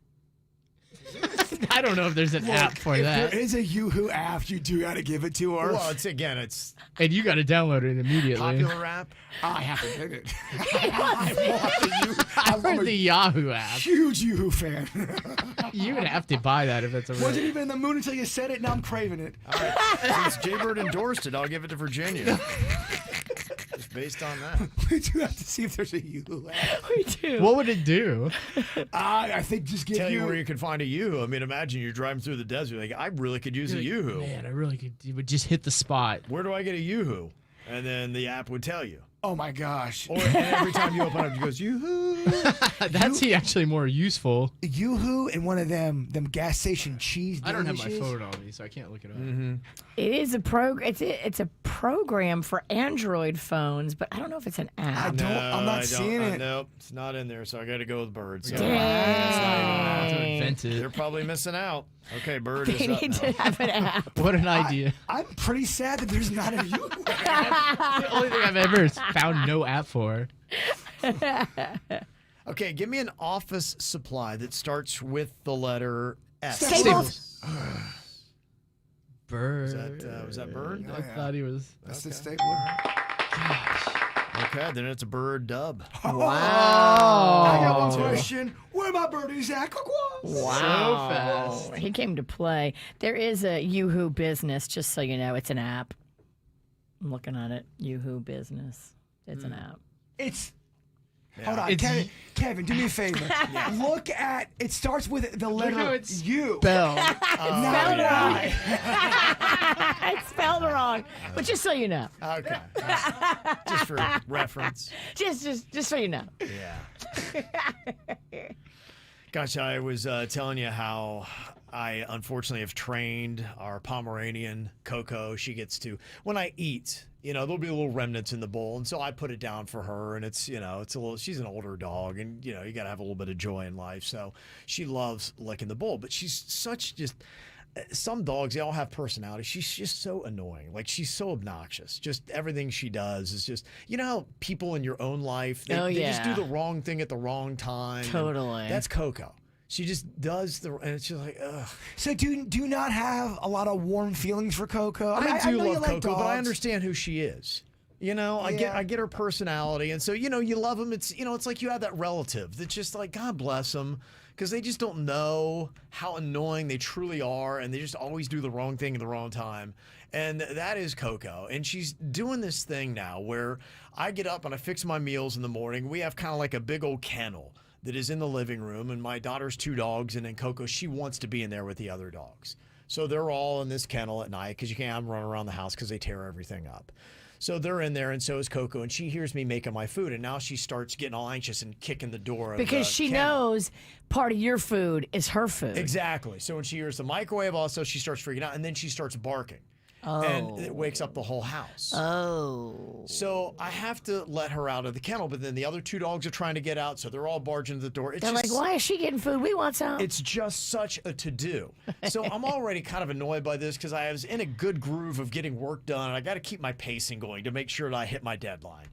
I don't know if there's an app for if that. there is a Yoo-hoo app, you do got to give it to her. Well, it's And you got to download it immediately. popular app. I haven't heard it. I've heard the Yahoo app. Huge Yoo-hoo fan. You would have to buy that if that's a real. Wasn't even in the mood until you said it. Now I'm craving it. All right, since JBird endorsed it, I'll give it to Virginia. Just based on that. We do have to see if there's a Yoo-hoo app. We do. What would it do? I think just give Tell you where you can find a Yoo-hoo. I mean, imagine you're driving through the desert. Like, I really could use a Yoo-hoo. Man, I really could. You would just hit the spot. Where do I get a Yoo-hoo? And then the app would tell you. Oh my gosh. Or and every time you open up, it goes, Yoo-hoo. That's actually more useful. Yoo-hoo and one of them gas station cheese. I don't have my dishes. phone on me, so I can't look it up. It is a it's a program for Android phones, but I don't know if it's an app. I'm not seeing it. Nope, it's not in there, so I got to go with Bird. So Dang. they're probably missing out. Okay, Bird They is up need now. to have an app. What an idea. I'm pretty sad that there's not a Yoo-hoo app. The only thing I've ever found no app for. Okay, give me an office supply that starts with the letter S. Staples. Bird. Was that Bird? I thought he was. That's the stapler. Okay, then it's a Bird dub. I Wow. got one question. Where my birdies at? Wow. So fast. He came to play. There is a Yoo-hoo business, just so you know. It's an app. I'm looking at it. Yoo-hoo business. It's an app. It's. Hold on, Kevin, do me a favor. Look at it. Starts with the letter U. Bell. Spelled wrong. It's spelled wrong. But just so you know. Okay. Just for reference. Just so you know. Yeah. Gosh, I was telling you how I unfortunately have trained our Pomeranian, Coco. She gets to, when I eat, there'll be little remnants in the bowl. And so I put it down for her. And it's, it's a little, she's an older dog. And, you got to have a little bit of joy in life. So she loves licking the bowl. But she's such just, some dogs, they all have personality. She's just so annoying. Like, she's so obnoxious. Just everything she does is just, how people in your own life, they just do the wrong thing at the wrong time. Totally. That's Coco. She just does and it's just like, ugh. So do you not have a lot of warm feelings for Coco? I do know love you like Coco, but I dogs. understand who she is. I get her personality, and so you love them. It's it's like you have that relative that's just like, God bless them, because they just don't know how annoying they truly are, and they just always do the wrong thing at the wrong time. And that is Coco, and she's doing this thing now where I get up and I fix my meals in the morning. We have kind of like a big old kennel that is in the living room, and my daughter's 2 dogs, and then Coco, she wants to be in there with the other dogs. So they're all in this kennel at night because you can't run around the house because they tear everything up. So they're in there, and so is Coco, and she hears me making my food, and now she starts getting all anxious and kicking the door. Because she knows part of your food is her food. Exactly. So when she hears the microwave, also she starts freaking out, and then she starts barking. and it wakes up the whole house. Oh. So I have to let her out of the kennel, but then the other 2 dogs are trying to get out, so they're all barging to the door. They're like, why is she getting food? We want some. It's just such a to-do. So I'm already kind of annoyed by this because I was in a good groove of getting work done, and I got to keep my pacing going to make sure that I hit my deadline.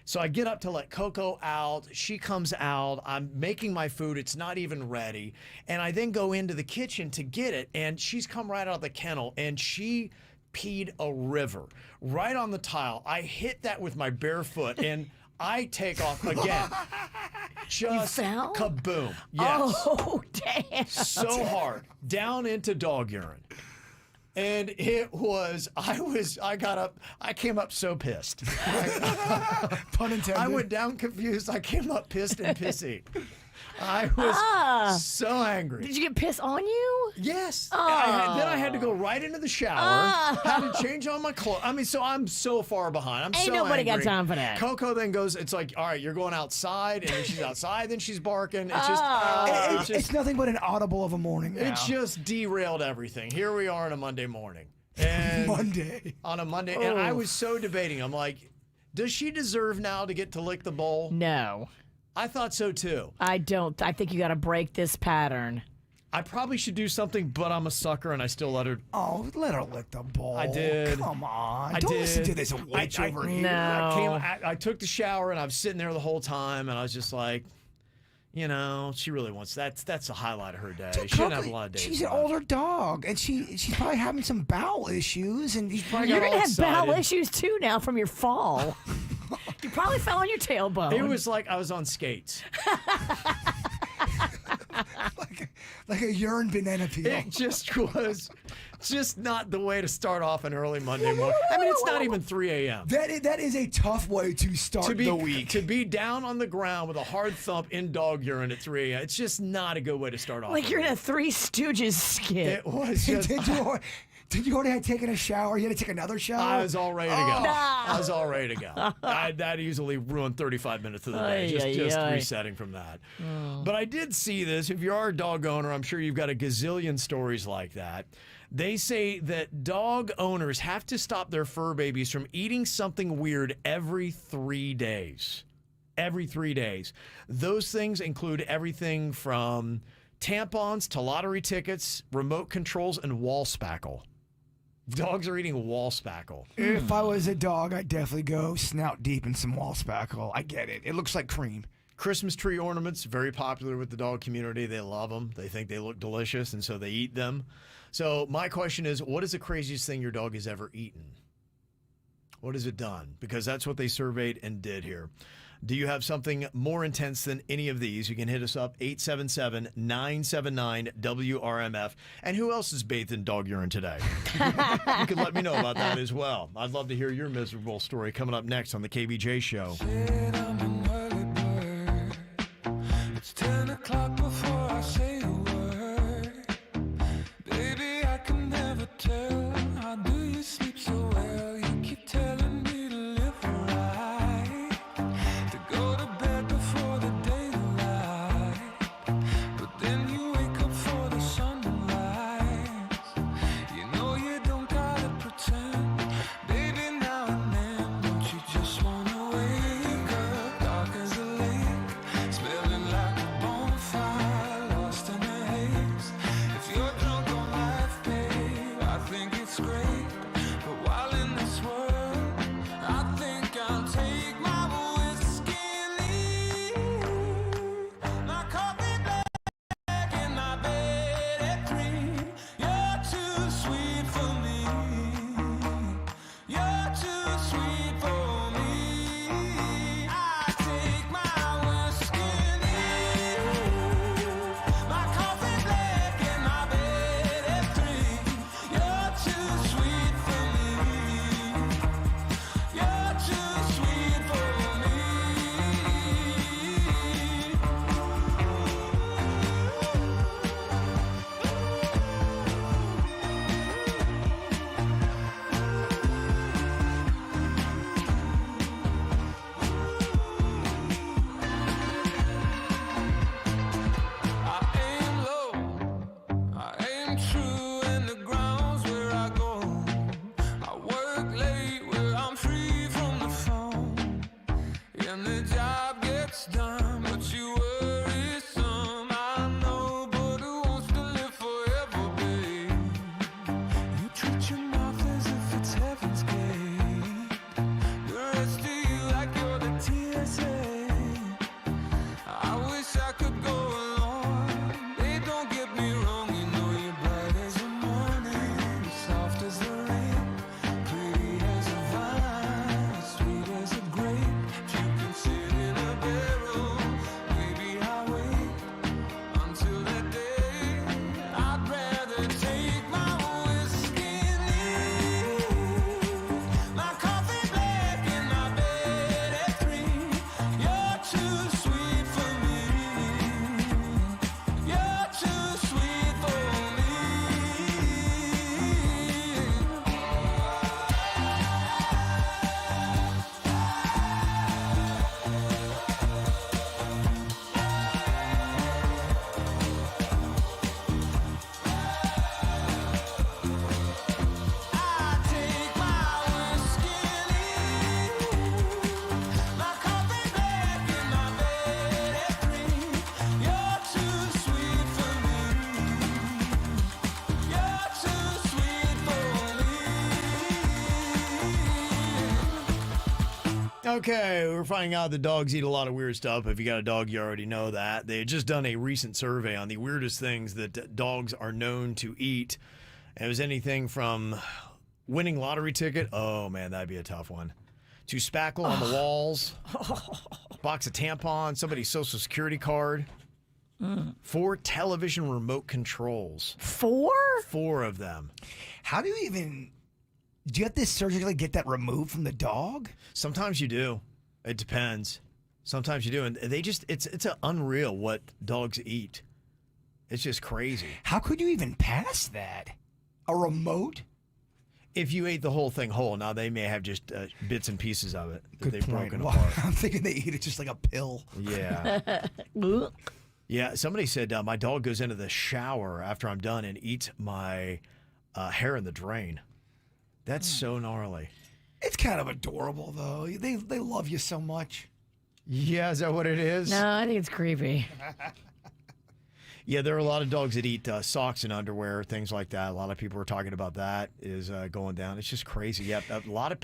So I get up to let Coco out. She comes out. I'm making my food. It's not even ready. And I then go into the kitchen to get it, and she's come right out of the kennel, and she peed a river right on the tile. I hit that with my bare foot, and I take off again. Just fell? Kaboom. Yes. Oh, damn. So hard. Down into dog urine. And it was, I got up, I came up so pissed. Pun intended. I went down confused. I came up pissed and pissy. I was so angry. Did you get piss on you? Yes. Oh. Then I had to go right into the shower. Had to change all my clothes. I mean, so I'm so far behind. I'm Ain't so nobody angry. got time for that. Coco then goes, it's like, all right, you're going outside. And then she's outside, then she's barking. It's just, It's nothing but an audible of a morning now. it just derailed everything. Here we are on a Monday morning. And on a Monday. And I was so debating. I'm like, does she deserve now to get to lick the bowl? No. I thought so too. I don't. I think you got to break this pattern. I probably should do something, but I'm a sucker and I still let her. Oh, let her lick the bowl. I did. Come on. I Don't did. listen to this witch over here. No. I took the shower and I was sitting there the whole time and I was just like, you know, she really wants that's the highlight of her day. She didn't have a lot of days. She's an left. older dog, and she's probably having some bowel issues, and he's probably You're got going to all have bowel excited. issues too now from your fall. You probably fell on your tailbone. It was like I was on skates. like a urine banana peel. It just was just not the way to start off an early Monday morning. I mean, it's not even 3 a.m. That is a tough way to start the week. To be down on the ground with a hard thump in dog urine at 3 a.m. It's just not a good way to start off. Like you're in a Three Stooges skit. It was just... Did you already have taken a shower? You had to take another shower? I was all ready to go. I was all ready to go. That easily ruined 35 minutes of the day, just resetting from that. But I did see this. If you are a dog owner, I'm sure you've got a gazillion stories like that. They say that dog owners have to stop their fur babies from eating something weird every 3 days. Every 3 days. Those things include everything from tampons to lottery tickets, remote controls, and wall spackle. Dogs are eating wall spackle. If I was a dog, I'd definitely go snout deep in some wall spackle. I get it. It looks like cream. Christmas tree ornaments, very popular with the dog community. They love them. They think they look delicious, and so they eat them. So my question is, what is the craziest thing your dog has ever eaten? What has it done? Because that's what they surveyed and did here. Do you have something more intense than any of these? You can hit us up, 877-979-WRMF. And who else is bathed in dog urine today? You can let me know about that as well. I'd love to hear your miserable story coming up next on the KVJ Show. It's 10 o'clock before I say a word. Baby, I can never tell. How do you sleep so well? You keep telling me to live right, to go to bed before the daylight. But then you wake up for the sunrise. You know you don't gotta pretend. Baby, now and then, don't you just wanna wake up? Okay, we're finding out that dogs eat a lot of weird stuff. If you got a dog, you already know that. They had just done a recent survey on the weirdest things that dogs are known to eat. And it was anything from winning lottery ticket. Oh, man, that'd be a tough one. To spackle on the walls. Box of tampons. Somebody's social security card. 4 television remote controls. 4? 4 of them. How do you have to surgically get that removed from the dog? Sometimes you do. It depends. Sometimes you do. And they just, it's unreal what dogs eat. It's just crazy. How could you even pass that? A remote? If you ate the whole thing whole, now they may have just bits and pieces of it that they've broken Well, apart. I'm thinking they eat it just like a pill. Yeah. Yeah, somebody said my dog goes into the shower after I'm done and eats my hair in the drain. That's so gnarly. It's kind of adorable, though. They love you so much. Yeah, is that what it is? No, I think it's creepy. Yeah, there are a lot of dogs that eat socks and underwear, things like that. A lot of people are talking about that is going down. It's just crazy. Yeah, a lot of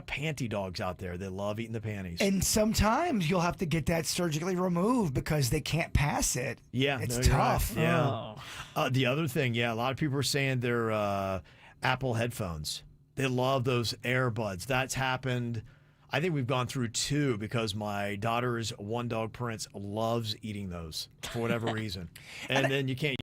panty dogs out there that love eating the panties. And sometimes you'll have to get that surgically removed because they can't pass it. Yeah, it's no, you're tough. Right. Yeah. The other thing, a lot of people are saying they're Apple headphones. They love those earbuds. That's happened. I think we've gone through 2 because my daughter's one dog Prince loves eating those for whatever reason. And then you can't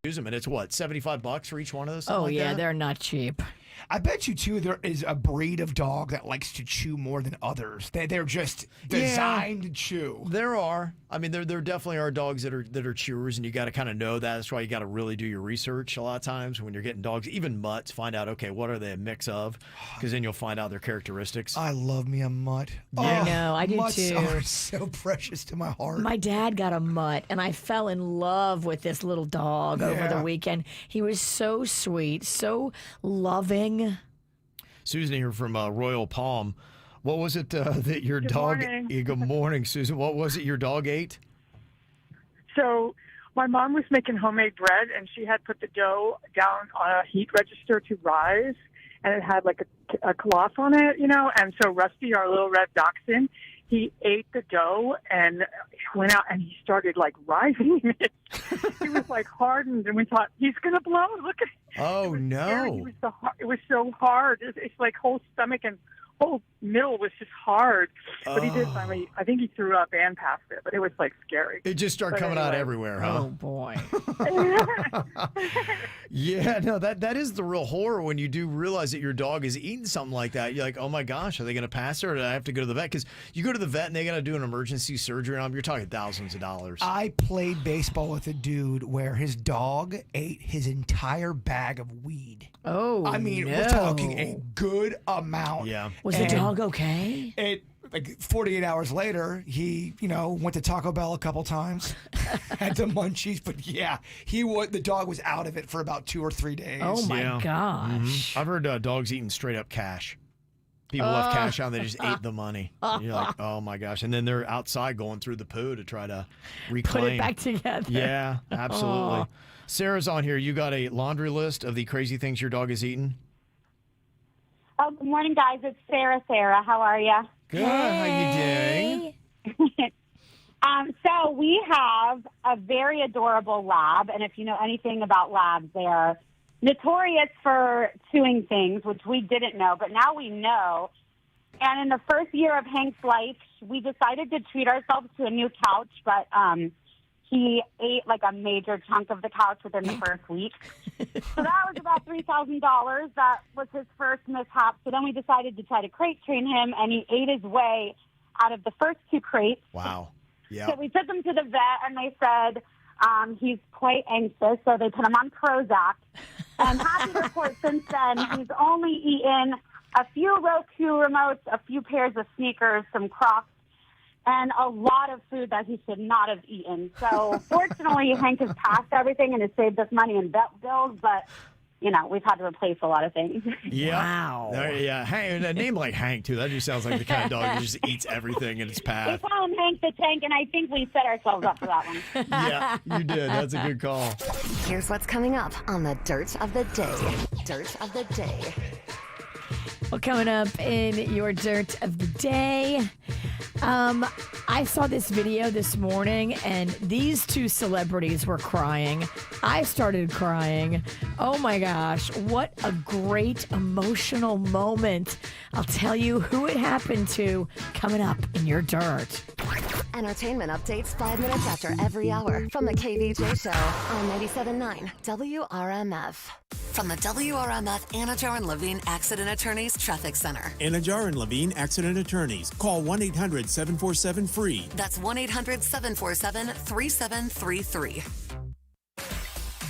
use them. And it's what, $75 for each one of those? Oh, like yeah, that? they're not cheap. I bet you, too, there is a breed of dog that likes to chew more than others. They're just designed to chew. There are. I mean, there definitely are dogs that are chewers, and you got to kind of know that. That's why you got to really do your research a lot of times when you're getting dogs, even mutts, find out, okay, what are they a mix of? Because then you'll find out their characteristics. I love me a mutt. I know, I do mutts too. Are so precious to my heart. My dad got a mutt, and I fell in love with this little dog over the weekend. He was so sweet, so loving. Susan here from Royal Palm. What was it that your dog... Good morning, Susan. What was it your dog ate? So my mom was making homemade bread, and she had put the dough down on a heat register to rise, and it had like a cloth on it, and so Rusty, our little red dachshund, he ate the dough and went out and he started like rising it. He was like hardened, and we thought, he's going to blow. Look at it. Oh, no. Scary. It was so hard. It's like whole stomach and whole middle was just hard. But he did finally, I think he threw up and passed it, but it was like scary. It just started coming out everywhere, huh? Oh, boy. Yeah, no, that is the real horror when you do realize that your dog is eating something like that. You're like, oh my gosh, are they going to pass it, or do I have to go to the vet? Because you go to the vet and they got to do an emergency surgery on them. You're talking thousands of dollars. I played baseball with a dude where his dog ate his entire bag of weed. Oh, I mean, no. we're talking a good amount. Yeah. Was the dog okay? It like 48 hours later, he went to Taco Bell a couple times, had the munchies, but yeah, the dog was out of it for about 2 or 3 days. Oh my gosh! Mm-hmm. I've heard dogs eating straight up cash. People left cash on; they just ate the money. You're like, oh my gosh! And then they're outside going through the poo to try to reclaim. Put it back together. Yeah, absolutely. Sarah's on here. You got a laundry list of the crazy things your dog has eaten? Oh, good morning, guys. It's Sarah. Sarah, how are you? Good. How you doing? So we have a very adorable lab, and if you know anything about labs, they are notorious for chewing things, which we didn't know, but now we know. And in the first year of Hank's life, we decided to treat ourselves to a new couch, but he ate like a major chunk of the couch within the first week. So that was about $3,000. That was his first mishap. So then we decided to try to crate train him, and he ate his way out of the first 2 crates. Wow. Yeah. So we took him to the vet, and they said he's quite anxious, so they put him on Prozac. And happy to report since then, he's only eaten a few Roku remotes, a few pairs of sneakers, some Crocs, and a lot of food that he should not have eaten. So fortunately, Hank has passed everything and has saved us money in vet bills, but, we've had to replace a lot of things. Yeah. Wow. Yeah. Hank, a name like Hank, too. That just sounds like the kind of dog that just eats everything in its We path. call him Hank the Tank, and I think we set ourselves up for that one. Yeah, you did. That's a good call. Here's what's coming up on the Dirt of the Day. Dirt of the Day. Well, coming up in your dirt of the day, I saw this video this morning, and these two celebrities were crying. I started crying. Oh my gosh, what a great emotional moment. I'll tell you who it happened to coming up in your dirt. Entertainment updates 5 minutes after every hour from the KVJShow on 97.9 WRMF. From the WRMF Anajar and Levine Accident Attorneys Traffic Center. Anajar and Levine Accident Attorneys. Call 1-800-747-FREE. That's 1-800-747-3733.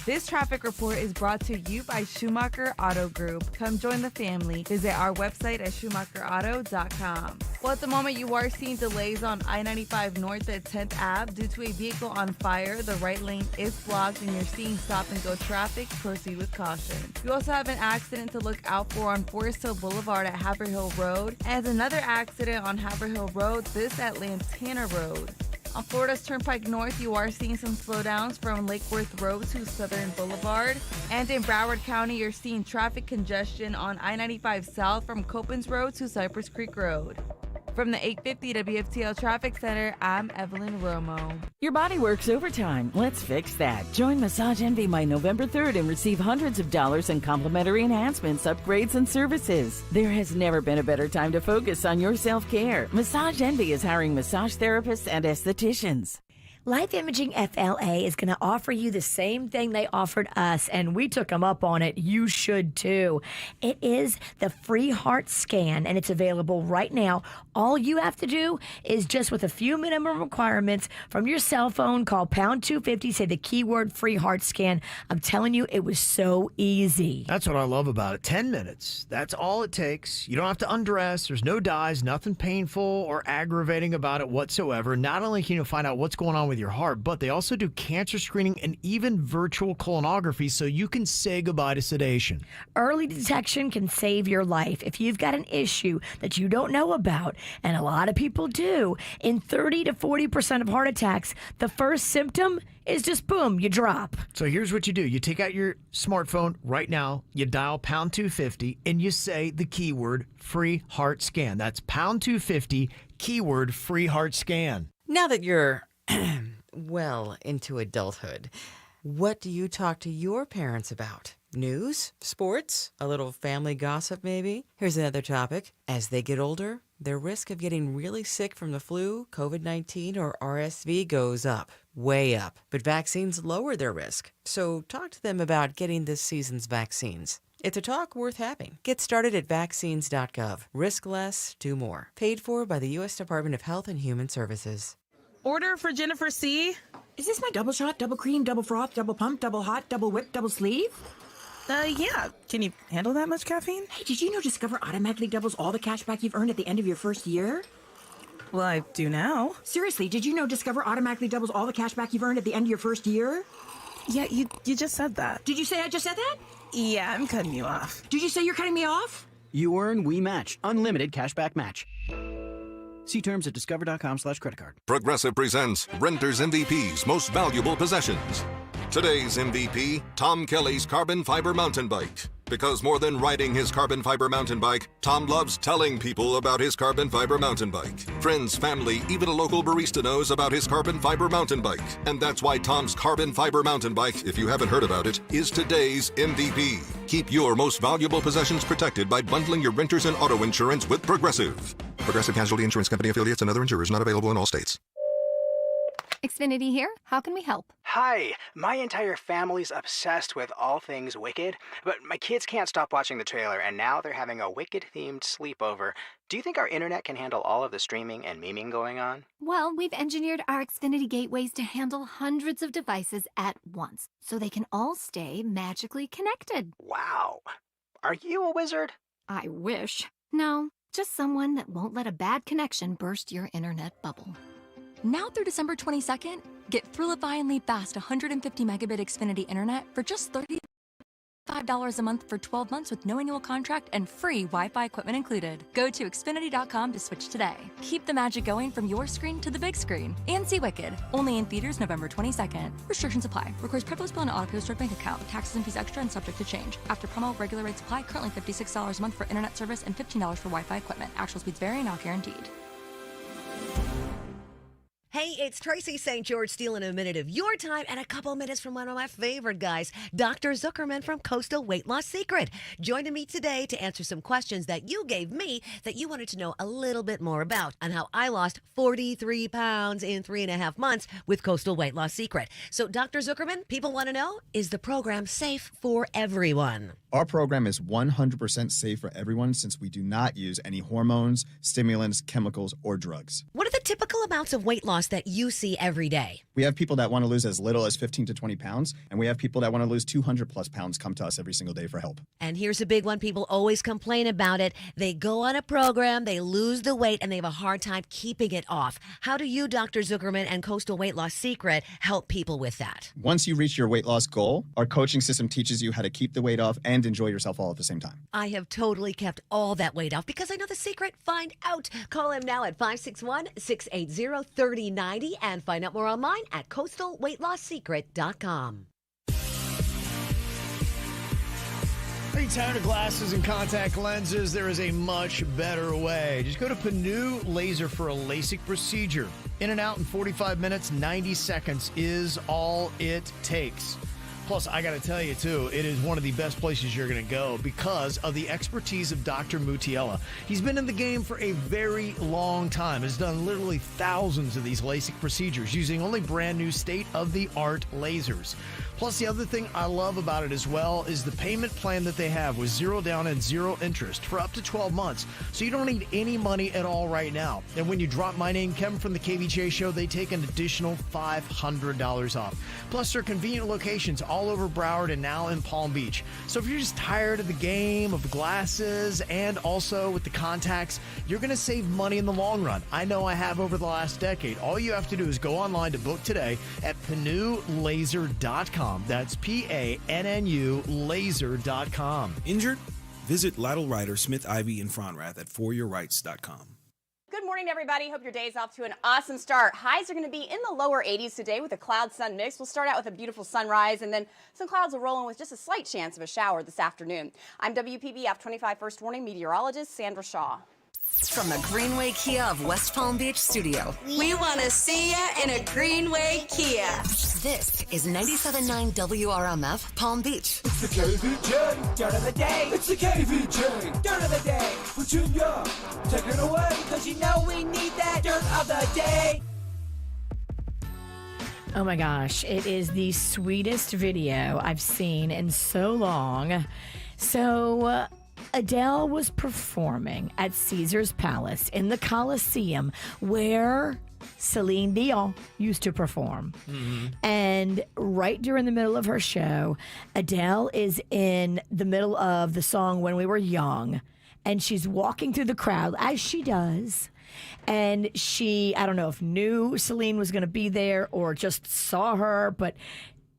This traffic report is brought to you by Schumacher Auto Group. Come join the family. Visit our website at schumacherauto.com. Well, at the moment, you are seeing delays on I-95 North at 10th Ave due to a vehicle on fire. The right lane is blocked, and you're seeing stop-and-go traffic. Proceed with caution. You also have an accident to look out for on Forest Hill Boulevard at Haverhill Road, and another accident on Haverhill Road, this at Lantana Road. On Florida's Turnpike North, you are seeing some slowdowns from Lake Worth Road to Southern Boulevard. And in Broward County, you're seeing traffic congestion on I-95 South from Copans Road to Cypress Creek Road. From the 850 WFTL Traffic Center, I'm Evelyn Romo. Your body works overtime. Let's fix that. Join Massage Envy by November 3rd and receive hundreds of dollars in complimentary enhancements, upgrades, and services. There has never been a better time to focus on your self-care. Massage Envy is hiring massage therapists and estheticians. Life Imaging FLA is going to offer you the same thing they offered us, and we took them up on it. You should too. It is the free heart scan, and it's available right now. All you have to do is just with a few minimum requirements from your cell phone, call pound 250, say the keyword free heart scan. I'm telling you, it was so easy. That's what I love about it. 10 minutes. That's all it takes. You don't have to undress. There's no dyes, nothing painful or aggravating about it whatsoever. Not only can you find out what's going on with your heart, but they also do cancer screening and even virtual colonography so you can say goodbye to sedation. Early detection can save your life. If you've got an issue that you don't know about, and a lot of people do, in 30 to 40% of heart attacks, the first symptom is just boom, you drop. So here's what you do. You take out your smartphone right now, you dial pound 250, and you say the keyword free heart scan. That's pound 250, keyword free heart scan. Now that you're well into adulthood, what do you talk to your parents about? News? Sports? A little family gossip, maybe? Here's another topic. As they get older, their risk of getting really sick from the flu, COVID-19, or RSV goes up. Way up. But vaccines lower their risk. So talk to them about getting this season's vaccines. It's a talk worth having. Get started at vaccines.gov. Risk less, do more. Paid for by the U.S. Department of Health and Human Services. Order for Jennifer C. Is this my double shot, double cream, double froth, double pump, double hot, double whip, double sleeve? Yeah. Can you handle that much caffeine? Hey, did you know Discover automatically doubles all the cash back you've earned at the end of your first year? Well, I do now. Seriously, did you know Discover automatically doubles all the cash back you've earned at the end of your first year? Yeah, you just said that. Did you say I just said that? Yeah, I'm cutting you off. Did you say you're cutting me off? You earn, we match. Unlimited cashback match. See terms at discover.com/creditcard. Progressive presents Renter's MVP's Most Valuable Possessions. Today's MVP, Tom Kelly's carbon fiber mountain bike. Because more than riding his carbon fiber mountain bike, Tom loves telling people about his carbon fiber mountain bike. Friends, family, even a local barista knows about his carbon fiber mountain bike. And that's why Tom's carbon fiber mountain bike, if you haven't heard about it, is today's MVP. Keep your most valuable possessions protected by bundling your renters and auto insurance with Progressive. Progressive Casualty Insurance Company affiliates and other insurers not available in all states. Xfinity here. How can we help? Hi, my entire family's obsessed with all things Wicked, but my kids can't stop watching the trailer, and now they're having a Wicked-themed sleepover. Do you think our internet can handle all of the streaming and memeing going on? Well, we've engineered our Xfinity gateways to handle hundreds of devices at once, so they can all stay magically connected. Wow. Are you a wizard? I wish. No, just someone that won't let a bad connection burst your internet bubble. Now through December 22nd, get Thrillifyingly fast 150 megabit Xfinity internet for just $35 $35 a month for 12 months with no annual contract and free Wi-Fi equipment included. Go to Xfinity.com to switch today. Keep the magic going from your screen to the big screen. And see Wicked. Only in theaters November 22nd. Restrictions apply. Requires privilege bill and auto stored bank account. Taxes and fees extra and subject to change. After promo, regular rates apply. Currently $56 a month for internet service and $15 for Wi-Fi equipment. Actual speeds vary, not guaranteed. Hey, it's Tracy St. George stealing a minute of your time and a couple minutes from one of my favorite guys, Dr. Zuckerman from Coastal Weight Loss Secret. Joining me today to answer some questions that you gave me that you wanted to know a little bit more about on how I lost 43 pounds in 3.5 months with Coastal Weight Loss Secret. So, Dr. Zuckerman, people want to know, is the program safe for everyone? Our program is 100% safe for everyone since we do not use any hormones, stimulants, chemicals, or drugs. What are the typical amounts of weight loss that you see every day? We have people that want to lose as little as 15 to 20 pounds, and we have people that want to lose 200 plus pounds come to us every single day for help. And here's a big one. People always complain about it. They go on a program, they lose the weight, and they have a hard time keeping it off. How do you, Dr. Zuckerman, and Coastal Weight Loss Secret help people with that? Once you reach your weight loss goal, our coaching system teaches you how to keep the weight off and enjoy yourself all at the same time. I have totally kept all that weight off because I know the secret. Find out. Call him now at 561-680-3090 and find out more online at coastalweightloss.secret.com. Are you tired of glasses and contact lenses? There is a much better way. Just go to Panu Laser for a LASIK procedure. In and out in 45 minutes, 90 seconds is all it takes. Plus, I got to tell you, too, it is one of the best places you're going to go because of the expertise of Dr. Mutiella. He's been in the game for a very long time. Has done literally thousands of these LASIK procedures using only brand new state-of-the-art lasers. Plus, the other thing I love about it as well is the payment plan that they have with 0 down and 0 interest for up to 12 months. So you don't need any money at all right now. And when you drop my name, Kevin from the KVJShow, they take an additional $500 off. Plus, there are convenient locations all over Broward and now in Palm Beach. So if you're just tired of the game, of the glasses, and also with the contacts, you're going to save money in the long run. I know I have over the last decade. All you have to do is go online to book today at PanuLaser.com. That's PANNU laser.com. Injured? Visit Lateral Rider Smith Ivy and Fronrath at foryourrights.com. Good morning, everybody. Hope your day's off to an awesome start. Highs are going to be in the lower 80s today with a cloud-sun mix. We'll start out with a beautiful sunrise, and then some clouds will roll in with just a slight chance of a shower this afternoon. I'm WPBF 25 First Warning meteorologist Sandra Shaw. From the Greenway Kia of West Palm Beach studio, we want to see ya in a Greenway Kia. This is 97.9 WRMF Palm Beach. It's the KVJ dirt of the day. It's the KVJ dirt of the day. Virginia, take it away, because you know we need that dirt of the day. Oh my gosh, it is the sweetest video I've seen in so long. So, Adele was performing at Caesar's Palace in the Coliseum where Celine Dion used to perform. Mm-hmm. And right during the middle of her show, Adele is in the middle of the song When We Were Young, and she's walking through the crowd, as she does. And she, I don't know if knew Celine was going to be there or just saw her, but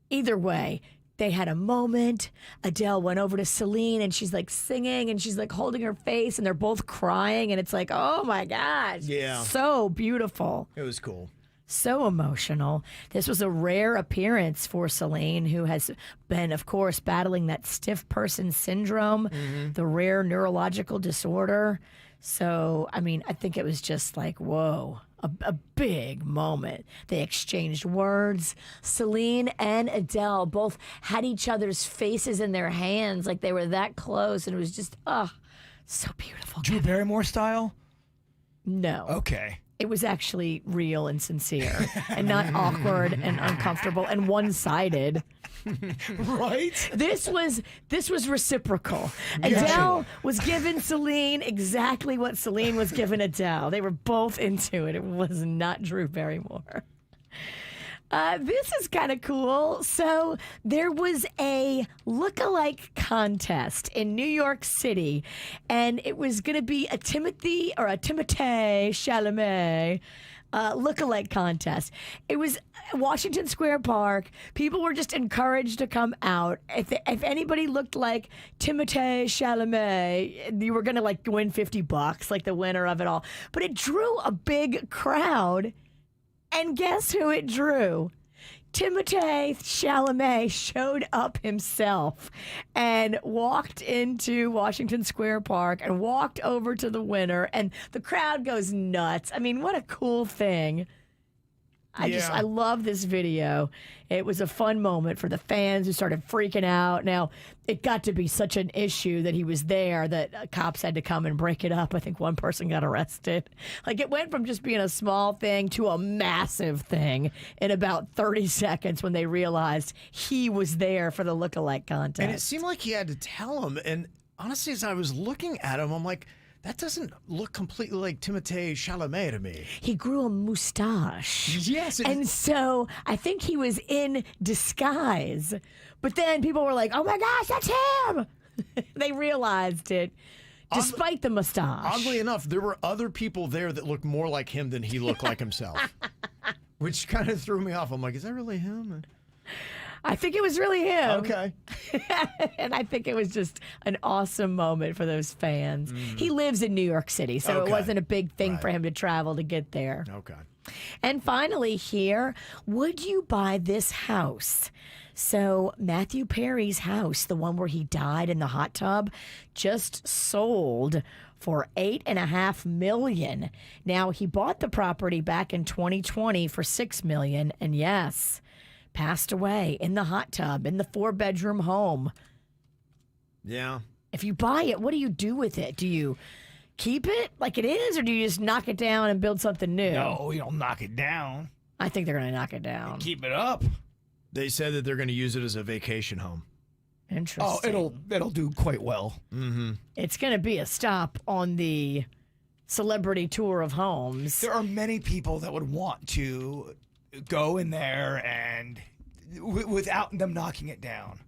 either way, they had a moment. Adele went over to Celine and she's like singing and she's like holding her face and they're both crying and it's like, oh my gosh. Yeah. So beautiful. It was cool. So emotional. This was a rare appearance for Celine, who has been, of course, battling that stiff person syndrome, the rare neurological disorder. So, I mean, I think it was just like, whoa. A big moment. They exchanged words. Celine and Adele both had each other's faces in their hands like they were that close, and it was just, so beautiful. Drew Barrymore style? No. Okay. It was actually real and sincere and not awkward and uncomfortable and one-sided. Right? This was reciprocal. Gotcha. Adele was giving Celine exactly what Celine was giving Adele. They were both into it. It was not Drew Barrymore. This is kind of cool. So there was a look-alike contest in New York City, and it was going to be a Timothée Chalamet lookalike contest. It was Washington Square Park. People were just encouraged to come out. If anybody looked like Timothée Chalamet, you were going to like win $50, like the winner of it all. But it drew a big crowd. And guess who it drew? Timothée Chalamet showed up himself and walked into Washington Square Park and walked over to the winner, and the crowd goes nuts. I mean, what a cool thing. I love this video. It was a fun moment for the fans who started freaking out. Now, it got to be such an issue that he was there that cops had to come and break it up. I think one person got arrested. Like, it went from just being a small thing to a massive thing in about 30 seconds when they realized he was there for the lookalike contest. And it seemed like he had to tell him. And honestly, as I was looking at him, I'm like, that doesn't look completely like Timothée Chalamet to me. He grew a mustache. Yes. And so I think he was in disguise. But then people were like, oh my gosh, that's him. They realized it, despite the mustache. Oddly enough, there were other people there that looked more like him than he looked like himself, which kind of threw me off. I'm like, is that really him? I think it was really him. Okay. And I think it was just an awesome moment for those fans. He lives in New York City, so it wasn't a big thing for him to travel to get there. Okay. And finally here, would you buy this house? So Matthew Perry's house, the one where he died in the hot tub, just sold for $8.5 million. Now, he bought the property back in 2020 for $6 million, and yes, passed away in the hot tub in the 4-bedroom home. Yeah. If you buy it, what do you do with it? Do you keep it like it is, or do you just knock it down and build something new? No, you don't knock it down. I think they're going to knock it down. Keep it up. They said that they're going to use it as a vacation home. Interesting. Oh, it'll do quite well. Mm-hmm. It's going to be a stop on the celebrity tour of homes. There are many people that would want to go in there and without them knocking it down.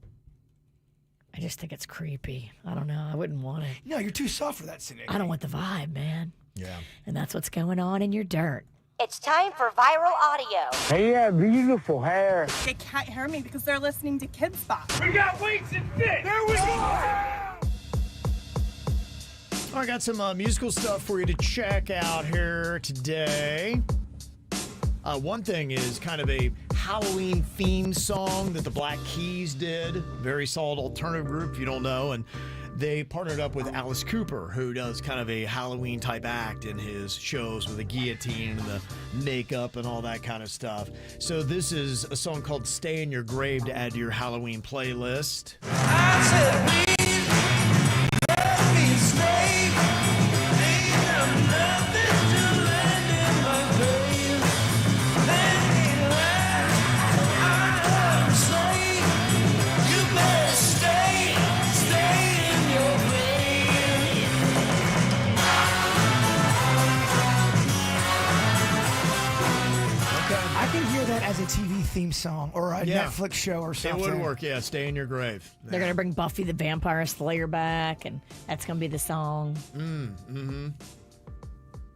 I just think it's creepy. I don't know. I wouldn't want it. No, you're too soft for that, Cindy. I don't want the vibe, man. Yeah. And that's what's going on in your dirt. It's time for viral audio. Hey, you have beautiful hair. They can't hear me because they're listening to Kid Spot. We got weights and fit. There we go. I got some musical stuff for you to check out here today. One thing is kind of a Halloween theme song that the Black Keys did. Very solid alternative group, if you don't know. And they partnered up with Alice Cooper, who does kind of a Halloween type act in his shows with the guillotine and the makeup and all that kind of stuff. So this is a song called Stay in Your Grave to add to your Halloween playlist. I said we let me stay. Ain't got nothing to land in my grave. Ain't right. I'm saying you better stay in your grave. I can hear that as a TV theme song or a Netflix show or something. It would work, yeah. Stay in your grave. They're going to bring Buffy the Vampire Slayer back, and that's going to be the song. Mm-hmm.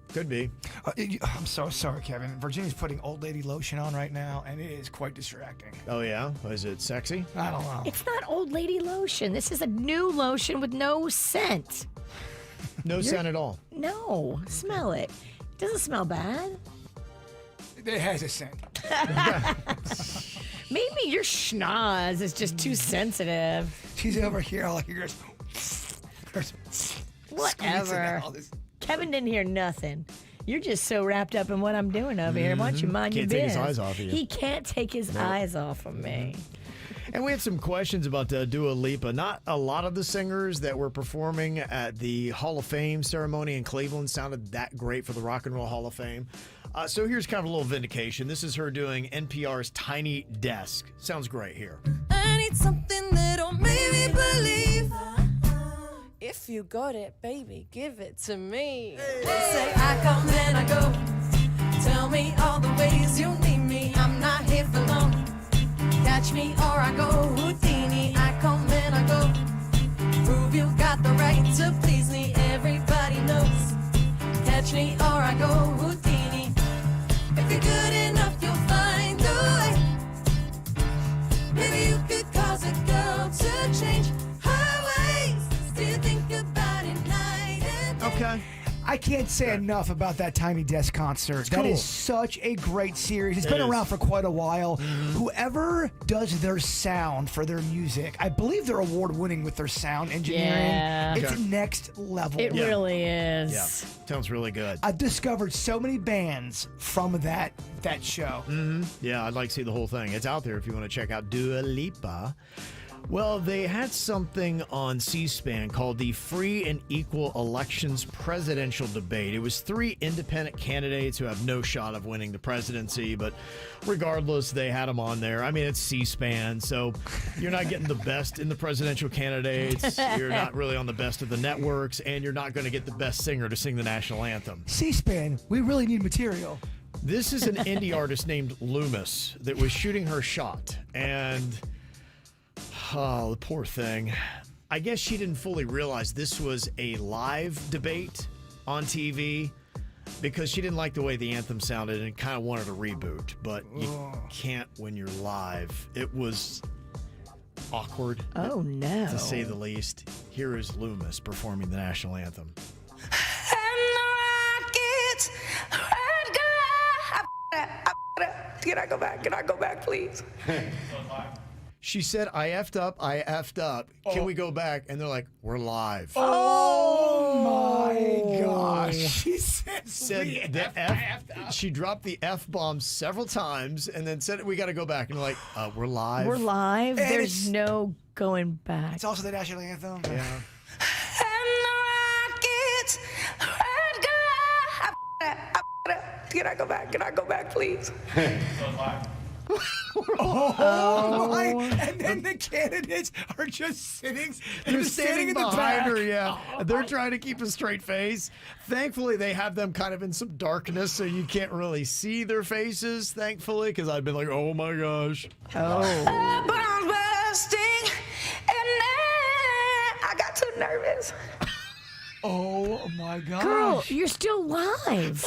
Could be. I'm so sorry, Kevin. Virginia's putting old lady lotion on right now, and it is quite distracting. Oh, yeah? Is it sexy? I don't know. It's not old lady lotion. This is a new lotion with no scent. No scent at all. No. Smell it. It doesn't smell bad. It has a scent. Maybe your schnoz is just too sensitive. She's over here, all I hear is... Whatever. Kevin didn't hear nothing. You're just so wrapped up in what I'm doing over here. Why don't you mind your business? Can't take his eyes off of you. He can't take his eyes off of me. And we had some questions about Dua Lipa. Not a lot of the singers that were performing at the Hall of Fame ceremony in Cleveland sounded that great for the Rock and Roll Hall of Fame. So here's kind of a little vindication. This is her doing NPR's Tiny Desk. Sounds great here. I need something that'll make me believe. If you got it, baby, give it to me. Say I come and I go. Tell me all the ways you need me. I'm not here for long. Catch me or I go Houdini. I come and I go. Prove you got the right to please me. Everybody knows. Catch me or I go Houdini. I can't say enough about that Tiny Desk concert. That is such a great series. It's been around for quite a while. Whoever does their sound for their music, I believe they're award-winning with their sound engineering. Yeah. It's next level. It really is. Yeah, sounds really good. I've discovered so many bands from that show. Yeah, I'd like to see the whole thing. It's out there if you want to check out Dua Lipa. Well, they had something on C-SPAN called the Free and Equal Elections Presidential Debate. It was 3 independent candidates who have no shot of winning the presidency, but regardless, they had them on there. I mean, it's C-SPAN, so you're not getting the best in the presidential candidates. You're not really on the best of the networks, and you're not going to get the best singer to sing the national anthem. C-SPAN, we really need material. This is an indie artist named Loomis that was shooting her shot, and... oh, the poor thing. I guess she didn't fully realize this was a live debate on TV because she didn't like the way the anthem sounded and kind of wanted a reboot. But you can't when you're live. It was awkward. Oh, no. To say the least. Here is Loomis performing the national anthem. Can I go back? Can I go back, please? She said, I effed up. Can we go back? And they're like, we're live. Oh my gosh. She said the F. She dropped the F-bomb several times and then said, we got to go back. And they're like, we're live. We're live. And There's no going back. It's also the national anthem. Yeah. Can I go back? Can I go back, please? Oh my! And then the candidates are just sitting. They're standing in the behind back. her, yeah. They're trying to keep a straight face. Thankfully, they have them kind of in some darkness, so you can't really see their faces, thankfully, because I've been like, oh my gosh. Oh. I got too nervous. Oh my gosh. Girl, you're still live.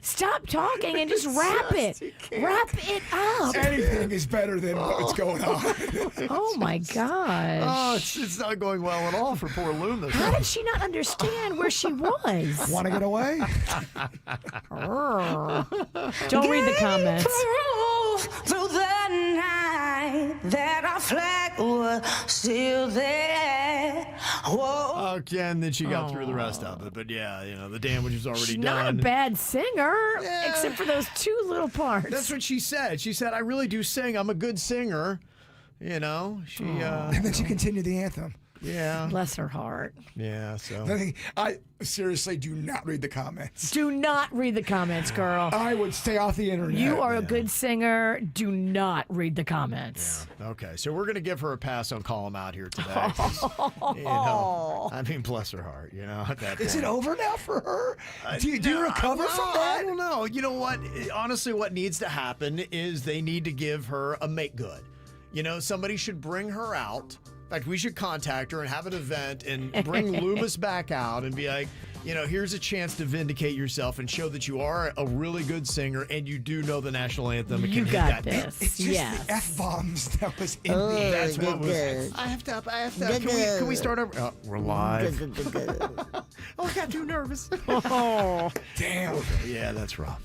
Stop talking and just wrap it. Wrap it up. Anything is better than what's going on. Oh my gosh. Oh, it's not going well at all for poor Loomis. How did she not understand where she was? Want to get away? Don't read the comments. Through the night that our flag was still there. Whoa. Okay, and then she got through the rest of it. But yeah, the damage was already She's done. not a bad singer, except for those 2 little parts. That's what she said. She said, I really do sing. I'm a good singer. She and then she continued the anthem. Yeah. Bless her heart. Yeah, so. I seriously do not read the comments. Do not read the comments, girl. I would stay off the internet. You are a good singer. Do not read the comments. Yeah. Okay, so we're going to give her a pass on Call 'Em Out here today. I mean, bless her heart, at that Is point. it over now for her? Do you recover from that? I don't know. You know what? Honestly, what needs to happen is they need to give her a make good. Somebody should bring her out. In fact, we should contact her and have an event and bring Loomis back out and be like, here's a chance to vindicate yourself and show that you are a really good singer and you do know the national anthem. And You can got hit that. this. It's just Yes. the F-bombs that was in Oh, the... That's what was. I have to. Can we start over? We're live. I got too nervous. Oh, damn. Yeah, that's rough.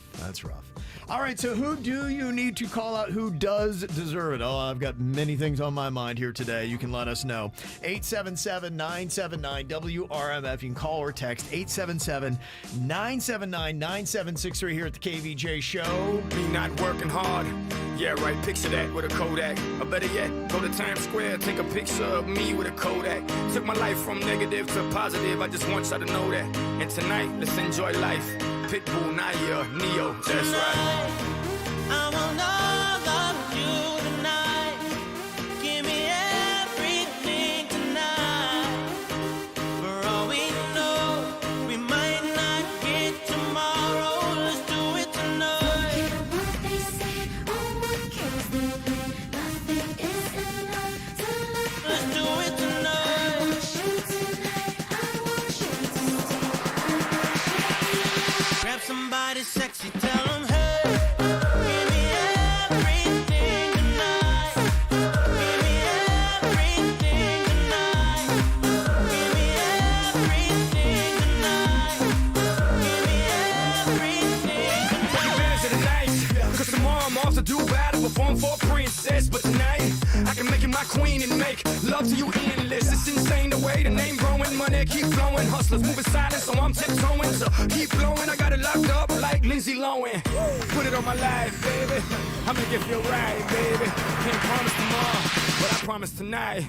All right, so who do you need to call out? Who does deserve it? Oh, I've got many things on my mind here today. You can let us know. 877-979-WRMF. You can call or text 877-979-9763 here at the KVJ Show. Me not working hard. Yeah, right. Picture that with a Kodak. Or better yet, go to Times Square, take a picture of me with a Kodak. Took my life from negative to positive. I just want y'all to know that. And tonight, let's enjoy life. Pitbull, Naya, Neo. That's right. I will love you tonight. Give me everything tonight. For all we know, we might not get tomorrow. Let's do it tonight. What they say, oh, what kills them? Nothing is enough to love. Let's do it tonight. I want you tonight. I want you tonight. Grab somebody sexy, tell them hey. obsessed, but tonight I can make you my queen and make love to you endless. It's insane the way the name growing, money keep flowing. Hustlers moving silent, so I'm tiptoeing. So keep blowing, I got it locked up like Lindsay Lohan. Put it on my life, baby. I make it feel right, baby. Can't promise tomorrow, but I promise tonight.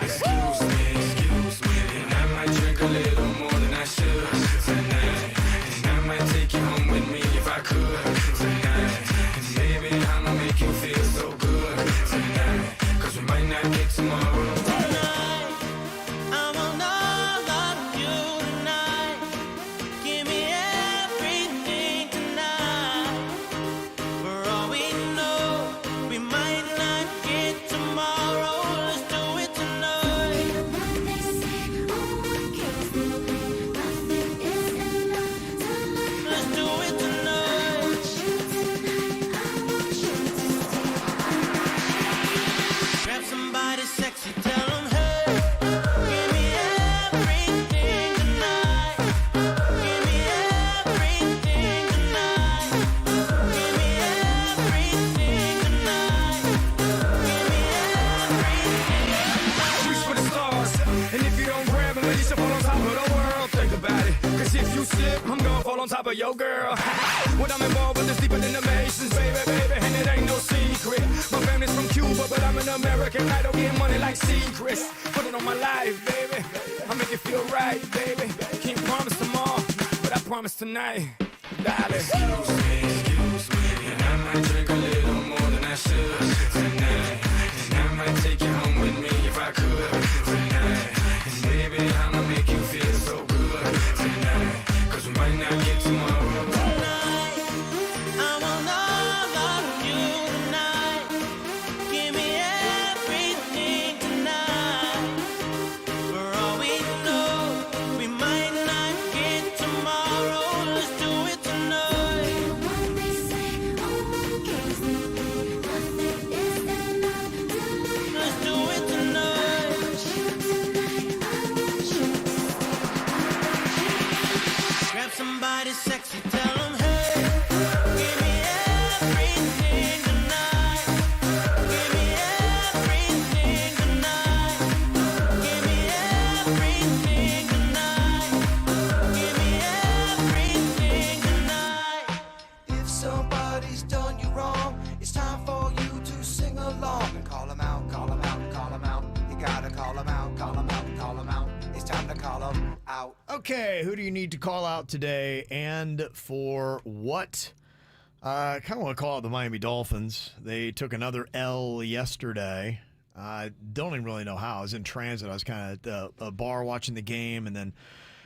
Excuse me, and I might drink a little more than I should tonight. And I might take you home with me if I could tonight. And baby, I'ma make you feel so good tonight. 'Cause we might not get tomorrow. Tonight, I want all of you tonight. Give me everything tonight. For all we know, we might not get tomorrow. Let's do it tonight. Let's do it tonight. Grab somebody sexy, tell them, hey, give me everything tonight. Give me everything tonight. Give me everything tonight. Give me everything. Reach for the stars, and if you don't grab them, then you should fall on top of the world. Think about it, 'cause if you slip, I'm gonna fall on top of your girl. What I'm involved with is deeper than the Masons, baby, and it ain't no secret. My family's from Cuba, but I'm an American idol, getting money like secrets. Put it on my life, baby. I make it feel right, baby. Can't promise tomorrow, but I promise tonight. Darling. Excuse me, and I might drink a little more than I should tonight. And I might take you home with me if I could tonight. And baby, I'ma make you feel so good tonight. 'Cause we might not get tomorrow. Tonight, I want all of you tonight. Give me everything tonight. For all we know, we might not get tomorrow. Let's do it tonight. Let's do it tonight. Grab somebody sexy, tell them, hey, give me everything tonight. Give me everything tonight. Give me everything tonight. Give me everything tonight. If somebody's done you wrong, it's time for you to sing along and call them out, call them out, call them out. You gotta call them out, call them out, call them out. It's time to call them out. Okay, who do you need to call out today and for what? I kind of want to call out the Miami Dolphins. They took another L yesterday. I don't even really know how. I was in transit. I was kind of at a bar watching the game and then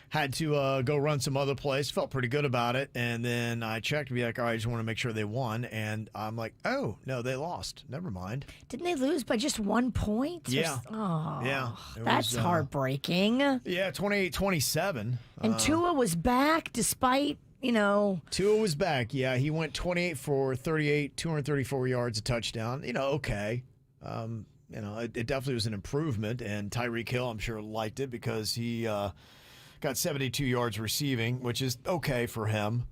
had to go run some other place. Felt pretty good about it. And then I checked to be like, all right, I just want to make sure they won. And I'm like, oh, no, they lost. Never mind. Didn't they lose by just 1 point? Yeah. Oh, Yeah. It that's was, heartbreaking. Yeah, 28-27. And Tua was back despite, Tua was back. Yeah, he went 28 for 38, 234 yards, a touchdown. Okay. It definitely was an improvement. And Tyreek Hill, I'm sure, liked it because he got 72 yards receiving, which is okay for him.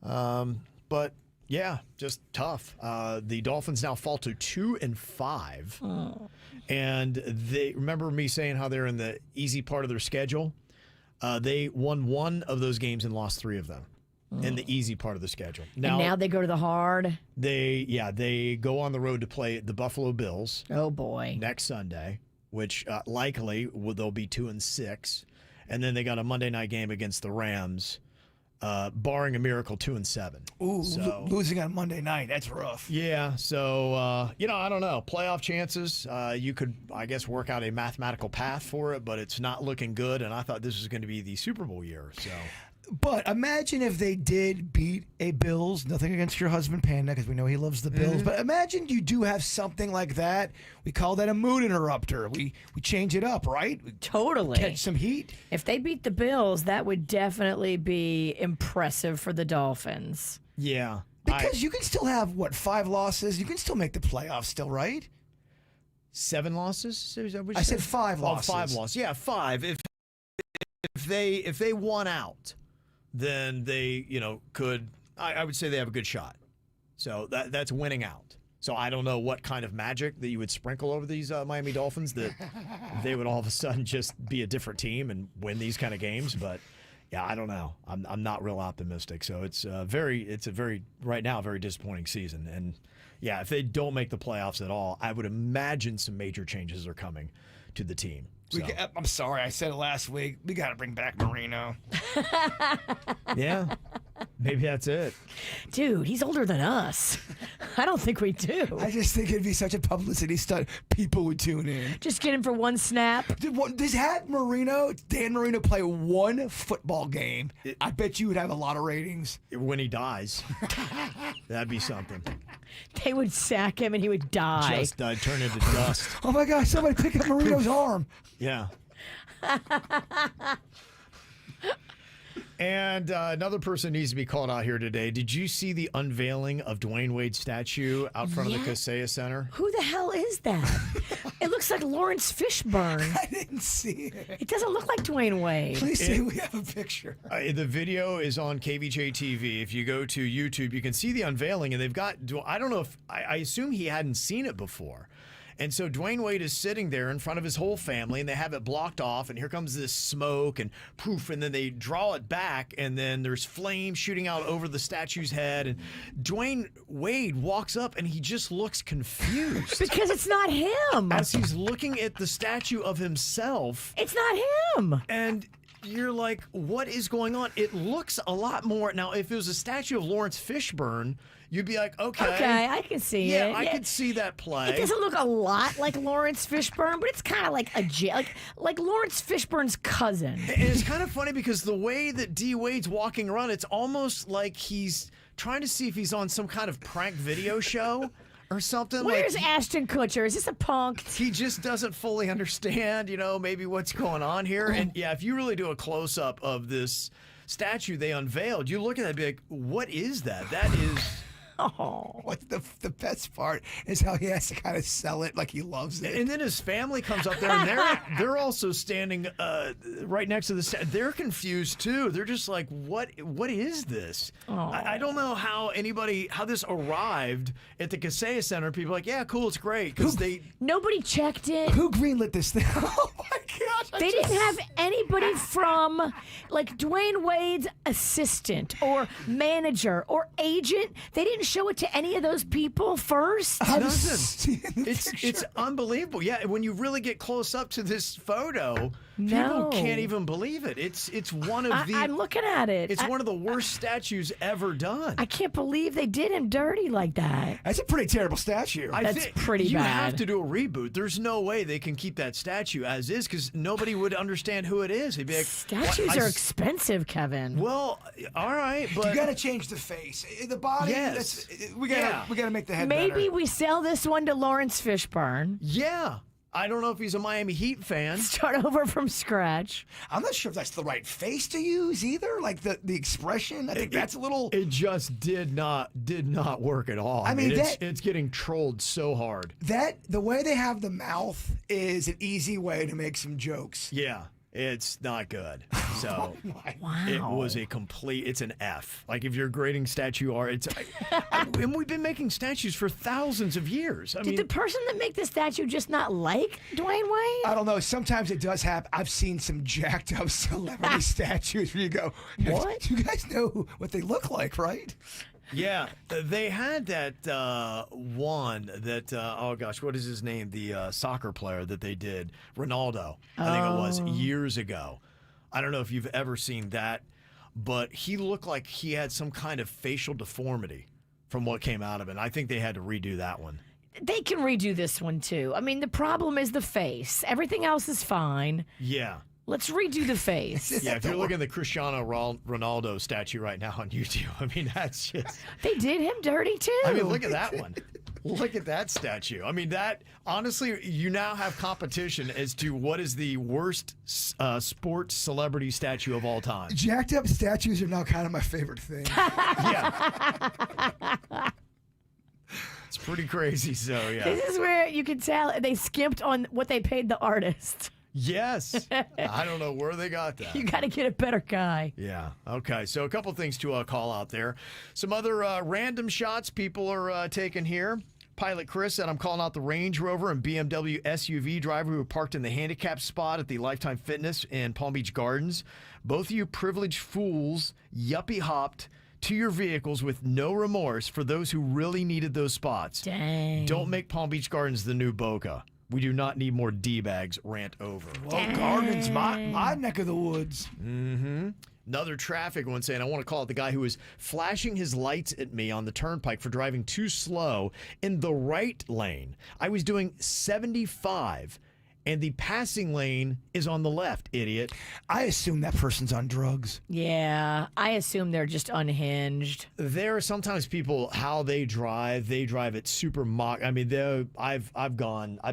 But yeah, just tough. The Dolphins now fall to 2-5. Oh. And they remember me saying how they're in the easy part of their schedule. They won one of those games and lost three of them in the easy part of the schedule. Now they go to the hard. They go on the road to play the Buffalo Bills. Oh boy! Next Sunday, which likely they'll be 2-6, and then they got a Monday night game against the Rams. Barring a miracle, 2-7. Ooh, losing on Monday night, that's rough. Yeah, so, I don't know. Playoff chances, you could, I guess, work out a mathematical path for it, but it's not looking good, and I thought this was going to be the Super Bowl year, so. But imagine if they did beat a Bills. Nothing against your husband, Panda, because we know he loves the Bills. But imagine you do have something like that. We call that a mood interrupter. We change it up, right? We totally catch some heat. If they beat the Bills, that would definitely be impressive for the Dolphins. Yeah. Because you can still have, 5 losses? You can still make the playoffs still, right? 7 losses? Is that what you I said 5 losses. 5 losses. Yeah, 5. If they won out, then they, could, I would say they have a good shot. So that's winning out. So I don't know what kind of magic that you would sprinkle over these Miami Dolphins that they would all of a sudden just be a different team and win these kind of games. But yeah, I don't know. I'm not real optimistic. So it's a very right now a very disappointing season. And yeah, if they don't make the playoffs at all, I would imagine some major changes are coming to the team. So. I'm sorry, I said it last week. We got to bring back Marino. Yeah, maybe that's it. Dude, he's older than us. I don't think we do. I just think it'd be such a publicity stunt. People would tune in. Just get him for one snap. Does Dan Marino play one football game? I bet you would have a lot of ratings. When he dies, that'd be something. They would sack him and he would die. Just turn into dust. Oh my gosh, somebody pick up Marino's arm. Yeah. And another person needs to be called out here today. Did you see the unveiling of Dwyane Wade's statue out front of the Kaseya Center? Who the hell is that? It looks like Lawrence Fishburne. I didn't see it. It doesn't look like Dwyane Wade. Please say we have a picture. The video is on KVJ TV. If you go to YouTube, you can see the unveiling, and they've got, I don't know if, I assume he hadn't seen it before. And so Dwyane Wade is sitting there in front of his whole family, and they have it blocked off, and here comes this smoke and poof, and then they draw it back, and then there's flames shooting out over the statue's head, and Dwyane Wade walks up, and he just looks confused. Because it's not him. As he's looking at the statue of himself. It's not him. And you're like, what is going on? It looks a lot more. Now, if it was a statue of Lawrence Fishburne, you'd be like, okay, I can see yeah, it. I could see that play. It doesn't look a lot like Lawrence Fishburne, but it's kind of like like Lawrence Fishburne's cousin. And it's kind of funny because the way that D. Wade's walking around, it's almost like he's trying to see if he's on some kind of prank video show or something. Where's like, Ashton Kutcher? Is this a punk? He just doesn't fully understand, maybe what's going on here. And yeah, if you really do a close-up of this statue they unveiled, you look at that and be like, what is that? That is... Oh, what's the best part is how he has to kind of sell it like he loves it. And then his family comes up there, and they're also standing right next to the statue. They're confused too. They're just like, what is this? I don't know how this arrived at the Kaseya Center. People are like, yeah, cool, it's great, because nobody checked it. Who greenlit this thing? Oh my gosh! They didn't have anybody from like Dwyane Wade's assistant or manager or agent. They didn't show it to any of those people first. It's unbelievable. Yeah, when you really get close up to this photo, people can't even believe it. It's one of the. I'm looking at it. It's one of the worst statues ever done. I can't believe they did him dirty like that. That's a pretty terrible statue. That's pretty bad. You have to do a reboot. There's no way they can keep that statue as is because nobody would understand who it is. They'd be like, statues are expensive, Kevin. Well, all right, but you got to change the face, the body. Yes. We gotta make the head Maybe better. we sell this one to Lawrence Fishburne. Yeah. I don't know if he's a Miami Heat fan. Start over from scratch. I'm not sure if that's the right face to use either. Like the expression. I think that's a little. It just did not work at all. I mean it's getting trolled so hard. The way they have the mouth is an easy way to make some jokes. Yeah. It's not good. So wow. It was it's an F. Like if you're grading statue art, and we've been making statues for thousands of years. Did the person that made the statue just not like Dwyane Wade? I don't know. Sometimes it does happen. I've seen some jacked up celebrity statues where you go, what? You guys know what they look like, right? Yeah, they had that one that, oh gosh, what is his name? The soccer player that they did, Ronaldo, I think it was, years ago. I don't know if you've ever seen that, but he looked like he had some kind of facial deformity from what came out of it. I think they had to redo that one. They can redo this one too. I mean, the problem is the face. Everything else is fine. Yeah. Let's redo the face. Yeah, if you're looking at the Cristiano Ronaldo statue right now on YouTube, I mean, that's just... They did him dirty, too. I mean, look at that one. Look at that statue. I mean, that, honestly, you now have competition as to what is the worst sports celebrity statue of all time. Jacked up statues are now kind of my favorite thing. Yeah. It's pretty crazy, so yeah. This is where you can tell they skimped on what they paid the artist. Yes. I don't know where they got that. You got to get a better guy. Yeah. Okay. So a couple things to call out there. Some other random shots people are taking here. Pilot Chris said, I'm calling out the Range Rover and BMW SUV driver who parked in the handicap spot at the Lifetime Fitness in Palm Beach Gardens. Both of you privileged fools yuppie hopped to your vehicles with no remorse for those who really needed those spots. Dang. Don't make Palm Beach Gardens the new Boca. We do not need more D-bags. Rant over. Well, Gardens, my neck of the woods. Mm-hmm. Another traffic one saying, I want to call it the guy who was flashing his lights at me on the turnpike for driving too slow in the right lane. I was doing 75, and the passing lane is on the left, idiot. I assume that person's on drugs. Yeah, I assume they're just unhinged. There are sometimes people, how they drive it super mock. I mean, I've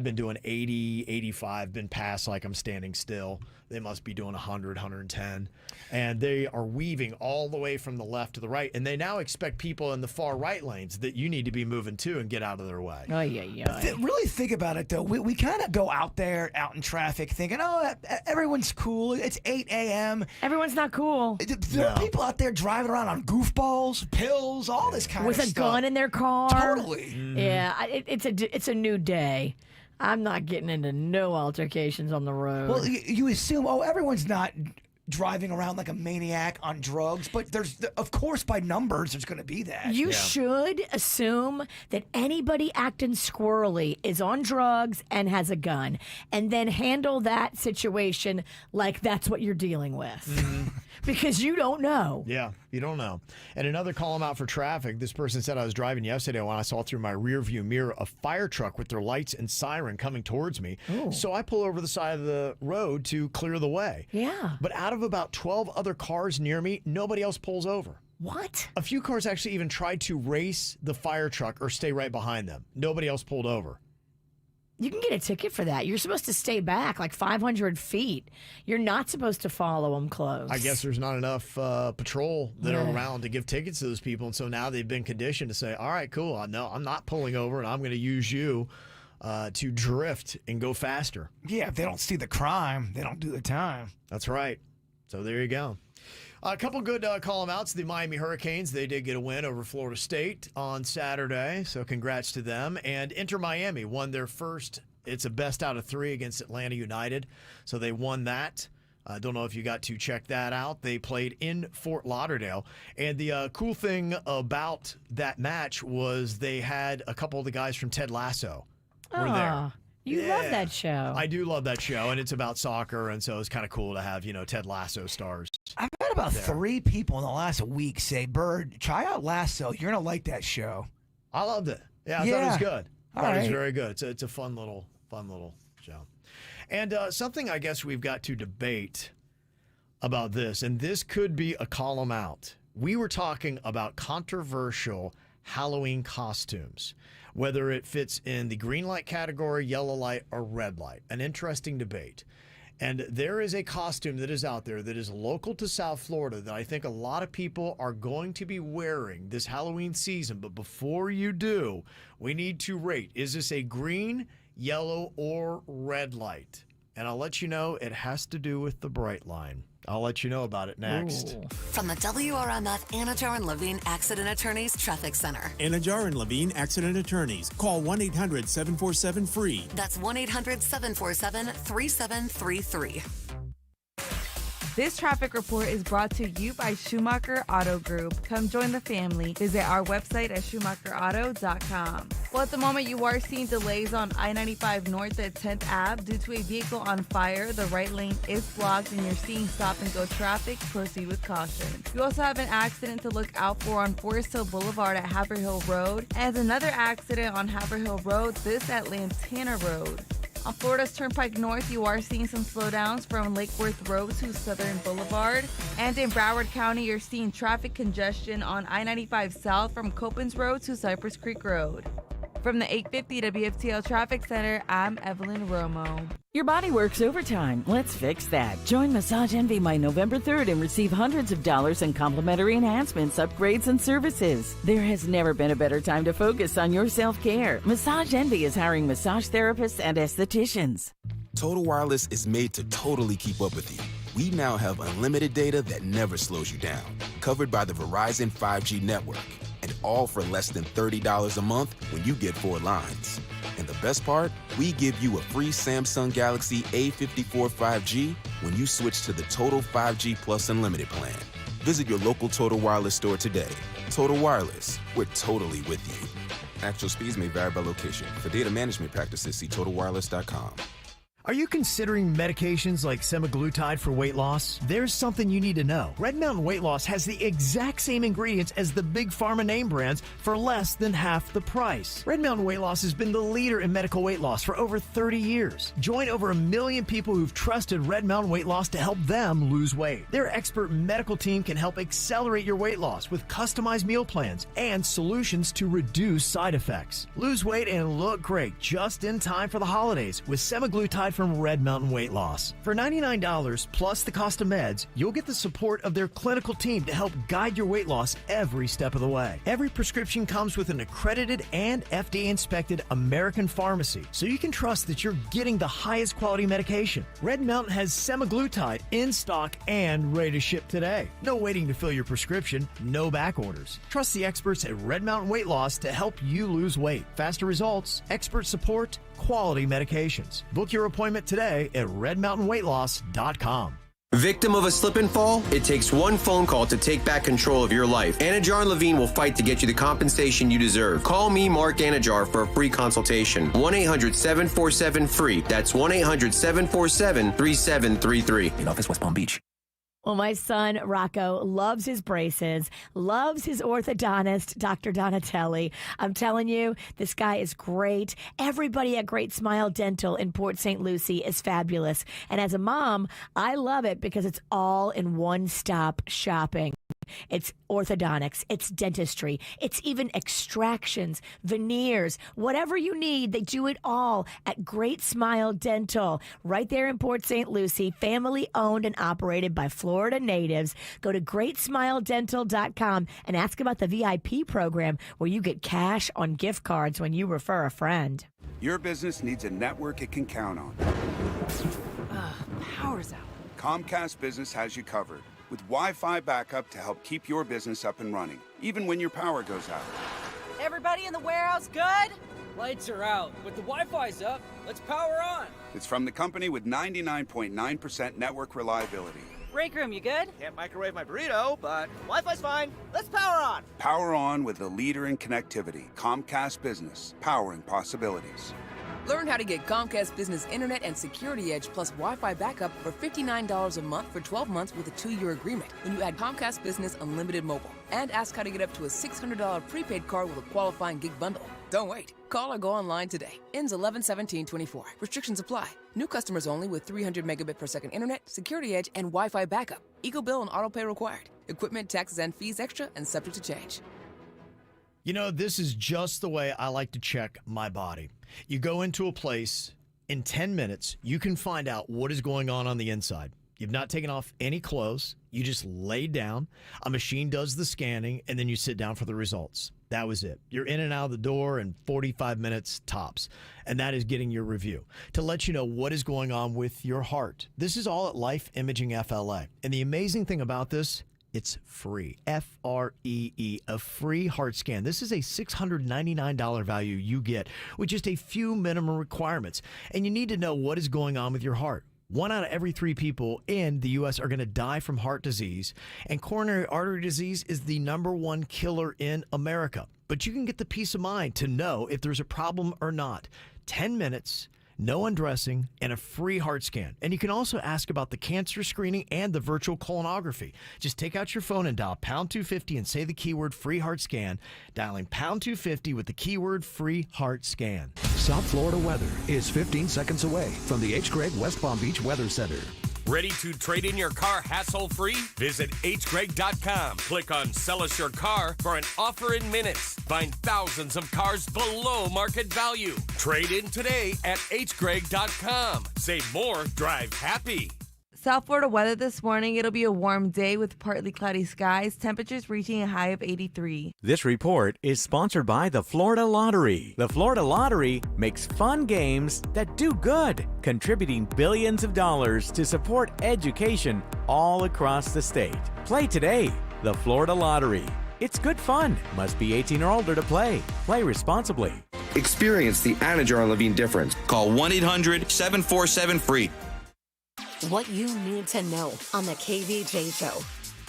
been doing 80, 85, been past like I'm standing still. They must be doing 100, 110. And they are weaving all the way from the left to the right. And they now expect people in the far right lanes that you need to be moving to and get out of their way. Really think about it, though. We kind of go out there, out in traffic, thinking, oh, everyone's cool. It's 8 a.m. Everyone's not cool. There are people out there driving around on goofballs, pills, all this kind of stuff. With a gun in their car. Totally. Yeah, it's a new day. I'm not getting into no altercations on the road. Well, you assume, everyone's not driving around like a maniac on drugs, but of course, by numbers, there's going to be that. You should assume that anybody acting squirrely is on drugs and has a gun, and then handle that situation like that's what you're dealing with. Because you don't know. Yeah, you don't know. And another call out for traffic. This person said, I was driving yesterday when I saw through my rear view mirror a fire truck with their lights and siren coming towards me. Ooh. So I pull over the side of the road to clear the way. Yeah. But out of about 12 other cars near me, nobody else pulls over. What? A few cars actually even tried to race the fire truck or stay right behind them. Nobody else pulled over. You can get a ticket for that. You're supposed to stay back like 500 feet. You're not supposed to follow them close. I guess there's not enough patrol that are around to give tickets to those people. And so now they've been conditioned to say, all right, cool. No, I'm not pulling over, and I'm going to use you to drift and go faster. Yeah, if they don't see the crime, they don't do the time. That's right. So there you go. A couple good call-em-outs. The Miami Hurricanes, they did get a win over Florida State on Saturday, so congrats to them. And Inter Miami won their first, it's a best out of 3 against Atlanta United, so they won that. I don't know if you got to check that out. They played in Fort Lauderdale. And the cool thing about that match was they had a couple of the guys from Ted Lasso were there. You love that show. I do love that show, and it's about soccer, and so it's kind of cool to have, Ted Lasso stars. I've had about 3 people in the last week say, Bird, try out Lasso. You're going to like that show. I loved it. Yeah, I thought it was good. I thought it was right. very good. It's a fun little show. And something I guess we've got to debate about this, and this could be a column out. We were talking about controversial Halloween costumes, whether it fits in the green light category, yellow light, or red light. An interesting debate. And there is a costume that is out there that is local to South Florida that I think a lot of people are going to be wearing this Halloween season. But before you do, we need to rate. Is this a green, yellow, or red light? And I'll let you know it has to do with the bright line. I'll let you know about it next. Ooh. From the WRMF Anajar and Levine Accident Attorneys Traffic Center. Anajar and Levine Accident Attorneys. Call 1-800-747-FREE. That's 1-800-747-3733. This traffic report is brought to you by Schumacher Auto Group. Come join the family. Visit our website at schumacherauto.com. Well, at the moment, you are seeing delays on I-95 North at 10th Ave due to a vehicle on fire. The right lane is blocked, and you're seeing stop-and-go traffic. Proceed with caution. You also have an accident to look out for on Forest Hill Boulevard at Haverhill Road, and another accident on Haverhill Road, this at Lantana Road. On Florida's Turnpike North, you are seeing some slowdowns from Lake Worth Road to Southern Boulevard. And in Broward County, you're seeing traffic congestion on I-95 South from Copans Road to Cypress Creek Road. From the 850 WFTL Traffic Center, I'm Evelyn Romo. Your body works overtime. Let's fix that. Join Massage Envy by November 3rd and receive hundreds of dollars in complimentary enhancements, upgrades, and services. There has never been a better time to focus on your self-care. Massage Envy is hiring massage therapists and estheticians. Total Wireless is made to totally keep up with you. We now have unlimited data that never slows you down, covered by the Verizon 5G network. And all for less than $30 a month when you get 4 lines. And the best part? We give you a free Samsung Galaxy A54 5G when you switch to the Total 5G Plus Unlimited plan. Visit your local Total Wireless store today. Total Wireless, we're totally with you. Actual speeds may vary by location. For data management practices, see TotalWireless.com. Are you considering medications like semaglutide for weight loss? There's something you need to know. Red Mountain Weight Loss has the exact same ingredients as the big pharma name brands for less than half the price. Red Mountain Weight Loss has been the leader in medical weight loss for over 30 years. Join over 1 million people who've trusted Red Mountain Weight Loss to help them lose weight. Their expert medical team can help accelerate your weight loss with customized meal plans and solutions to reduce side effects. Lose weight and look great just in time for the holidays with semaglutide from Red Mountain Weight Loss. For $99 plus the cost of meds, you'll get the support of their clinical team to help guide your weight loss every step of the way. Every prescription comes with an accredited and FDA-inspected American pharmacy, so you can trust that you're getting the highest quality medication. Red Mountain has semaglutide in stock and ready to ship today. No waiting to fill your prescription, no back orders. Trust the experts at Red Mountain Weight Loss to help you lose weight. Faster results, expert support, quality medications. Book your appointment today at redmountainweightloss.com. Victim of a slip and fall? It takes one phone call to take back control of your life. Anajar and Levine will fight to get you the compensation you deserve. Call me, Mark Anajar, for a free consultation. 1-800-747-FREE. That's 1-800-747-3733. In office, West Palm Beach. Well, my son, Rocco, loves his braces, loves his orthodontist, Dr. Donatelli. I'm telling you, this guy is great. Everybody at Great Smile Dental in Port St. Lucie is fabulous. And as a mom, I love it because it's all in one-stop shopping. It's orthodontics, it's dentistry, it's even extractions, veneers, whatever you need, they do it all at Great Smile Dental, right there in Port St. Lucie, family owned and operated by Florida natives. Go to greatsmiledental.com and ask about the VIP program where you get cash on gift cards when you refer a friend. Your business needs a network it can count on. Power's out. Comcast Business has you covered, with Wi-Fi backup to help keep your business up and running, even when your power goes out. Everybody in the warehouse good? Lights are out, but the Wi-Fi's up. Let's power on. It's from the company with 99.9% network reliability. Break room, you good? Can't microwave my burrito, but Wi-Fi's fine. Let's power on. Power on with the leader in connectivity, Comcast Business, powering possibilities. Learn how to get Comcast Business Internet and Security Edge plus Wi-Fi backup for $59 a month for 12 months with a 2-year agreement when you add Comcast Business Unlimited Mobile. And ask how to get up to a $600 prepaid card with a qualifying gig bundle. Don't wait. Call or go online today. Ends 11/17/24. Restrictions apply. New customers only with 300 megabit per second internet, Security Edge, and Wi-Fi backup. Eco bill and auto pay required. Equipment, taxes, and fees extra and subject to change. You know, this is just the way I like to check my body. You go into a place, in 10 minutes, you can find out what is going on the inside. You've not taken off any clothes. You just lay down. A machine does the scanning, and then you sit down for the results. That was it. You're in and out of the door in 45 minutes tops. And that is getting your review to let you know what is going on with your heart. This is all at Life Imaging FLA. And the amazing thing about this, it's free. Free, a free heart scan. This is a $699 value you get with just a few minimum requirements. And you need to know what is going on with your heart. 1 out of every 3 people in the U.S. are going to die from heart disease, and coronary artery disease is the #1 killer in America. But you can get the peace of mind to know if there's a problem or not. 10 minutes, no undressing, and a free heart scan. And you can also ask about the cancer screening and the virtual colonography. Just take out your phone and dial pound 250 and say the keyword free heart scan, dialing pound 250 with the keyword free heart scan. South Florida weather is 15 seconds away from the H. Gregg West Palm Beach Weather Center. Ready to trade in your car hassle-free? Visit hgregg.com. Click on Sell Us Your Car for an offer in minutes. Find thousands of cars below market value. Trade in today at hgregg.com. Save more, drive happy. South Florida weather this morning. It'll be a warm day with partly cloudy skies, temperatures reaching a high of 83. This report is sponsored by the Florida Lottery. The Florida Lottery makes fun games that do good, contributing billions of dollars to support education all across the state. Play today. The Florida Lottery. It's good fun. Must be 18 or older to play. Play responsibly. Experience the Anajar Levine difference. Call 1-800-747-FREE. What you need to know on the KVJ Show.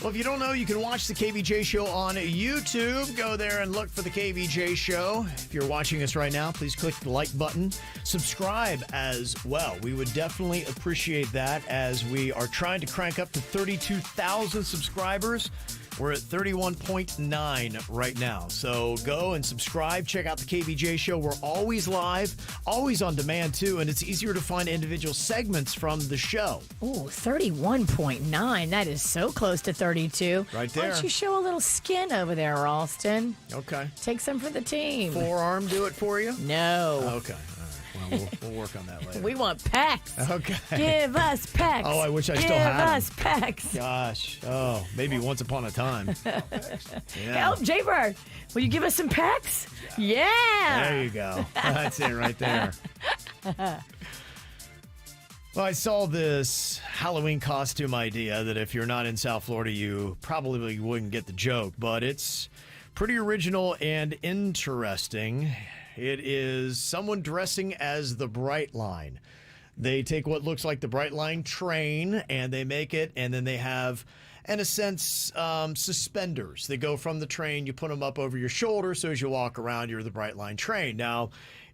Well, if you don't know, you can watch the KVJ Show on YouTube. Go there and look for the KVJ Show. If you're watching us right now, please click the like button. Subscribe as well. We would definitely appreciate that as we are trying to crank up to 32,000 subscribers. We're at 31.9 right now. So go and subscribe. Check out the KVJ Show. We're always live, always on demand, too. And it's easier to find individual segments from the show. Ooh, 31.9. That is so close to 32. Right there. Why don't you show a little skin over there, Ralston? Okay. Take some for the team. Forearm do it for you? No. Okay. Well, we'll work on that later. We want pecs. Okay. Give us pecs. Oh, I wish I still had Give them. us pecs. Gosh. Oh, maybe once upon a time. Yeah. Oh, JBird, will you give us some pecs? Yeah. There you go. That's it right there. Well, I saw this Halloween costume idea that if you're not in South Florida, you probably wouldn't get the joke, but it's pretty original and interesting. It is someone dressing as the Brightline. They take what looks like the Brightline train and they make it, and then they have, in a sense, suspenders. They go from the train, you put them up over your shoulder, so as you walk around, you're the Brightline train. Now,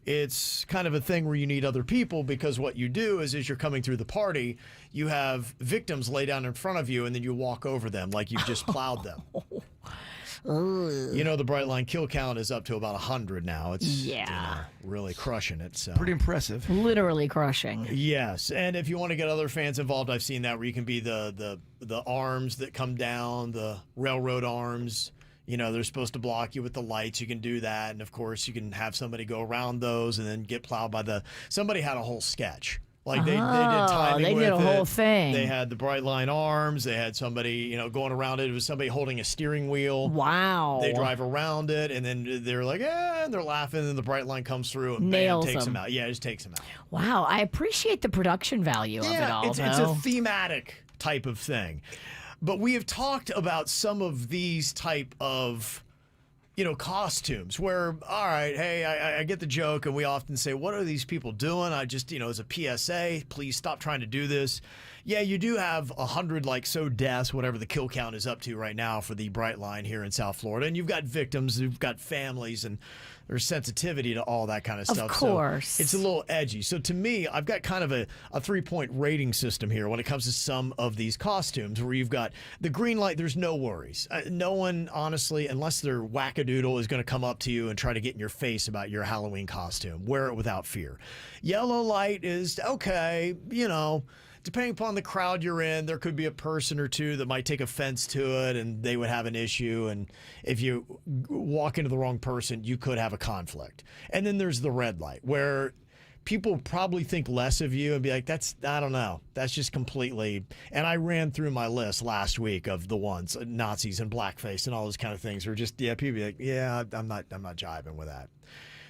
it's kind of a thing where you need other people because what you do is as you're coming through the party, you have victims lay down in front of you and then you walk over them like you've just plowed them. You know, the Brightline kill count is up to about 100 now. It's really crushing it. So pretty impressive. Literally crushing. Yes, and if you want to get other fans involved, I've seen that where you can be the arms that come down, the railroad arms. You know, they're supposed to block you with the lights. You can do that, and of course, you can have somebody go around those and then get plowed by the. Somebody had a whole sketch. Like they did timing they with did a whole it. thing. They had the Brightline arms. They had somebody, you know, going around it. It was somebody holding a steering wheel. Wow. They drive around it, and then they're like, and they're laughing, and the Brightline comes through and Nails bam, takes them. them out. Yeah, it just takes them out. Wow, I appreciate the production value of it all. It's a thematic type of thing. But we have talked about some of these type of, you know, costumes where, all right, hey, I get the joke, and we often say, what are these people doing? I just, you know, as a PSA, please stop trying to do this. Yeah, you do have 100 deaths, whatever the kill count is up to right now for the Brightline here in South Florida. And you've got victims, you've got families, and there's sensitivity to all that kind of stuff. Of course. So it's a little edgy. So to me, I've got kind of a 3-point rating system here when it comes to some of these costumes where you've got the green light, there's no worries. No one, honestly, unless they're wackadoodle, is going to come up to you and try to get in your face about your Halloween costume. Wear it without fear. Yellow light is, okay, you know, depending upon the crowd you're in, there could be a person or two that might take offense to it and they would have an issue. And if you walk into the wrong person, you could have a conflict. And then there's the red light where people probably think less of you and be like, I don't know. That's just completely. And I ran through my list last week of the ones, Nazis and blackface and all those kind of things are just, people be like, I'm not jiving with that.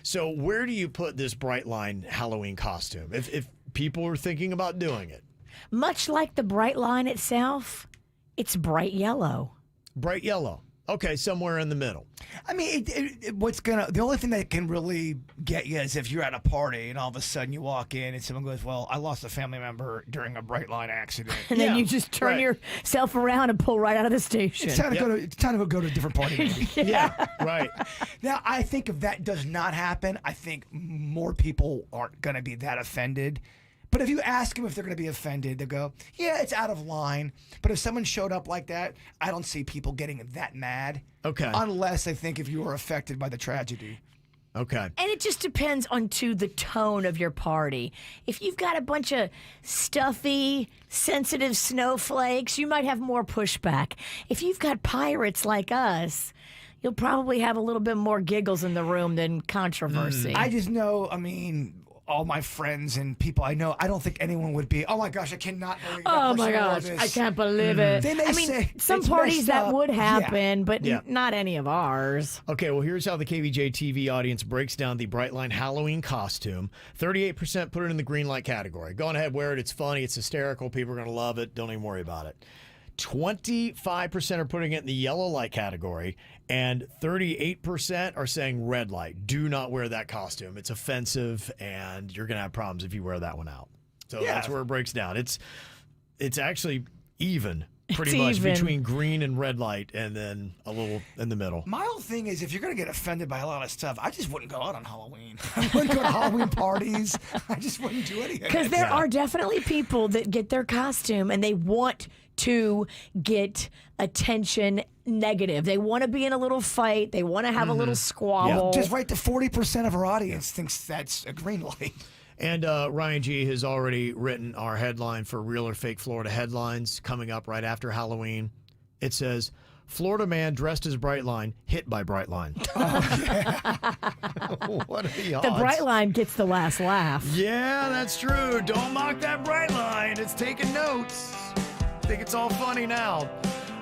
So where do you put this Brightline Halloween costume if people are thinking about doing it? Much like the Brightline itself, it's bright yellow. Bright yellow. Okay, somewhere in the middle. I mean, the only thing that can really get you is if you're at a party and all of a sudden you walk in and someone goes, well, I lost a family member during a Brightline accident. And then you just turn yourself around and pull right out of the station. It's time to go to a different party, maybe. Yeah, right. Now, I think if that does not happen, I think more people aren't going to be that offended. But if you ask them if they're going to be offended, they'll go, yeah, it's out of line. But if someone showed up like that, I don't see people getting that mad. Okay. Unless I think if you were affected by the tragedy. Okay. And it just depends on the tone of your party. If you've got a bunch of stuffy, sensitive snowflakes, you might have more pushback. If you've got pirates like us, you'll probably have a little bit more giggles in the room than controversy. I just know, all my friends and people I know, I don't think anyone would be, oh my gosh, I cannot believe that oh my person wore gosh, this. I can't believe it. They may say, some it's parties messed that up. would happen, but Yeah. not any of ours. Okay, well, here's how the KVJ TV audience breaks down the Brightline Halloween costume. 38% put it in the green light category. Go on ahead, wear it. It's funny. It's hysterical. People are going to love it. Don't even worry about it. 25% are putting it in the yellow light category, and 38% are saying red light. Do not wear that costume. It's offensive, and you're going to have problems if you wear that one out. So that's where it breaks down. It's actually even. Pretty much between green and red light, and then a little in the middle. My whole thing is, if you're going to get offended by a lot of stuff, I just wouldn't go out on Halloween. I wouldn't go to Halloween parties. I just wouldn't do anything. Because there are definitely people that get their costume and they want to get attention negative. They want to be in a little fight. They want to have a little squabble. Just right to 40% of our audience thinks that's a green light. And Ryan G. has already written our headline for Real or Fake Florida headlines coming up right after Halloween. It says, Florida man dressed as Brightline hit by Brightline. What are the odds? The Brightline gets the last laugh. Yeah, that's true. Don't mock that Brightline. It's taking notes. I think it's all funny now.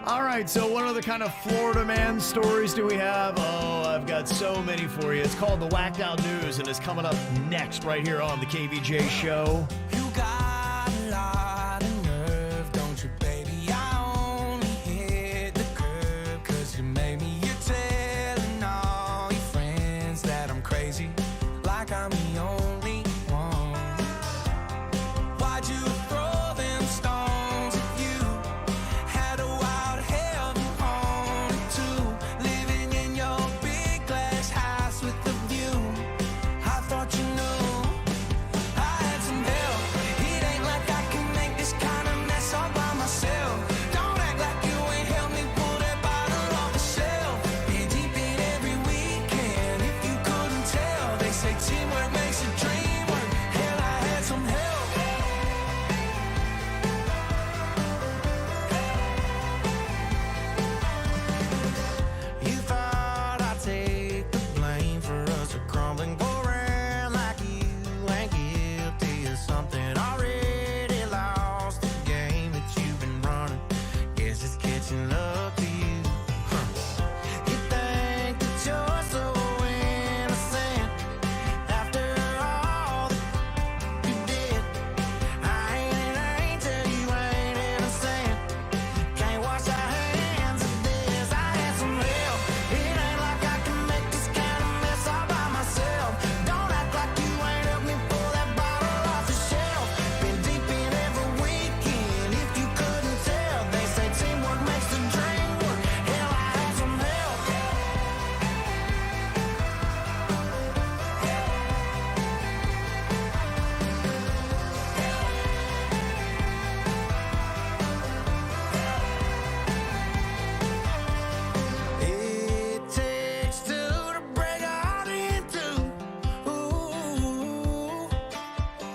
All right, so what other kind of Florida man stories do we have? Oh, I've got so many for you. It's called the Whacked Out News, and it's coming up next right here on the KVJ Show. You got a lot of nerve, don't you, baby? I only hit the curb 'cause you made me. You're telling all your friends that I'm crazy, like I'm the only one. Why'd you throw them stones if you had a wild heaven haunted too? Living in your big glass house with the view. I thought you knew I had some help. It ain't like I can make this kind of mess all by myself. Don't act like you ain't helped me pull that bottle off the shelf. Been deep in every weekend. If you couldn't tell, they say teamwork makes a dream work. Hell, I had some help. You thought I'd take the blame for us to crumbling, go around like you ain't guilty of something. Already lost the game that you've been running. Guess it's catching up to you. You think that you're so innocent after all that you did. I ain't an angel, you ain't innocent. Can't wash our hands of this. I had some help. It ain't like I can make this kind of mess all by myself. Don't act like you ain't helped me pull that bottle off the shelf. Been deep in every weekend. If you couldn't tell, they say teamwork makes the dream work. Hell, I had some help. It takes two to break a heart in two. Ooh,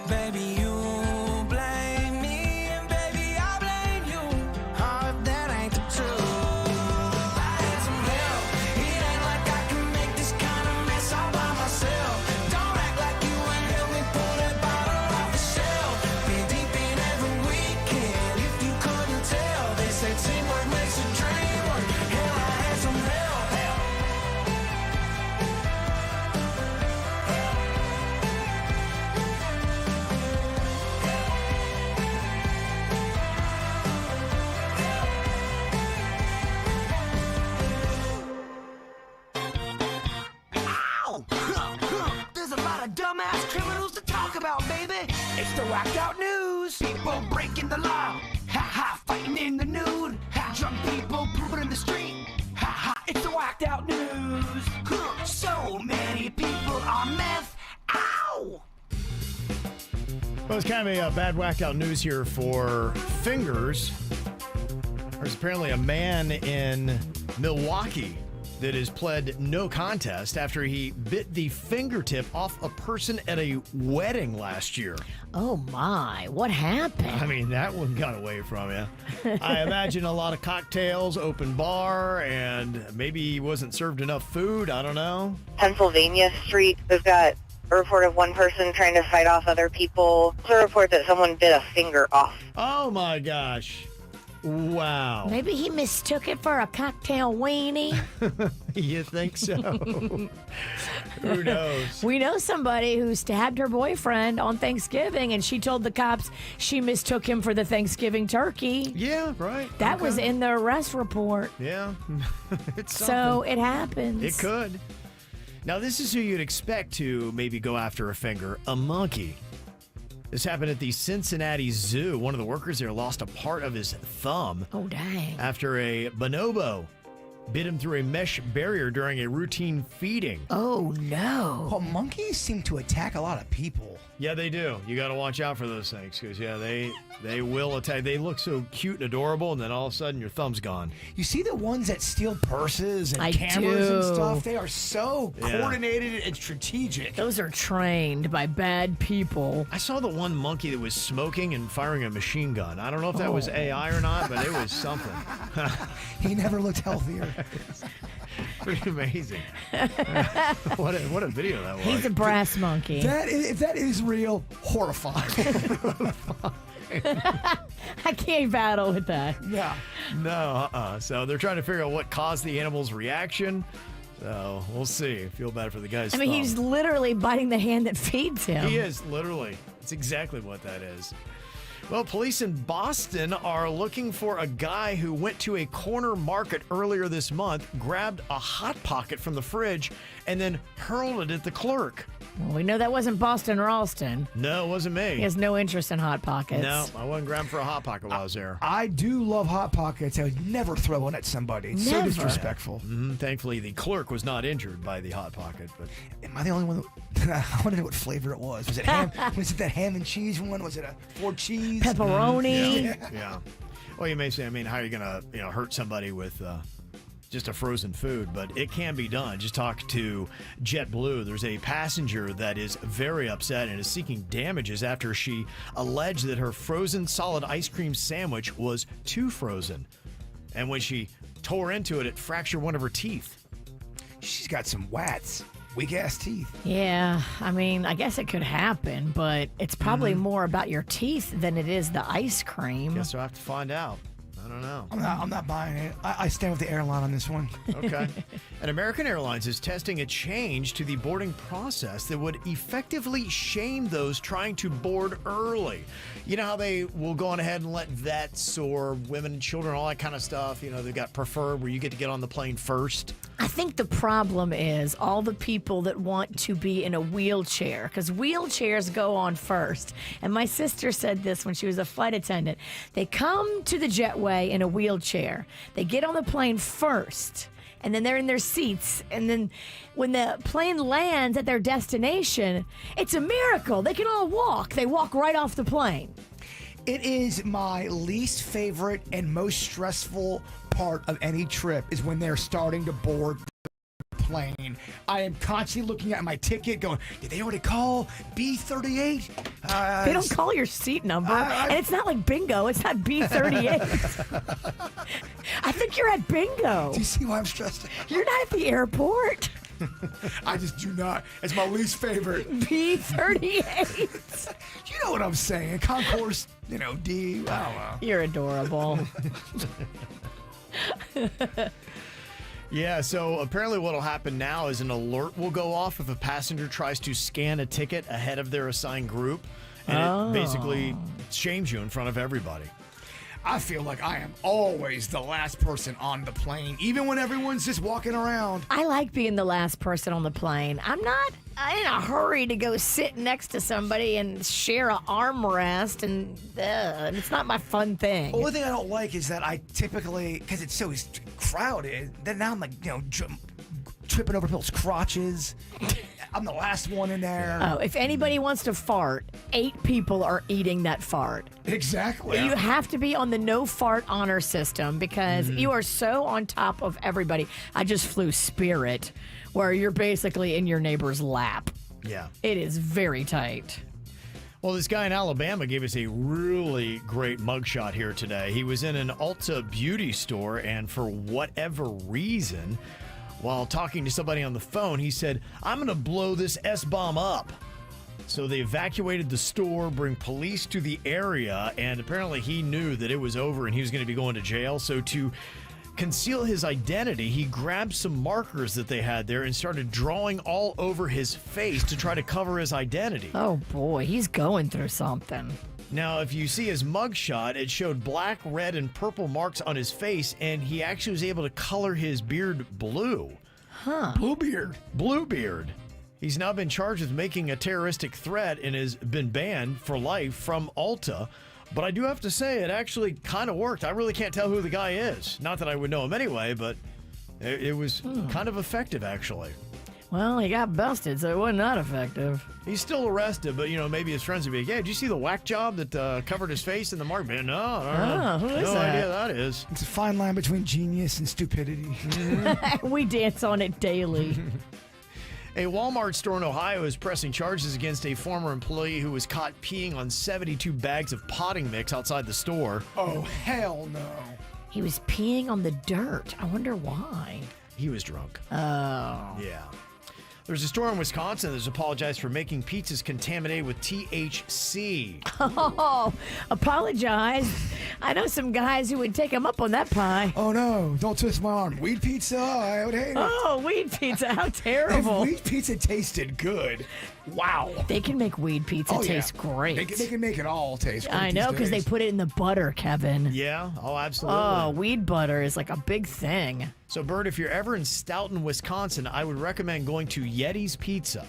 baby, you blame me, and baby, I blame you. Oh, if that ain't the truth. I had some help. It ain't like I can make this kind of mess all by myself. Don't act like you ain't helped me pull that bottle off the shelf. Been deep in every weekend. If you couldn't tell, they say teamwork makes a dream work. Hell, I had some help. Ow! There's a lot of dumbass criminals to talk about, baby. It's the Whacked Out News. People breaking the law. Ha ha, fighting in the nude. Ha, drunk people pooping in the street. Ha ha, it's the Whacked Out News. So many people on meth. Ow! Well, it's kind of a bad Whacked Out news here for fingers. There's apparently a man in Milwaukee that has pled no contest after he bit the fingertip off a person at a wedding last year. Oh my, what happened? I mean, that one got away from you. I imagine a lot of cocktails, open bar, and maybe he wasn't served enough food. I don't know. Pennsylvania Street, we've got a report of one person trying to fight off other people. It's a report that someone bit a finger off. Oh my gosh. Wow. Maybe he mistook it for a cocktail weenie. You think so? Who knows? We know somebody who stabbed her boyfriend on Thanksgiving, and she told the cops she mistook him for the Thanksgiving turkey. Yeah, right. That was in the arrest report. Yeah. It's So something. it happens. It could. Now, this is who you'd expect to maybe go after a finger, a monkey. This happened at the Cincinnati Zoo. One of the workers there lost a part of his thumb. Oh, dang. After a bonobo bit him through a mesh barrier during a routine feeding. Oh, no. Well, monkeys seem to attack a lot of people. Yeah, they do. You got to watch out for those things because, yeah, they will attack. They look so cute and adorable, and then all of a sudden your thumb's gone. You see the ones that steal purses and I cameras and do. stuff? They are so Yeah. coordinated and strategic. Those are trained by bad people. I saw the one monkey that was smoking and firing a machine gun. I don't know if that was AI or not, but it was something. He never looked healthier. Pretty amazing. What a video that was. He's a brass monkey. If that is real, horrifying. I can't battle with that. Yeah. No, So they're trying to figure out what caused the animal's reaction. So we'll see. Feel bad for the guy's I mean, thumb. he's literally biting the hand that feeds him. He is, literally. It's exactly what that is. Well, police in Boston are looking for a guy who went to a corner market earlier this month, grabbed a Hot Pocket from the fridge, and then hurled it at the clerk. Well, we know that wasn't Boston or Alston. No, it wasn't me. He has no interest in Hot Pockets. No, I wasn't grabbing for a Hot Pocket while I was there. I do love Hot Pockets. I would never throw one at somebody. It's so Never. disrespectful. Thankfully, the clerk was not injured by the Hot Pocket. But Am I the only one that... I want to know what flavor it was. Was it ham? Was it that ham and cheese one? Was it a 4 cheese? Pepperoni. Yeah. Well, you may say, I mean, how are you going to hurt somebody with just a frozen food? But it can be done. Just talk to JetBlue. There's a passenger that is very upset and is seeking damages after she alleged that her frozen solid ice cream sandwich was too frozen. And when she tore into it, it fractured one of her teeth. She's got some wats. Weak-ass teeth. Yeah, I mean, I guess it could happen, but it's probably more about your teeth than it is the ice cream. Guess I'll have to find out. I don't know. I'm not buying it. I stand with the airline on this one. Okay. And American Airlines is testing a change to the boarding process that would effectively shame those trying to board early. You know how they will go on ahead and let vets or women and children, all that kind of stuff, they've got preferred where you get to get on the plane first. I think the problem is all the people that want to be in a wheelchair, because wheelchairs go on first. And my sister said this when she was a flight attendant. They come to the jetway in a wheelchair. They get on the plane first, and then they're in their seats. And then when the plane lands at their destination, it's a miracle. They can all walk. They walk right off the plane. It is my least favorite and most stressful part of any trip is when they're starting to board the plane. I am constantly looking at my ticket going, did they already call B38? They don't call your seat number. And it's not like bingo. It's not B38. I think you're at bingo. Do you see why I'm stressed out? You're not at the airport. I just do not. It's my least favorite. B38. You know what I'm saying. Concourse, D. I don't know. You're adorable. Yeah, so apparently what'll happen now is an alert will go off if a passenger tries to scan a ticket ahead of their assigned group, and it basically shames you in front of everybody. I feel like I am always the last person on the plane, even when everyone's just walking around. I like being the last person on the plane. I'm not in a hurry to go sit next to somebody and share an armrest, and it's not my fun thing. The only thing I don't like is that I typically, because it's so crowded, then now I'm like, tripping over people's crotches. I'm the last one in there. Oh, if anybody wants to fart, 8 people are eating that fart. Exactly. You have to be on the no fart honor system because you are so on top of everybody. I just flew Spirit, where you're basically in your neighbor's lap. Yeah. It is very tight. Well, this guy in Alabama gave us a really great mugshot here today. He was in an Ulta beauty store, and for whatever reason, while talking to somebody on the phone, he said, I'm going to blow this S-bomb up. So they evacuated the store, bring police to the area, and apparently he knew that it was over and he was going to be going to jail. So to conceal his identity, he grabbed some markers that they had there and started drawing all over his face to try to cover his identity. Oh boy, he's going through something. Now, if you see his mugshot, it showed black, red, and purple marks on his face, and he actually was able to color his beard blue. Huh. Bluebeard. He's now been charged with making a terroristic threat and has been banned for life from Ulta. But I do have to say, it actually kind of worked. I really can't tell who the guy is. Not that I would know him anyway, but it was kind of effective, actually. Well, he got busted, so it wasn't that effective. He's still arrested, but, maybe his friends would be like, yeah, did you see the whack job that covered his face in the mark? Man, no, I don't know. Who is no that? idea who that is. It's a fine line between genius and stupidity. We dance on it daily. A Walmart store in Ohio is pressing charges against a former employee who was caught peeing on 72 bags of potting mix outside the store. Oh, hell no. He was peeing on the dirt. I wonder why. He was drunk. Oh. Yeah. There's a store in Wisconsin that's apologized for making pizzas contaminated with THC. Oh, apologize. I know some guys who would take him up on that pie. Oh, no. Don't twist my arm. Weed pizza? I would hate it. Oh, weed pizza. How terrible. If weed pizza tasted good, wow. They can make weed pizza taste great. They can make it all taste good. I know, because they put it in the butter, Kevin. Yeah? Oh, absolutely. Oh, weed butter is like a big thing. So, Bird, if you're ever in Stoughton, Wisconsin, I would recommend going to Yeti's Pizza.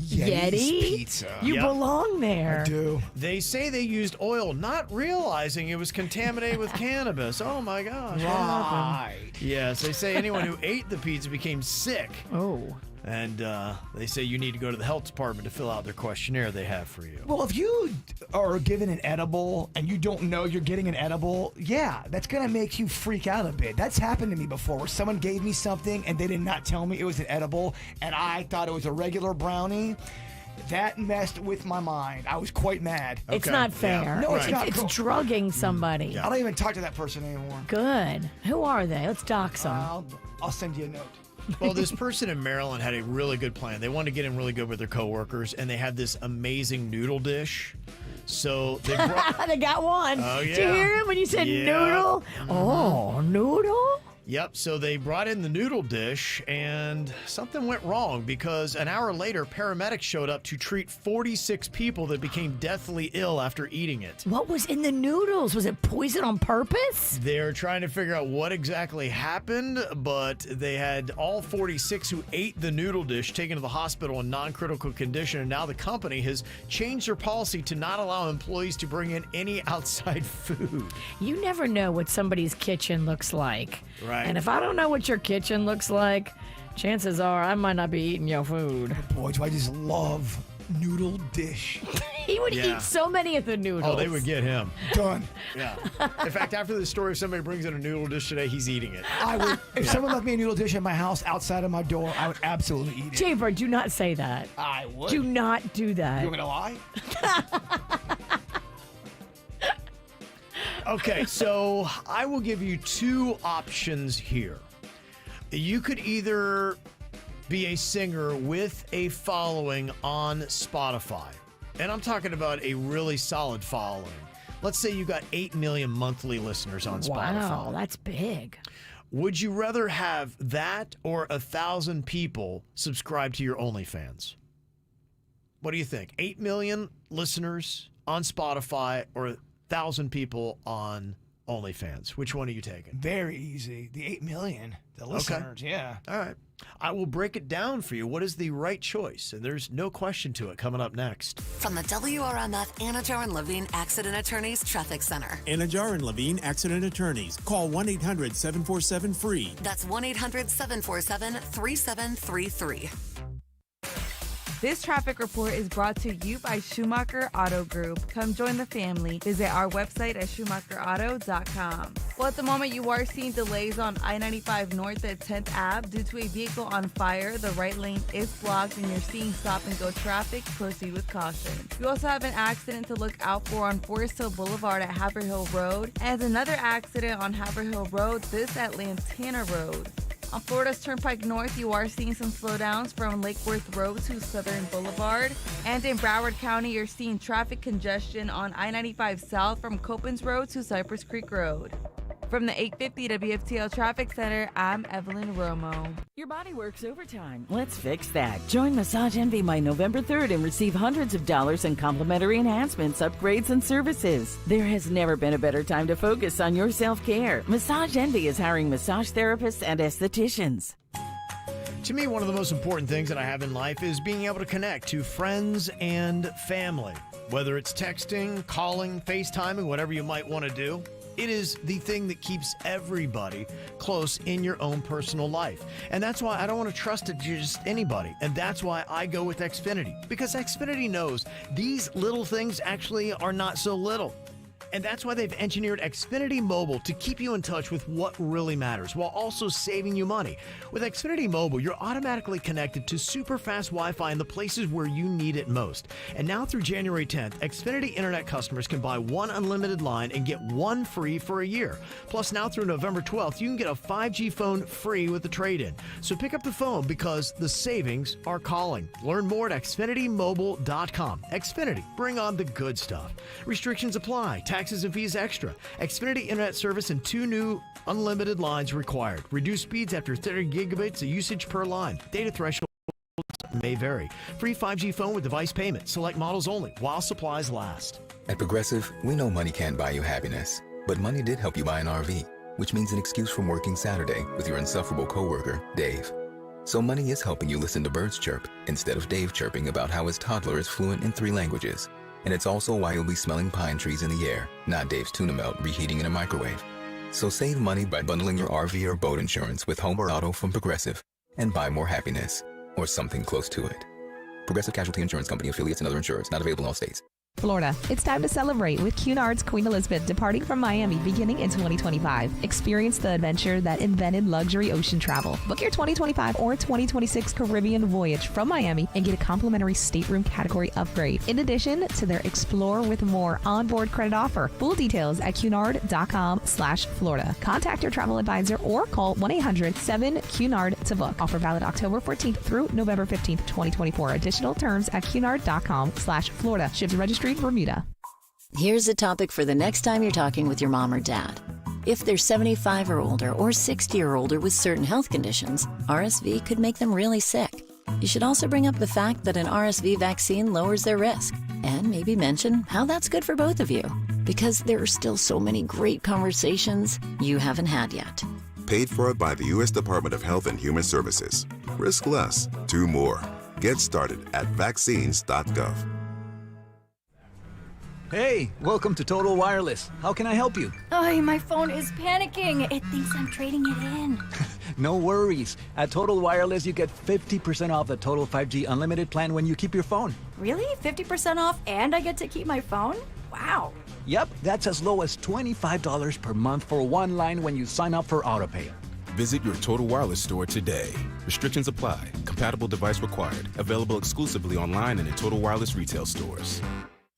Yeti? Pizza. You belong there. I do. They say they used oil, not realizing it was contaminated with cannabis. Oh, my gosh. What happened? Yes, they say anyone who ate the pizza became sick. Oh. And they say you need to go to the health department to fill out their questionnaire they have for you. Well, if you are given an edible and you don't know you're getting an edible, yeah, that's going to make you freak out a bit. That's happened to me before where someone gave me something and they did not tell me it was an edible and I thought it was a regular brownie. That messed with my mind. I was quite mad. It's not fair. Yeah. No, it's not. It's drugging somebody. I don't even talk to that person anymore. Good. Who are they? Let's dox them. I'll send you a note. Well, this person in Maryland had a really good plan. They wanted to get in really good with their coworkers, and they had this amazing noodle dish. So they brought... They got one. Oh, yeah. Did you hear him when you said noodle? Oh, noodle? Yep, so they brought in the noodle dish, and something went wrong because an hour later, paramedics showed up to treat 46 people that became deathly ill after eating it. What was in the noodles? Was it poison on purpose? They're trying to figure out what exactly happened, but they had all 46 who ate the noodle dish taken to the hospital in non-critical condition, and now the company has changed their policy to not allow employees to bring in any outside food. You never know what somebody's kitchen looks like. Right. And if I don't know what your kitchen looks like, chances are I might not be eating your food. Boy, do I just love noodle dish. He would eat so many of the noodles. Oh, they would get him. Done. Yeah. In fact, after this story, if somebody brings in a noodle dish today, he's eating it. I would. If someone left me a noodle dish in my house outside of my door, I would absolutely eat it. JBird, do not say that. I would. Do not do that. You want me to lie? Okay, so I will give you two options here. You could either be a singer with a following on Spotify, and I'm talking about a really solid following. Let's say you got 8 million monthly listeners on Spotify. Wow, that's big. Would you rather have that or 1,000 people subscribe to your OnlyFans? What do you think? 8 million listeners on Spotify or 1,000 people on OnlyFans? Which one are you taking? Very easy. The 8 million. The listeners, yeah. All right. I will break it down for you. What is the right choice? And there's no question to it coming up next. From the WRMF Anajar and Levine Accident Attorneys Traffic Center. Anajar and Levine Accident Attorneys. Call 1-800-747-FREE. That's 1-800-747-3733. This traffic report is brought to you by Schumacher Auto Group. Come join the family. Visit our website at schumacherauto.com. Well, at the moment, you are seeing delays on I-95 North at 10th Ave due to a vehicle on fire. The right lane is blocked, and you're seeing stop-and-go traffic. Proceed with caution. You also have an accident to look out for on Forest Hill Boulevard at Haverhill Road, and another accident on Haverhill Road, this at Lantana Road. On Florida's Turnpike North, you are seeing some slowdowns from Lake Worth Road to Southern Boulevard. And in Broward County, you're seeing traffic congestion on I-95 South from Copans Road to Cypress Creek Road. From the 850 WFTL Traffic Center, I'm Evelyn Romo. Your body works overtime. Let's fix that. Join Massage Envy by November 3rd and receive hundreds of dollars in complimentary enhancements, upgrades, and services. There has never been a better time to focus on your self-care. Massage Envy is hiring massage therapists and estheticians. To me, one of the most important things that I have in life is being able to connect to friends and family. Whether it's texting, calling, FaceTiming, whatever you might want to do, it is the thing that keeps everybody close in your own personal life. And that's why I don't want to trust it to just anybody. And that's why I go with Xfinity. Because Xfinity knows these little things actually are not so little. And that's why they've engineered Xfinity Mobile to keep you in touch with what really matters while also saving you money. With Xfinity Mobile, you're automatically connected to super fast Wi-Fi in the places where you need it most. And now through January 10th, Xfinity Internet customers can buy one unlimited line and get one free for a year. Plus, now through November 12th, you can get a 5G phone free with the trade-in. So pick up the phone because the savings are calling. Learn more at XfinityMobile.com. Xfinity, bring on the good stuff. Restrictions apply. Taxes and fees extra. Xfinity Internet service and 2 new unlimited lines required. Reduced speeds after 30 gigabytes of usage per line. Data thresholds may vary. Free 5G phone with device payment. Select models only while supplies last. At Progressive, we know money can't buy you happiness, but money did help you buy an RV, which means an excuse from working Saturday with your insufferable coworker, Dave. So money is helping you listen to birds chirp instead of Dave chirping about how his toddler is fluent in 3 languages. And it's also why you'll be smelling pine trees in the air, not Dave's tuna melt reheating in a microwave. So save money by bundling your RV or boat insurance with home or auto from Progressive and buy more happiness, or something close to it. Progressive Casualty Insurance Company, affiliates, and other insurers. Not available in all states. Florida. It's time to celebrate with Cunard's Queen Elizabeth departing from Miami beginning in 2025. Experience the adventure that invented luxury ocean travel. Book your 2025 or 2026 Caribbean voyage from Miami and get a complimentary stateroom category upgrade. In addition to their Explore with More onboard credit offer. Full details at cunard.com/Florida. Contact your travel advisor or call 1-800-7-CUNARD to book. Offer valid October 14th through November 15th, 2024. Additional terms at cunard.com/Florida. Ships registry Bermuda. Here's a topic for the next time you're talking with your mom or dad. If they're 75 or older or 60 or older with certain health conditions, RSV could make them really sick. You should also bring up the fact that an RSV vaccine lowers their risk, and maybe mention how that's good for both of you, because there are still so many great conversations you haven't had yet. Paid for by the U.S. Department of Health and Human Services. Risk less, do more. Get started at vaccines.gov. Hey, welcome to Total Wireless. How can I help you? Oh, my phone is panicking. It thinks I'm trading it in. No worries. At Total Wireless, you get 50% off the Total 5G Unlimited plan when you keep your phone. Really? 50% off and I get to keep my phone? Wow. Yep, that's as low as $25 per month for one line when you sign up for AutoPay. Visit your Total Wireless store today. Restrictions apply. Compatible device required. Available exclusively online and in Total Wireless retail stores.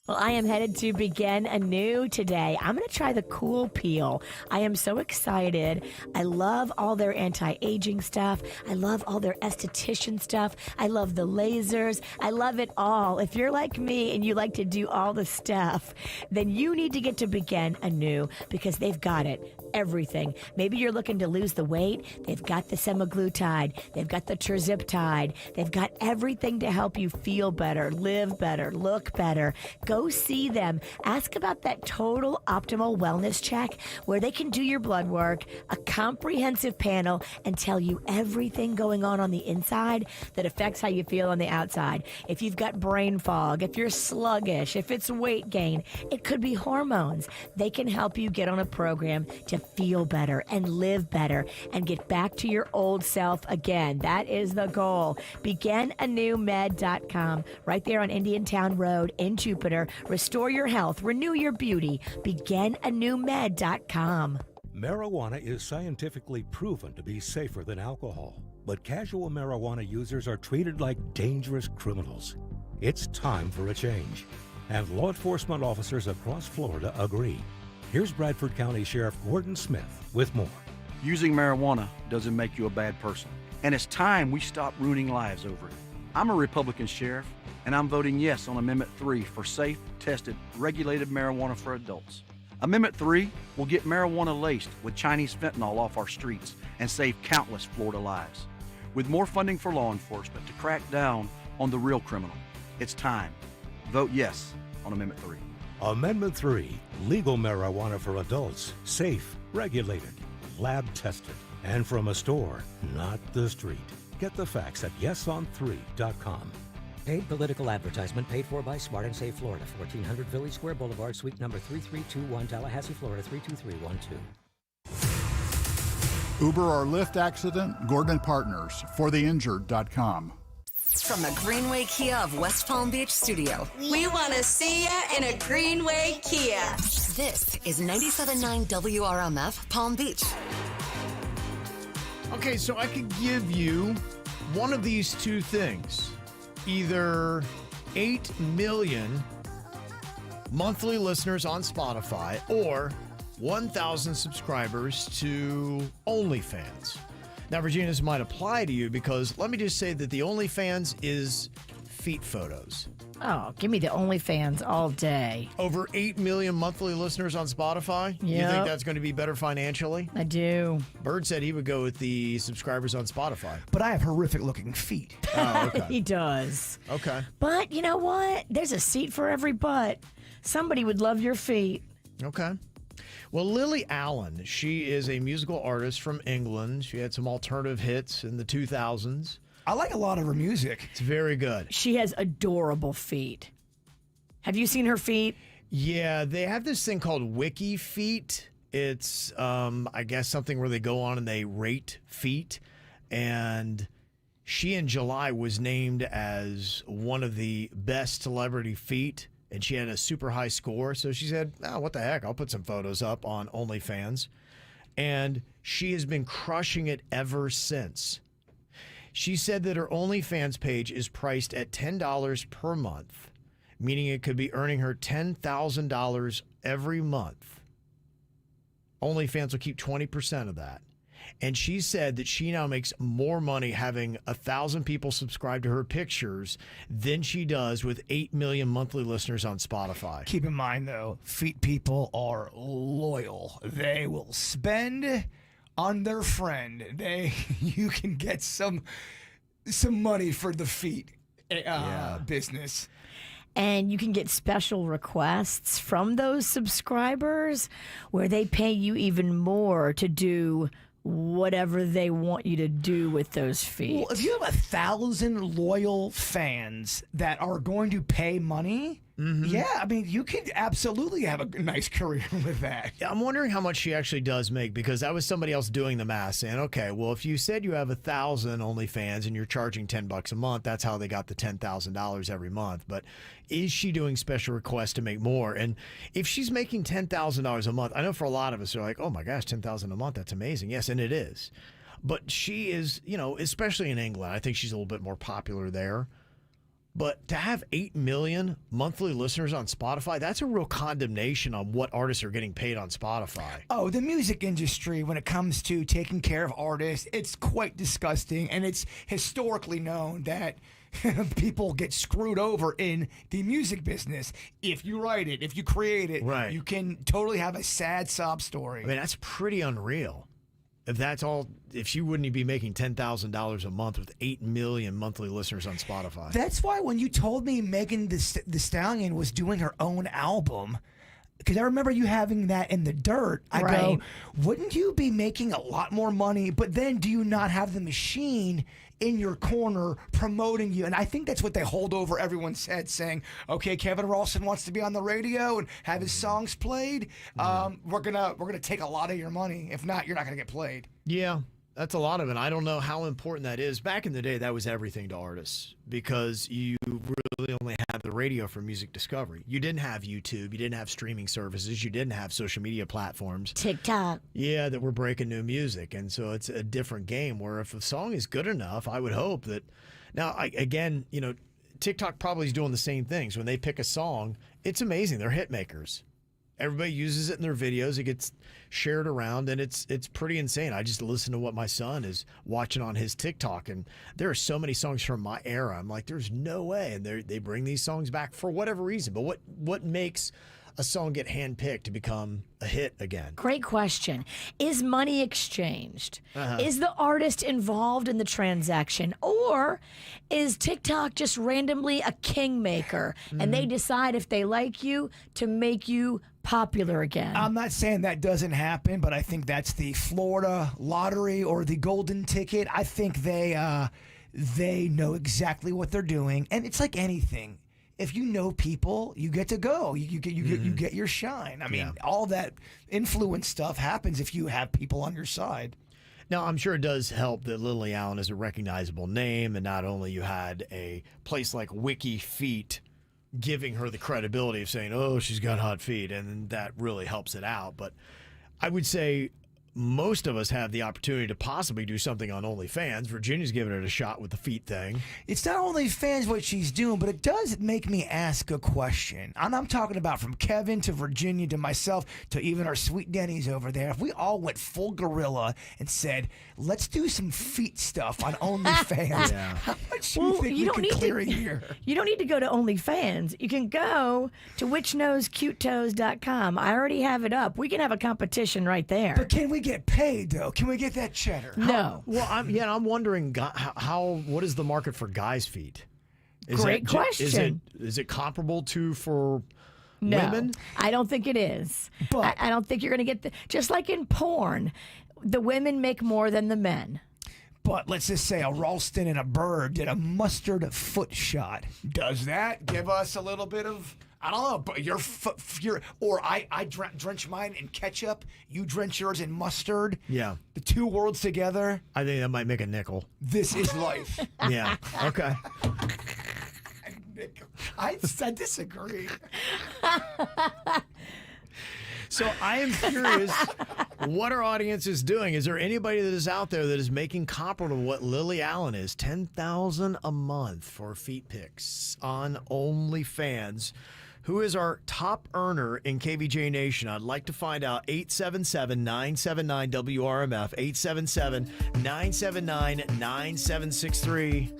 Well, I am headed to Begin Anew today. I'm going to try the Cool Peel. I am so excited. I love all their anti-aging stuff. I love all their esthetician stuff. I love the lasers. I love it all. If you're like me and you like to do all the stuff, then you need to get to Begin Anew because they've got it. Everything. Maybe you're looking to lose the weight. They've got the semaglutide. They've got the terziptide. They've got everything to help you feel better, live better, look better. Go see them. Ask about that total optimal wellness check where they can do your blood work, a comprehensive panel, and tell you everything going on the inside that affects how you feel on the outside. If you've got brain fog, if you're sluggish, if it's weight gain, it could be hormones. They can help you get on a program to feel better and live better and get back to your old self again. That is the goal. BeginAnewMed.com, right there on Indiantown Road in Jupiter. Restore your health, renew your beauty. BeginAnewMed.com. Marijuana is scientifically proven to be safer than alcohol, but casual marijuana users are treated like dangerous criminals. It's time for a change, and law enforcement officers across Florida agree. Here's Bradford County Sheriff Gordon Smith with more. Using marijuana doesn't make you a bad person, and it's time we stop ruining lives over it. I'm a Republican sheriff, and I'm voting yes on Amendment 3 for safe, tested, regulated marijuana for adults. Amendment 3 will get marijuana laced with Chinese fentanyl off our streets and save countless Florida lives. With more funding for law enforcement to crack down on the real criminal, it's time. Vote yes on Amendment 3. Amendment 3, legal marijuana for adults, safe, regulated, lab tested, and from a store, not the street. Get the facts at yeson3.com. Paid political advertisement paid for by Smart and Safe Florida, 1400 Village Square Boulevard, Suite number 3321, Tallahassee, Florida 32312. Uber or Lyft accident? Gordon Partners, fortheinjured.com. From the Greenway Kia of West Palm Beach studio. We want to see ya in a Greenway Kia. This is 97.9 WRMF Palm Beach. Okay, so I could give you one of these two things. Either 8 million monthly listeners on Spotify or 1,000 subscribers to OnlyFans. Now, Virginia, this might apply to you because let me just say that the OnlyFans is feet photos. Oh, give me the OnlyFans all day. Over 8 million monthly listeners on Spotify? You Yep. think that's going to be better financially? I do. Bird said he would go with the subscribers on Spotify. But I have horrific looking feet. Oh, okay. He does. Okay. But you know what? There's a seat for every butt. Somebody would love your feet. Okay. Well, Lily Allen, she is a musical artist from England. She had some alternative hits in the 2000s. I like a lot of her music. It's very good. She has adorable feet. Have you seen her feet? Yeah, they have this thing called Wiki Feet. It's, I guess, something where they go on and they rate feet. And she, in July, was named as one of the best celebrity feet. And she had a super high score. So she said, oh, what the heck? I'll put some photos up on OnlyFans. And she has been crushing it ever since. She said that her OnlyFans page is priced at $10 per month, meaning it could be earning her $10,000 every month. OnlyFans will keep 20% of that. And she said that she now makes more money having 1,000 people subscribe to her pictures than she does with 8 million monthly listeners on Spotify. Keep in mind, though, feet people are loyal. They will spend on their friend. You can get some money for the feet business. And you can get special requests from those subscribers where they pay you even more to do whatever they want you to do with those feet. Well, if you have 1,000 loyal fans that are going to pay money, yeah, I mean, you could absolutely have a nice career with that. Yeah, I'm wondering how much she actually does make, because that was somebody else doing the math saying, okay, well, if you said you have 1,000 OnlyFans and you're charging $10 a month, that's how they got the $10,000 every month. But is she doing special requests to make more? And if she's making $10,000 a month, I know for a lot of us, they're like, oh my gosh, $10,000 a month, that's amazing. Yes, and it is. But she is, especially in England, I think she's a little bit more popular there. But to have 8 million monthly listeners on Spotify, that's a real condemnation on what artists are getting paid on Spotify. Oh, the music industry, when it comes to taking care of artists, it's quite disgusting. And it's historically known that people get screwed over in the music business. If you write it, if you create it, right, you can totally have a sad sob story. I mean, that's pretty unreal. If that's all, if she wouldn't be making $10,000 a month with 8 million monthly listeners on Spotify. That's why when you told me Megan the Stallion was doing her own album, because I remember you having that in the dirt, I go, wouldn't you be making a lot more money? But then do you not have the machine in your corner promoting you? And I think that's what they hold over everyone's head, saying, okay, Kevin Ralston wants to be on the radio and have his songs played. We're gonna take a lot of your money. If not, you're not gonna get played. Yeah, that's a lot of it. I don't know how important that is. Back in the day, that was everything to artists because you really only had the radio for music discovery. You didn't have YouTube. You didn't have streaming services. You didn't have social media platforms. TikTok. Yeah, that were breaking new music. And so it's a different game where if a song is good enough, I would hope that. Now, again, TikTok probably is doing the same things. When they pick a song, it's amazing. They're hit makers. Everybody uses it in their videos. It gets shared around, and it's pretty insane. I just listen to what my son is watching on his TikTok, and there are so many songs from my era. I'm like, there's no way. And they bring these songs back for whatever reason. But what makes a song get handpicked to become a hit again? Great question. Is money exchanged? Uh-huh. Is the artist involved in the transaction? Or is TikTok just randomly a kingmaker and they decide if they like you to make you popular again? I'm not saying that doesn't happen, but I think that's the Florida lottery or the golden ticket. I think they know exactly what they're doing, and it's like anything. If you know people, you get to go. You get your shine. I mean, all that influence stuff happens if you have people on your side. Now, I'm sure it does help that Lily Allen is a recognizable name, and not only you had a place like Wiki Feet giving her the credibility of saying, oh, she's got hot feet, and that really helps it out. But I would say most of us have the opportunity to possibly do something on OnlyFans. Virginia's giving it a shot with the feet thing. It's not OnlyFans what she's doing, but it does make me ask a question. And I'm talking about from Kevin to Virginia to myself to even our sweet Denny's over there. If we all went full gorilla and said, let's do some feet stuff on OnlyFans, how much do you think we could clear a year? You don't need to go to OnlyFans. You can go to whichknowscutetoes.com. I already have it up. We can have a competition right there. But can we get paid, though? Can we get that cheddar? No. Well, I'm wondering what is the market for guys' feet? Great question. Is it comparable to for No, women? I don't think it is. But I don't think you're going to get just like in porn, the women make more than the men. But let's just say a Ralston and a Bird did a mustard foot shot. Does that give us a little bit of, I don't know, but I drench mine in ketchup, you drench yours in mustard. Yeah. The two worlds together. I think that might make a nickel. This is life. Yeah. Okay. I disagree. So I am curious what our audience is doing. Is there anybody that is out there that is making comparable to what Lily Allen is? $10,000 a month for feet pics on OnlyFans. Who is our top earner in KVJ Nation? I'd like to find out. 877-979-WRMF. 877-979-9763.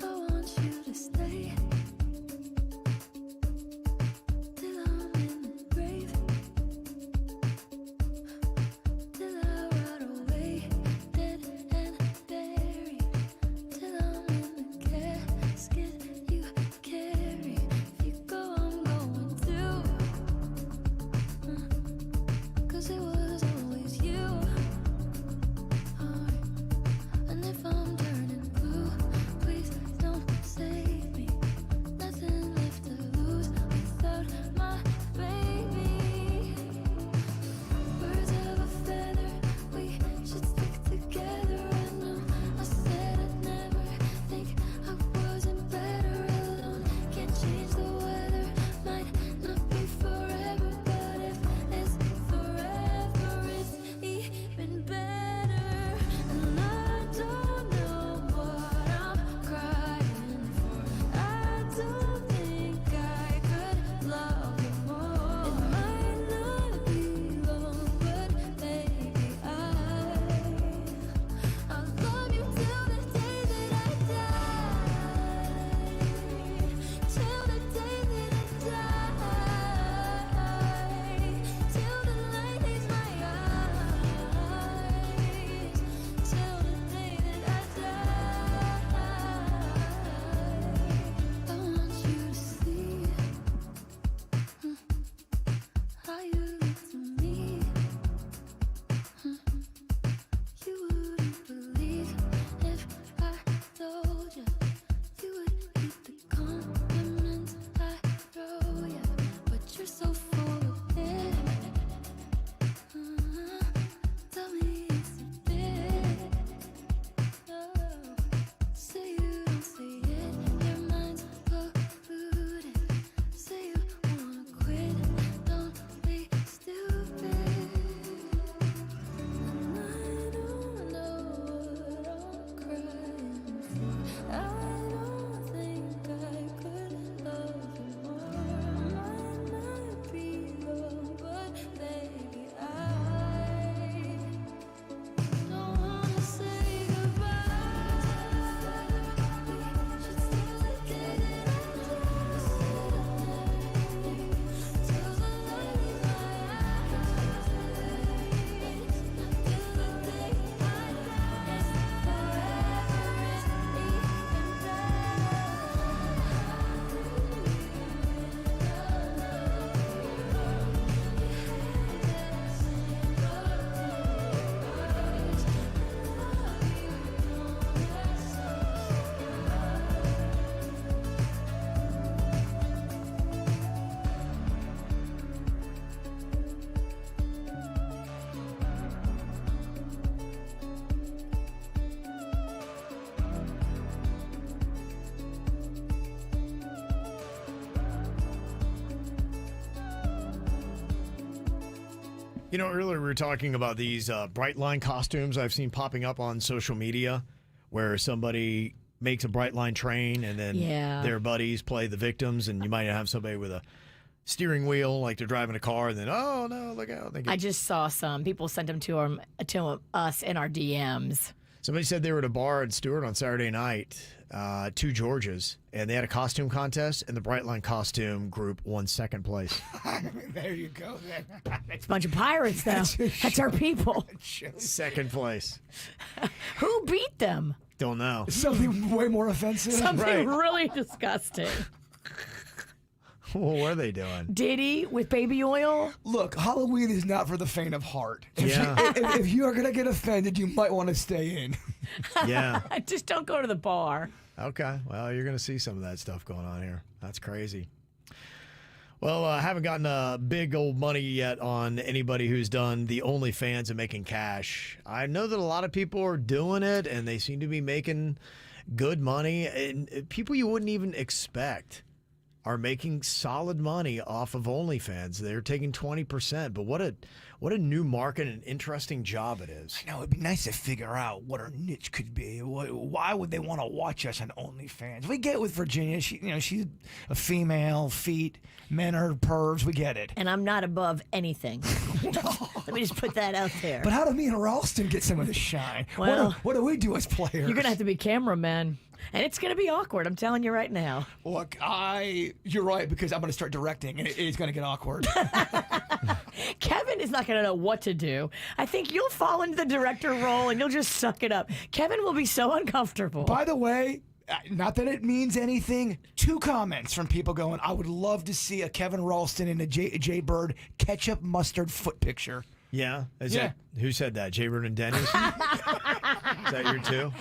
You know, earlier we were talking about these bright line costumes I've seen popping up on social media where somebody makes a bright line train and then their buddies play the victims, and you might have somebody with a steering wheel like they're driving a car and then, oh, no, look out. I just saw some. People sent them to us in our DMs. Somebody said they were at a bar in Stewart on Saturday night, 2 Georges, and they had a costume contest, and the Brightline costume group won second place. There you go. It's a bunch of pirates, though. That's our people. Second place. Who beat them? Don't know. Something way more offensive. Something really disgusting. What were they doing? Diddy with baby oil? Look, Halloween is not for the faint of heart. Yeah. If you are going to get offended, you might want to stay in. Yeah. Just don't go to the bar. Okay. Well, you're going to see some of that stuff going on here. That's crazy. Well, I haven't gotten a big old money yet on anybody who's done the OnlyFans and making cash. I know that a lot of people are doing it, and they seem to be making good money. And people you wouldn't even expect are making solid money off of OnlyFans. They're taking 20%, but what a new market and interesting job it is. I know, it'd be nice to figure out what our niche could be. Why would they want to watch us on OnlyFans? We get with Virginia. She's a female, feet, men are pervs. We get it. And I'm not above anything. Let me just put that out there. But how do me and Ralston get some of the shine? Well, what do we do as players? You're going to have to be cameramen. And it's going to be awkward, I'm telling you right now. Look, you're right, because I'm going to start directing, and it's going to get awkward. Kevin is not going to know what to do. I think you'll fall into the director role, and you'll just suck it up. Kevin will be so uncomfortable. By the way, not that it means anything, 2 comments from people going, I would love to see a Kevin Ralston in a JBird ketchup mustard foot picture. Yeah? Who said that? JBird and Denny's? Is that your 2?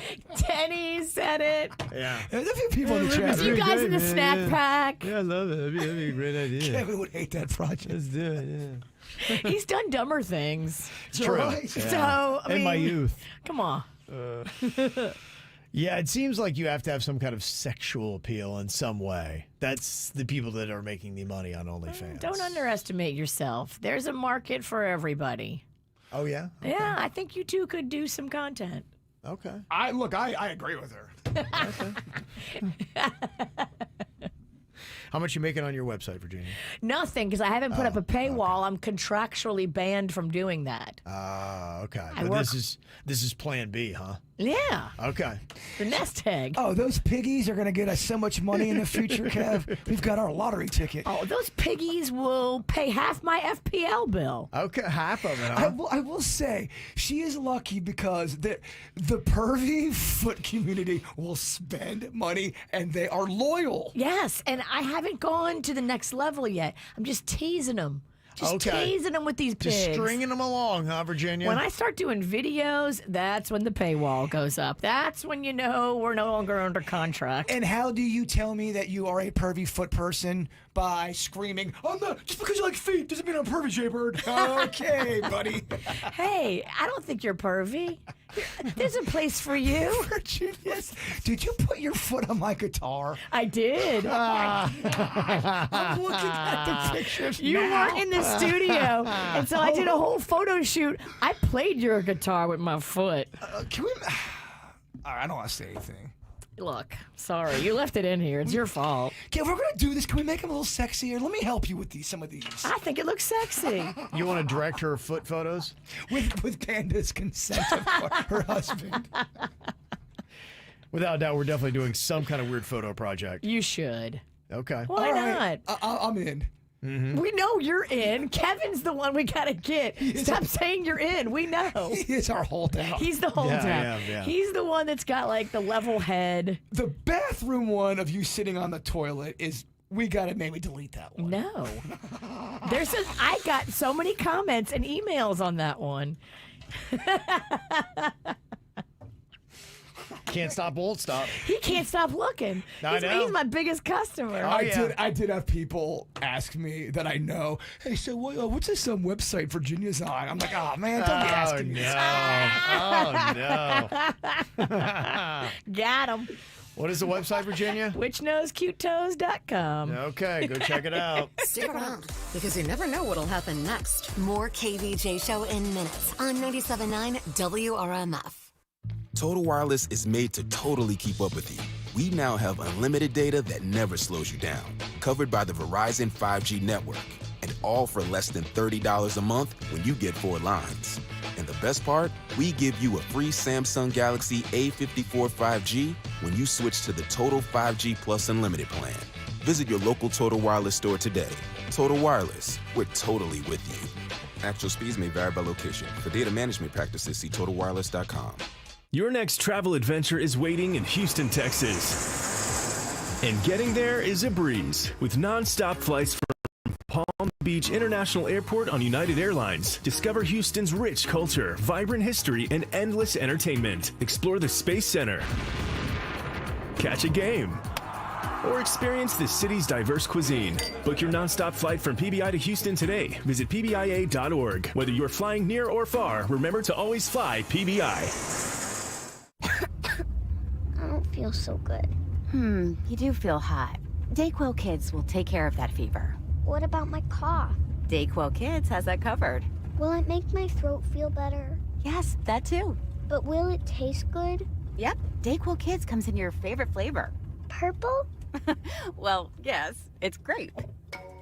Denny said it. Yeah. There's a few people in the chat. You guys in the snack pack. Yeah, I love it. That'd be a great idea. Kevin would hate that project. Let's do it, yeah. He's done dumber things. It's true. Right? Yeah. So, I mean, in my youth. Come on. Yeah, it seems like you have to have some kind of sexual appeal in some way. That's the people that are making the money on OnlyFans. Don't underestimate yourself. There's a market for everybody. Oh, yeah? Okay. Yeah, I think you two could do some content. Okay. I agree with her. How much you making on your website, Virginia? Nothing, because I haven't put up a paywall. Okay. I'm contractually banned from doing that. Okay. But this is plan B, huh? Yeah. Okay. The nest egg. Oh, those piggies are going to get us so much money in the future, Kev. We've got our lottery ticket. Oh, those piggies will pay half my FPL bill. Okay, half of it, huh? I will say, she is lucky because the pervy foot community will spend money, and they are loyal. Yes, and I haven't gone to the next level yet. I'm just teasing them. Just teasing them with these pigs. Just stringing them along, huh, Virginia? When I start doing videos, that's when the paywall goes up. That's when you know we're no longer under contract. And how do you tell me that you are a pervy foot person? By screaming, just because you like feet doesn't mean I'm pervy, JBird. Okay, buddy. Hey, I don't think you're pervy. There's a place for you. Virginia, did you put your foot on my guitar? I did. I'm looking at the pictures You now. weren't in the studio, and so I did a whole photo shoot. I played your guitar with my foot. Can we? All right, I don't want to say anything. Look, sorry, you left it in here. It's your fault. Okay, if we're gonna do this, can we make them a little sexier? Let me help you with some of these. I think it looks sexy. You want to direct her foot photos? With Panda's consent of her husband. Without a doubt, we're definitely doing some kind of weird photo project. You should. Okay. Why not? I'm in. Mm-hmm. We know you're in. Kevin's the one we gotta get. Stop saying you're in. We know. He is our holdout. He's the holdout. Yeah. He's the one that's got like the level head. The bathroom one of you sitting on the toilet is. We gotta maybe delete that one. No. I got so many comments and emails on that one. Can't stop, won't stop. He can't stop looking. He's my biggest customer. I did have people ask me that I know, hey, so what's this website Virginia's on? I'm like, oh, man, don't be asking me. Oh, no. Got him. What is the website, Virginia? WhichnowsCuteToes.com. Okay, go check it out. Stick around, because you never know what'll happen next. More KVJ Show in minutes on 97.9 WRMF. Total Wireless is made to totally keep up with you. We now have unlimited data that never slows you down, covered by the Verizon 5G network, and all for less than $30 a month when you get 4 lines. And the best part? We give you a free Samsung Galaxy A54 5G when you switch to the Total 5G Plus Unlimited plan. Visit your local Total Wireless store today. Total Wireless, we're totally with you. Actual speeds may vary by location. For data management practices, see TotalWireless.com. Your next travel adventure is waiting in Houston, Texas. And getting there is a breeze with non-stop flights from Palm Beach International Airport on United Airlines. Discover Houston's rich culture, vibrant history, and endless entertainment. Explore the Space Center. Catch a game. Or experience the city's diverse cuisine. Book your nonstop flight from PBI to Houston today. Visit PBIA.org. Whether you're flying near or far, remember to always fly PBI. I don't feel so good. You do feel hot. Dayquil Kids will take care of that fever. What about my cough? Dayquil Kids has that covered. Will it make my throat feel better? Yes, that too. But will it taste good? Yep, Dayquil Kids comes in your favorite flavor. Purple? Well, yes, it's grape.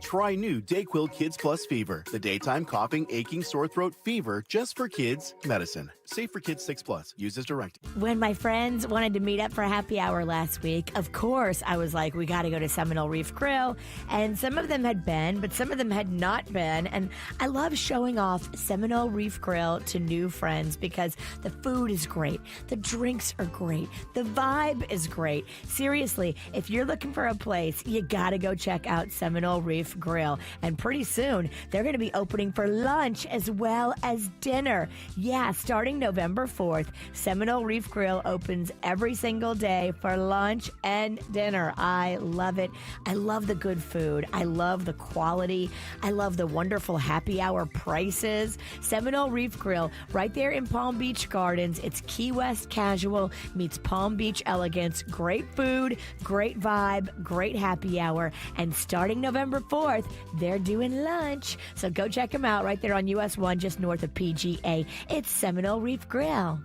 Try new Dayquil Kids Plus Fever, the daytime coughing, aching, sore throat fever just for kids medicine. Safe for kids 6+. Use as directed. When my friends wanted to meet up for happy hour last week, of course, I was like, we got to go to Seminole Reef Grill. And some of them had been, but some of them had not been. And I love showing off Seminole Reef Grill to new friends because the food is great. The drinks are great. The vibe is great. Seriously, if you're looking for a place, you got to go check out Seminole Reef Grill. And pretty soon, they're going to be opening for lunch as well as dinner. Yeah, starting November 4th, Seminole Reef Grill opens every single day for lunch and dinner. I love it. I love the good food. I love the quality. I love the wonderful happy hour prices. Seminole Reef Grill, right there in Palm Beach Gardens. It's Key West casual meets Palm Beach elegance. Great food, great vibe, great happy hour. And starting November 4th, they're doing lunch. So go check them out right there on US 1, just north of PGA. It's Seminole Reef Grill.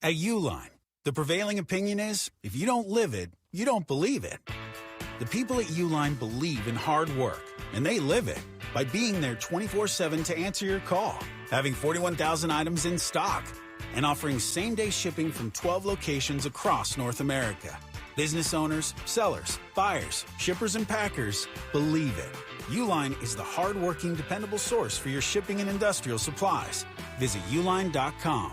At Uline, the prevailing opinion is, if you don't live it, you don't believe it. The people at Uline believe in hard work, and they live it by being there 24/7 to answer your call, having 41,000 items in stock, and offering same-day shipping from 12 locations across North America. Business owners, sellers, buyers, shippers, and packers believe it. Uline is the hard-working, dependable source for your shipping and industrial supplies. Visit uline.com.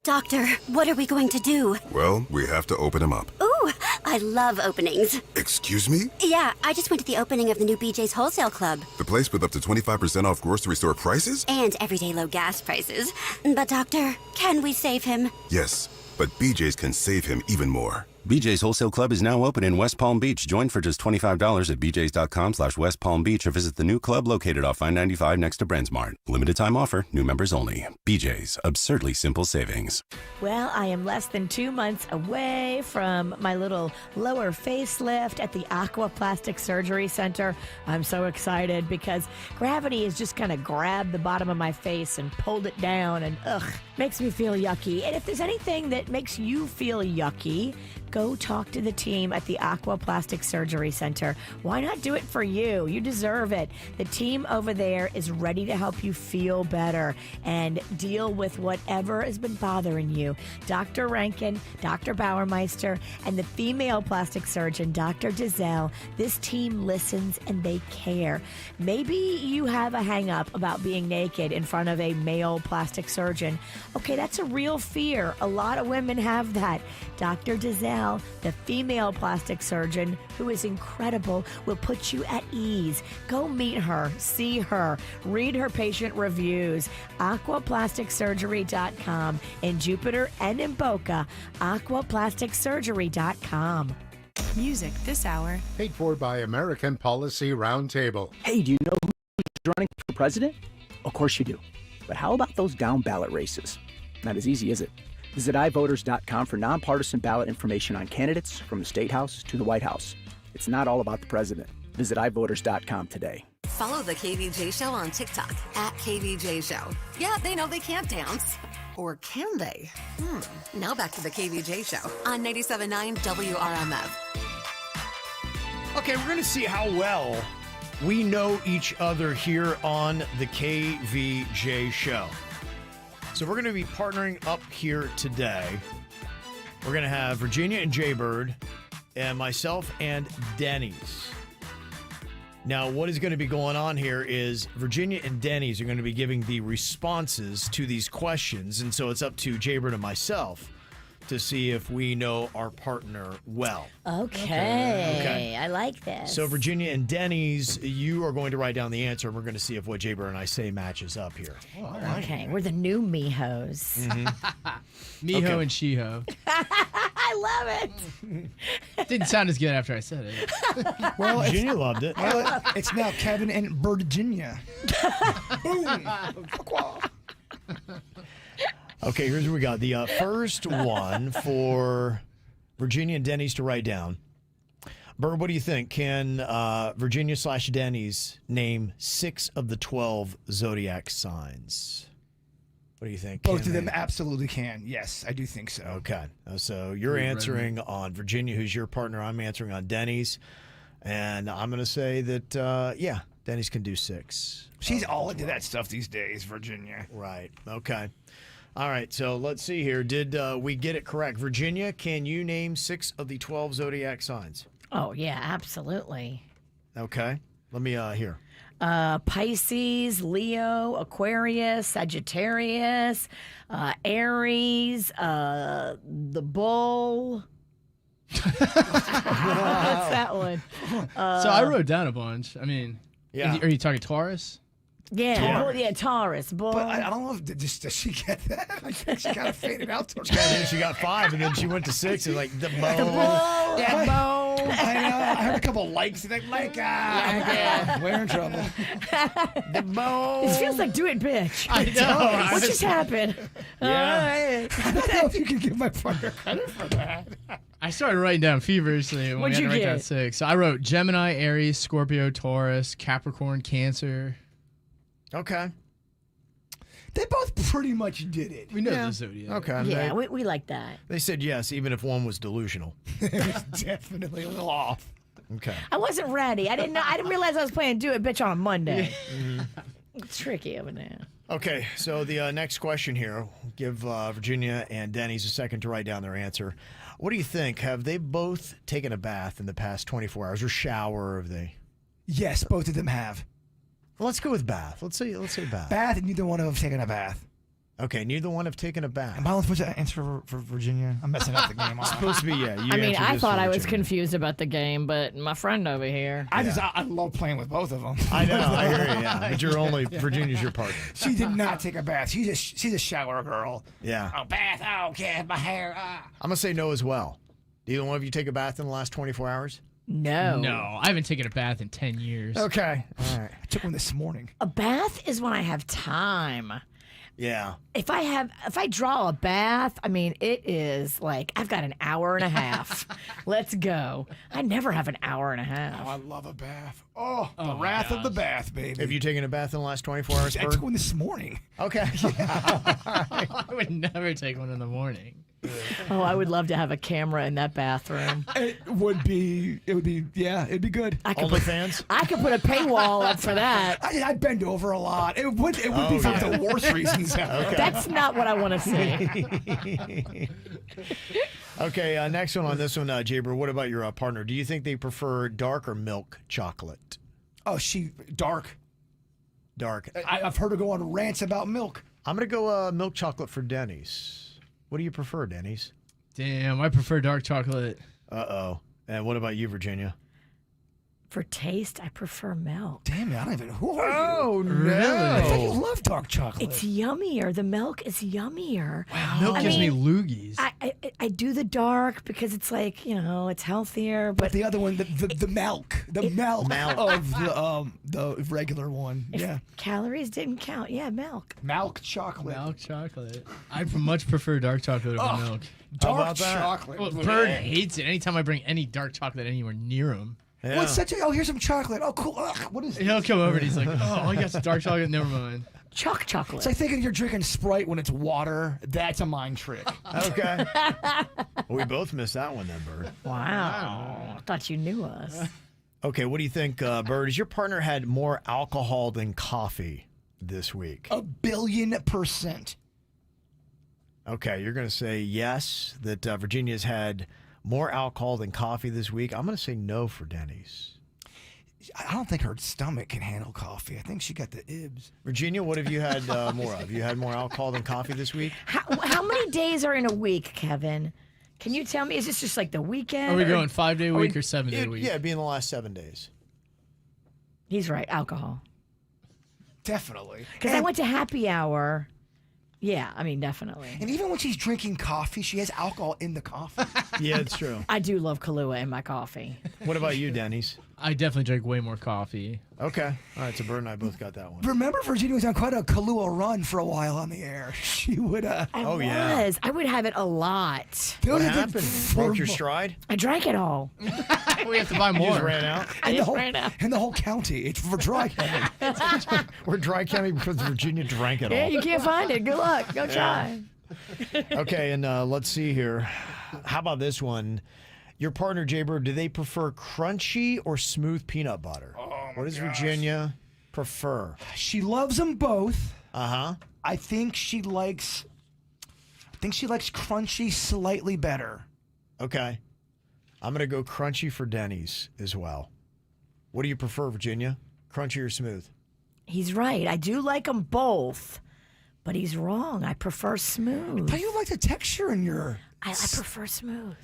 Doctor, what are we going to do? Well, we have to open him up. Ooh, I love openings. Excuse me? Yeah, I just went to the opening of the new BJ's Wholesale Club. The place with up to 25% off grocery store prices? And everyday low gas prices. But doctor, can we save him? Yes, but BJ's can save him even more. BJ's Wholesale Club is now open in West Palm Beach. Join for just $25 at bjs.com/West Palm Beach or visit the new club located off I-95 next to Brandsmart. Limited time offer, new members only. BJ's, absurdly simple savings. Well, I am less than 2 months away from my little lower facelift at the Aqua Plastic Surgery Center. I'm so excited because gravity has just kind of grabbed the bottom of my face and pulled it down and makes me feel yucky. And if there's anything that makes you feel yucky, go talk to the team at the Aqua Plastic Surgery Center. Why not do it for you? You deserve it. The team over there is ready to help you feel better and deal with whatever has been bothering you. Dr. Rankin, Dr. Bauermeister, and the female plastic surgeon, Dr. Dizelle, this team listens and they care. Maybe you have a hang-up about being naked in front of a male plastic surgeon. Okay, that's a real fear. A lot of women have that. Dr. Dizelle, the female plastic surgeon, who is incredible, will put you at ease. Go meet her, see her, read her patient reviews. Aquaplasticsurgery.com in Jupiter and in Boca. Aquaplasticsurgery.com. Music this hour. Paid for by American Policy Roundtable. Hey, do you know who's running for president? Of course you do. But how about those down ballot races? Not as easy, is it? Visit iVoters.com for nonpartisan ballot information on candidates from the State House to the White House. It's not all about the president. Visit iVoters.com today. Follow the KVJ Show on TikTok at KVJ Show. Yeah, they know they can't dance. Or can they? Now back to the KVJ Show on 97.9 WRMF. Okay, we're going to see how well we know each other here on the KVJ Show. So we're going to be partnering up here today. We're going to have Virginia and JBird and myself and Denny's. Now, what is going to be going on here is Virginia and Denny's are going to be giving the responses to these questions. And so it's up to JBird and myself to see if we know our partner well. Okay. I like this. So, Virginia and Denny's, you are going to write down the answer, and we're going to see if what JBird and I say matches up here. Okay, we're the new Mihos. Miho and Shiho. I love it. Didn't sound as good after I said it. Well, Virginia loved it. Well, it's now Kevin and Virginia. Boom. Okay, here's what we got. The first one for Virginia and Denny's to write down. Bird, what do you think? Can Virginia/Denny's name 6 of the 12 zodiac signs? What do you think? Both of them absolutely can. Yes, I do think so. Okay. So you're answering on Virginia, who's your partner. I'm answering on Denny's. And I'm going to say that, yeah, Denny's can do 6. She's all into that stuff these days, Virginia. Right. Okay. All right, so let's see here. Did we get it correct? Virginia, can you name 6 of the 12 zodiac signs? Oh, yeah, absolutely. Okay. Let me hear. Pisces, Leo, Aquarius, Sagittarius, Aries, the Bull. What's that one? So I wrote down a bunch. I mean, yeah. Are you talking Taurus? Yeah, Taurus. Bull. But I don't know if does she get that? I think she kind of faded out towards She got 5, and then she went to 6. And like the bow. The Bull. Yeah, Bo. I know. I heard a couple likes. And we're in trouble. The bow. This feels like Do It, Bitch. I know. What just happened? Yeah. I don't know if you can give my partner credit for that. I started writing down feverishly when What'd we had to you write down get? 6. So I wrote Gemini, Aries, Scorpio, Taurus, Capricorn, Cancer. Okay. They both pretty much did it. We know the zodiac. Okay. Yeah, we like that. They said yes, even if one was delusional. It was definitely a little off. Okay. I wasn't ready. I didn't realize I was playing Do It, Bitch on Monday. It's tricky over there. Okay, so the next question here, give Virginia and Denny's a second to write down their answer. What do you think? Have they both taken a bath in the past 24 hours or shower? Have they? Yes, both of them have. Well, let's go with bath. Let's say bath. Bath, and neither one of them have taken a bath. Okay, neither one have taken a bath. Am I supposed to answer for Virginia? I'm messing up the game. It's supposed to be, yeah. You I mean, answer I this thought for I was Virginia. confused about the game, but my friend over here. I love playing with both of them. I know, I hear you, yeah. But you're only, Virginia's your partner. She did not take a bath. She's a shower girl. Yeah. Oh, bath. Oh, okay, my hair. I'm going to say no as well. Did either one of you take a bath in the last 24 hours? No. No, I haven't taken a bath in 10 years. Okay. All right. I took one this morning. A bath is when I have time. Yeah. If I draw a bath, I mean, it is like I've got an hour and a half. Let's go. I never have an hour and a half. Oh, I love a bath. Oh, the wrath of the bath, baby. Have you taken a bath in the last 24 hours, I Bird? took one this morning. Okay. I would never take one in the morning. Oh, I would love to have a camera in that bathroom. It would be good. OnlyFans? I could put a paywall up for that. I bend over a lot. It would be for the worst reasons ever. Okay. That's not what I want to see. Okay, next one on this one, JBird. What about your partner? Do you think they prefer dark or milk chocolate? Oh, dark. Dark. I've heard her go on rants about milk. I'm going to go milk chocolate for Denny's. What do you prefer, Denny's? Damn, I prefer dark chocolate. Uh-oh. And what about you, Virginia? For taste, I prefer milk. Damn it, I don't even. Who are you? Oh, no. Really? I thought you love dark chocolate. It's yummier. The milk is yummier. Wow. Milk gives me loogies. I do the dark because it's like, it's healthier. But the other one, the milk. The milk of the regular one. If calories didn't count, milk. Milk chocolate. Milk chocolate. I'd much prefer dark chocolate over milk. Dark chocolate. Well, Bird hates it. Anytime I bring any dark chocolate anywhere near him. Yeah. Well, it's such a, here's some chocolate. Oh, cool. Ugh, what is this? He'll come over and he's like, I got some dark chocolate. Never mind. Chocolate. It's like thinking you're drinking Sprite when it's water. That's a mind trick. Okay. We both missed that one then, Bird. Wow. I thought you knew us. Okay, what do you think, Bird? Has your partner had more alcohol than coffee this week? 1,000,000,000%. Okay, you're going to say yes, that Virginia's had more alcohol than coffee this week. I'm going to say no for Denny's. I don't think her stomach can handle coffee. I think she got the ibs. Virginia, what have you had more of? You had more alcohol than coffee this week? How many days are in a week, Kevin? Can you tell me? Is this just like the weekend? Are we going 5-day week or 7-day week? Yeah, it'd be in the last 7 days. He's right. Alcohol. Definitely. Because I went to happy hour. Yeah, I mean, definitely. And even when she's drinking coffee, she has alcohol in the coffee. Yeah, it's true. I do love Kahlua in my coffee. What about you, Denny's? I definitely drink way more coffee. Okay. All right, so Bird and I both got that one. Remember, Virginia was on quite a Kahlua run for a while on the air. She would. I would have it a lot. What happened? Broke your stride? I drank it all. We have to buy more. You just ran out? And the whole county. It's for Dry County. We're Dry County because Virginia drank it all. Yeah, you can't find it. Good luck. Go try. Okay, and let's see here. How about this one? Your partner, JBird, do they prefer crunchy or smooth peanut butter? What does Virginia prefer? She loves them both. Uh-huh. I think she likes crunchy slightly better. Okay. I'm going to go crunchy for Denny's as well. What do you prefer, Virginia? Crunchy or smooth? He's right. I do like them both, but he's wrong. I prefer smooth. But you like the texture in your... I prefer smooth.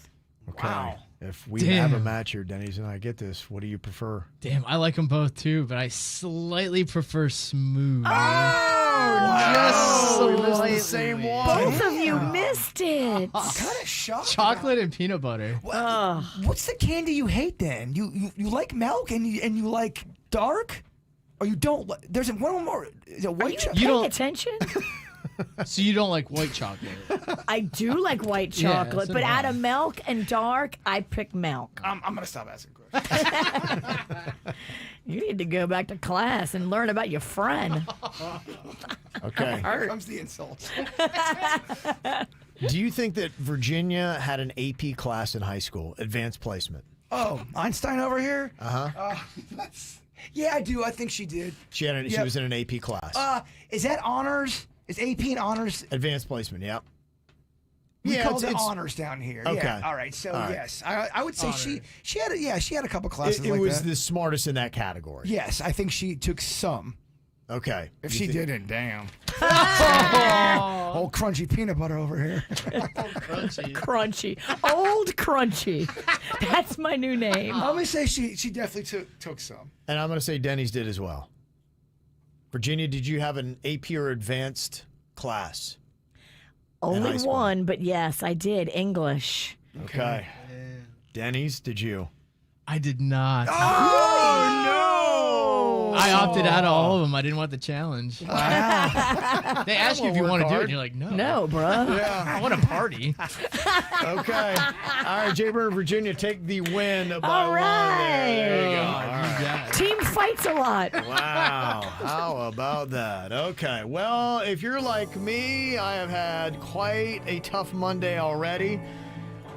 Okay. Wow. If we have a match here, Denny's, and I get this, what do you prefer? Damn, I like them both too, but I slightly prefer smooth. Just we missed the same one. Both of you missed it. I'm kind of shocked. Chocolate and peanut butter. What's the candy you hate then? You like milk and you like dark? Or you don't like... There's one more... Is it white chocolate? You paying attention? So you don't like white chocolate? I do like white chocolate, so but do out I. of milk and dark, I pick milk. I'm going to stop asking questions. You need to go back to class and learn about your friend. Okay. Here comes the insult. Do you think that Virginia had an AP class in high school, advanced placement? Oh, Einstein over here? Uh-huh. Yeah, I do. I think she did. She was in an AP class. Is that honors? Is AP and honors? Advanced placement, yep. We call it honors down here. Okay. Yeah. All right. So All right. yes, I would say Honors. she had a couple classes. It like was that. the smartest in that category. Yes, I think she took some. Okay. If You she think- didn't, damn. Old crunchy peanut butter over here. Crunchy. Old Crunchy. That's my new name. I'm gonna say she definitely took some. And I'm going to say Denny's did as well. Virginia, did you have an AP or advanced class? in high Only school? one, but yes, I did. English. Okay. Denny's, did you? I did not. Oh, no! I opted out of all of them. I didn't want the challenge. Wow. They ask you if you want to do it, and you're like, no. No, bro. I want to party. Okay. All right, JBird, Virginia, take the win by All one. There you go. right. All right. Team fights a lot. Wow. How about that? Okay. Well, if you're like me, I have had quite a tough Monday already.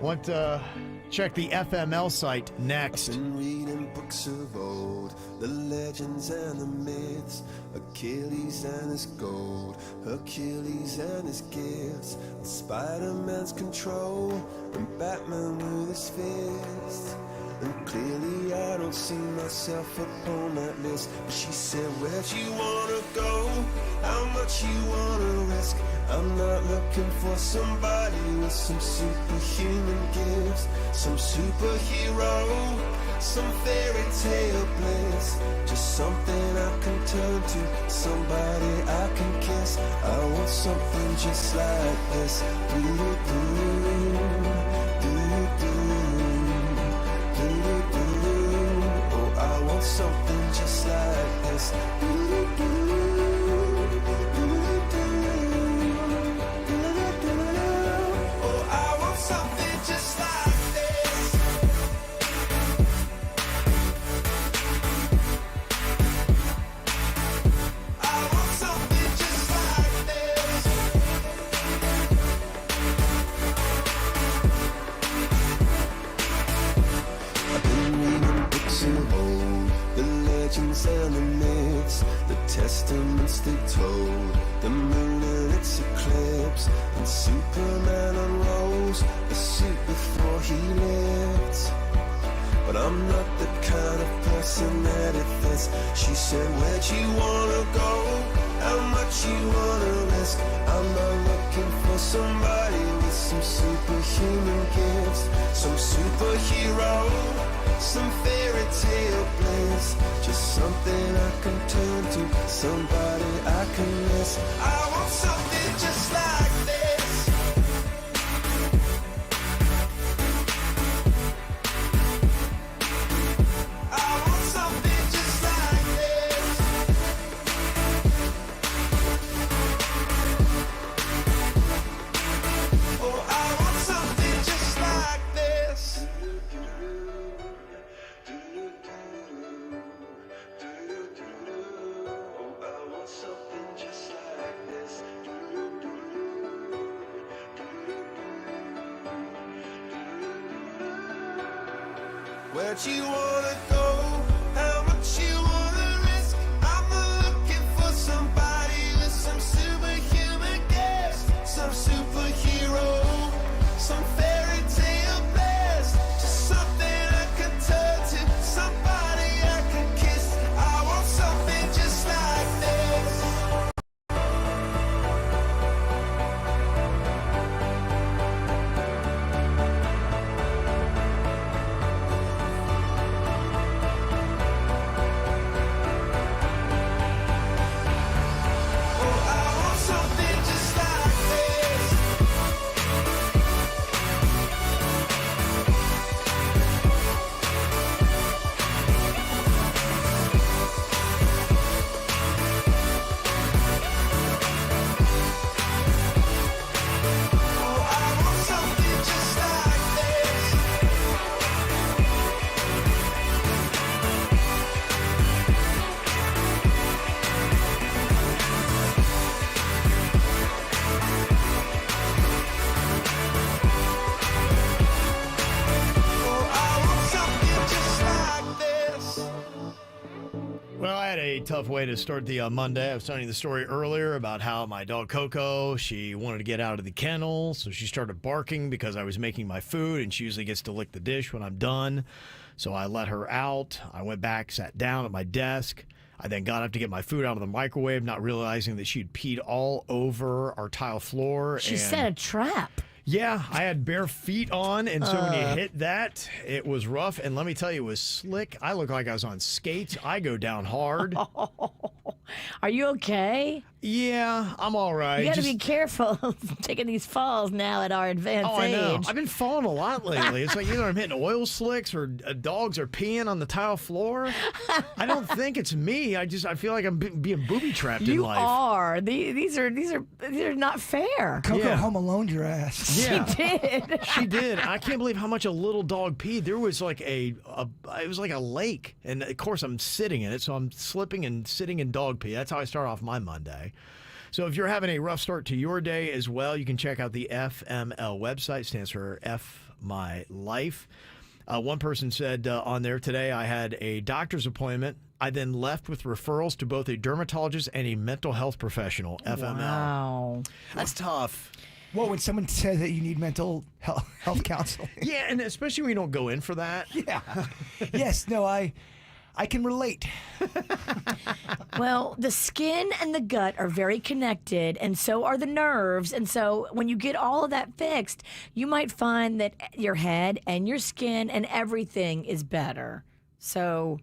Want to check the FML site next. Been reading books of old, the legends and the myths, Achilles and his gold, Hercules and his gifts, Spider-Man's control, and Batman with his fists. And clearly I don't see myself upon that list. But she said, where'd you wanna go? How much you wanna risk. I'm not looking for somebody with some superhuman gifts, some superhero, some fairy tale bliss. Just something I can turn to, somebody I can kiss. I want something just like this. Oh, I want something just like this. Oh, I want something just like this. I want something just like this. I've been reading books of old, the legends and the myths, the testaments they told, the moon and its eclipse, and Superman unrolls the suit before he lived. But I'm not the kind of person that it fits. She said, where'd you wanna go? How much you wanna risk? I'm not looking for somebody with some superhuman gifts, some superhero, some fairy tale bliss. Just something I can turn to, somebody I can miss. I want something just like this. I want something just like this. Oh, I want something just like this. Oh, I want something just like this. Where'd you wanna go? How much you wanna risk? I'm not looking for somebody with some superhuman gifts, some superhero, some fairy tale bliss. Just something I can turn to, somebody I can kiss. I want something just like this. Oh, I want something just like this. Oh, I want something just like this. Oh, I want something just like this. Well, I had a tough way to start the Monday. I was telling you the story earlier about how my dog Coco, she wanted to get out of the kennel, so she started barking because I was making my food, and she usually gets to lick the dish when I'm done. So I let her out. I went back, sat down at my desk. I then got up to get my food out of the microwave, not realizing that she'd peed all over our tile floor. She and set a trap. Yeah, I had bare feet on, and so when you hit that, it was rough. And let me tell you, it was slick. I look like I was on skates. I go down hard. Are you okay? Yeah, I'm all right. You got to Just- be careful taking these falls now at our advanced Oh, I know. age. I've been falling a lot lately. It's like either I'm hitting oil slicks or dogs are peeing on the tile floor. I don't think it's me. I feel like I'm being booby trapped in You life. are. These are not fair. Coco Home Alone your ass. Yeah. She did. She did. I can't believe how much a little dog peed. There was like it was like a lake, and of course I'm sitting in it, so I'm slipping and sitting in dog pee. That's how I start off my Monday. So if you're having a rough start to your day as well, you can check out the FML website. Stands for F My Life. One person said on there today, I had a doctor's appointment. I then left with referrals to both a dermatologist and a mental health professional. FML. Wow. That's tough. Well, when someone says that you need mental health counseling. Yeah, and especially when you don't go in for that. Yeah. Yes. No, I I can relate. Well, the skin and the gut are very connected, and so are the nerves. And so when you get all of that fixed, you might find that your head and your skin and everything is better. So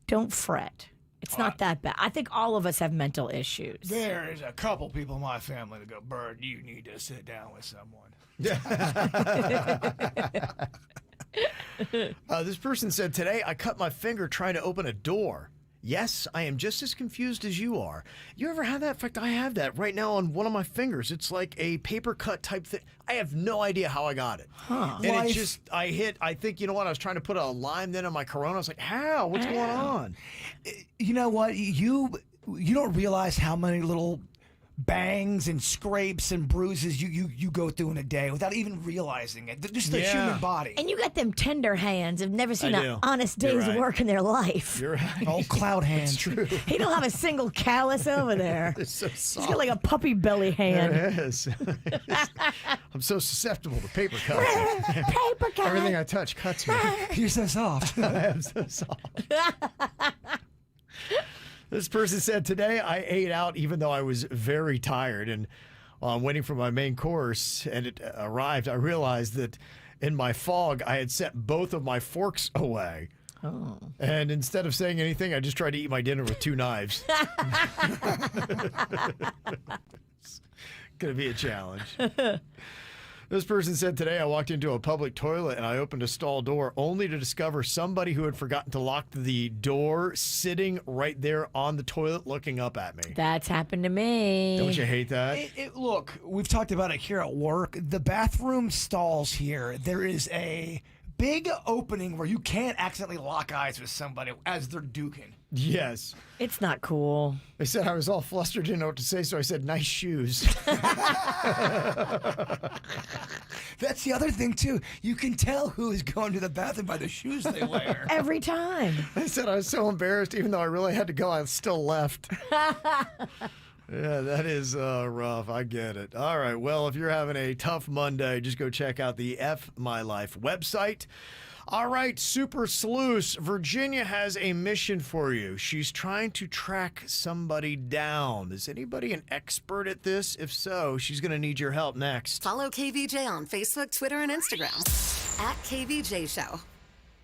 don't fret. It's not that bad. I think all of us have mental issues. There is a couple people in my family that go, Bird, you need to sit down with someone. This person said, today I cut my finger trying to open a door. Yes, I am just as confused as you are. You ever had that? In fact, I have that right now on one of my fingers. It's like a paper cut type thing. I have no idea how I got it. And it's just, I think, you know what? I was trying to put a lime then on my Corona. I was like, how? What's going on? You know what? You don't realize how many little bangs and scrapes and bruises you go through in a day without even realizing it. Just the human body. And you got them tender hands. I've never seen I an do. honest You're day's right. work in their life. You're right. Old cloud hands. True. He don't have a single callus over there. It's so He's soft. got like a puppy belly hand. It is. I'm so susceptible to paper cuts. Paper cut. Everything I touch cuts me. You're so soft. I am so soft. This person said, today I ate out even though I was very tired. And while I'm waiting for my main course and it arrived, I realized that in my fog, I had set both of my forks away. Oh. And instead of saying anything, I just tried to eat my dinner with 2 knives. It's going to be a challenge. This person said, today I walked into a public toilet and I opened a stall door only to discover somebody who had forgotten to lock the door sitting right there on the toilet looking up at me. That's happened to me. Don't you hate that? Look, we've talked about it here at work. The bathroom stalls here, there is a big opening where you can't accidentally lock eyes with somebody as they're duking. Yes. It's not cool. They said I was all flustered, didn't know what to say, so I said, nice shoes. That's the other thing, too. You can tell who is going to the bathroom by the shoes they wear. Every time. I said I was so embarrassed, even though I really had to go, I still left. Yeah, that is rough. I get it. All right. Well, if you're having a tough Monday, just go check out the F My Life website. All right, Super Sleuth, Virginia has a mission for you. She's trying to track somebody down. Is anybody an expert at this? If so, she's going to need your help next. Follow KVJ on Facebook, Twitter, and Instagram at KVJShow.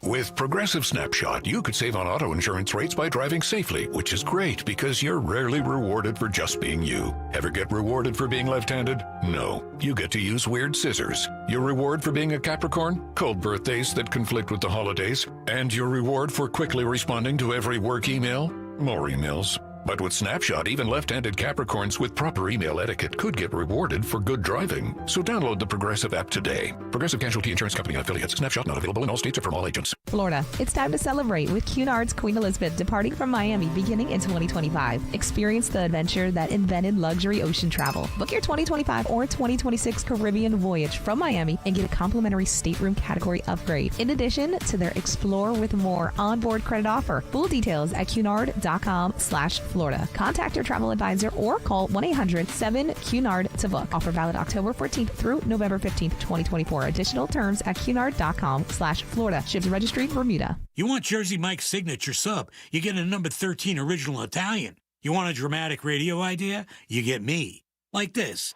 With Progressive Snapshot, you could save on auto insurance rates by driving safely, which is great because you're rarely rewarded for just being you. Ever get rewarded for being left-handed? No. You get to use weird scissors. Your reward for being a Capricorn? Cold birthdays that conflict with the holidays. And your reward for quickly responding to every work email? More emails. But with Snapshot, even left-handed Capricorns with proper email etiquette could get rewarded for good driving. So download the Progressive app today. Progressive Casualty Insurance Company and affiliates. Snapshot not available in all states or from all agents. Florida. It's time to celebrate with Cunard's Queen Elizabeth departing from Miami beginning in 2025. Experience the adventure that invented luxury ocean travel. Book your 2025 or 2026 Caribbean voyage from Miami and get a complimentary stateroom category upgrade. In addition to their Explore with More onboard credit offer. Full details at cunard.com/Florida. Contact your travel advisor or call 1-800-7-CUNARD to book. Offer valid October 14th through November 15th, 2024. Additional terms at cunard.com/Florida. Ships registry Bermuda. You want Jersey Mike's signature sub, you get a number 13 original Italian. You want a dramatic radio idea? You get me. Like this.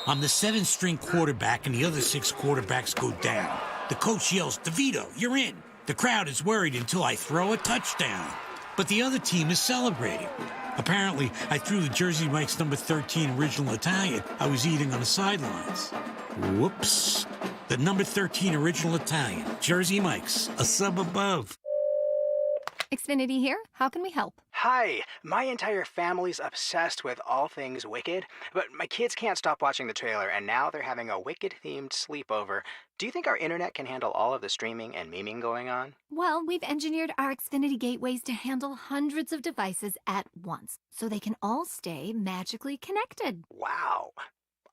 I'm the 7th-string quarterback and the other 6 quarterbacks go down. The coach yells, DeVito, you're in. The crowd is worried until I throw a touchdown. But the other team is celebrating. Apparently, I threw the Jersey Mike's number 13 original Italian I was eating on the sidelines. Whoops. The number 13 original Italian, Jersey Mike's, a sub above. Xfinity here. How can we help? Hi, my entire family's obsessed with all things Wicked, but my kids can't stop watching the trailer, and now they're having a Wicked-themed sleepover. Do you think our internet can handle all of the streaming and memeing going on? Well, we've engineered our Xfinity gateways to handle hundreds of devices at once, so they can all stay magically connected. Wow.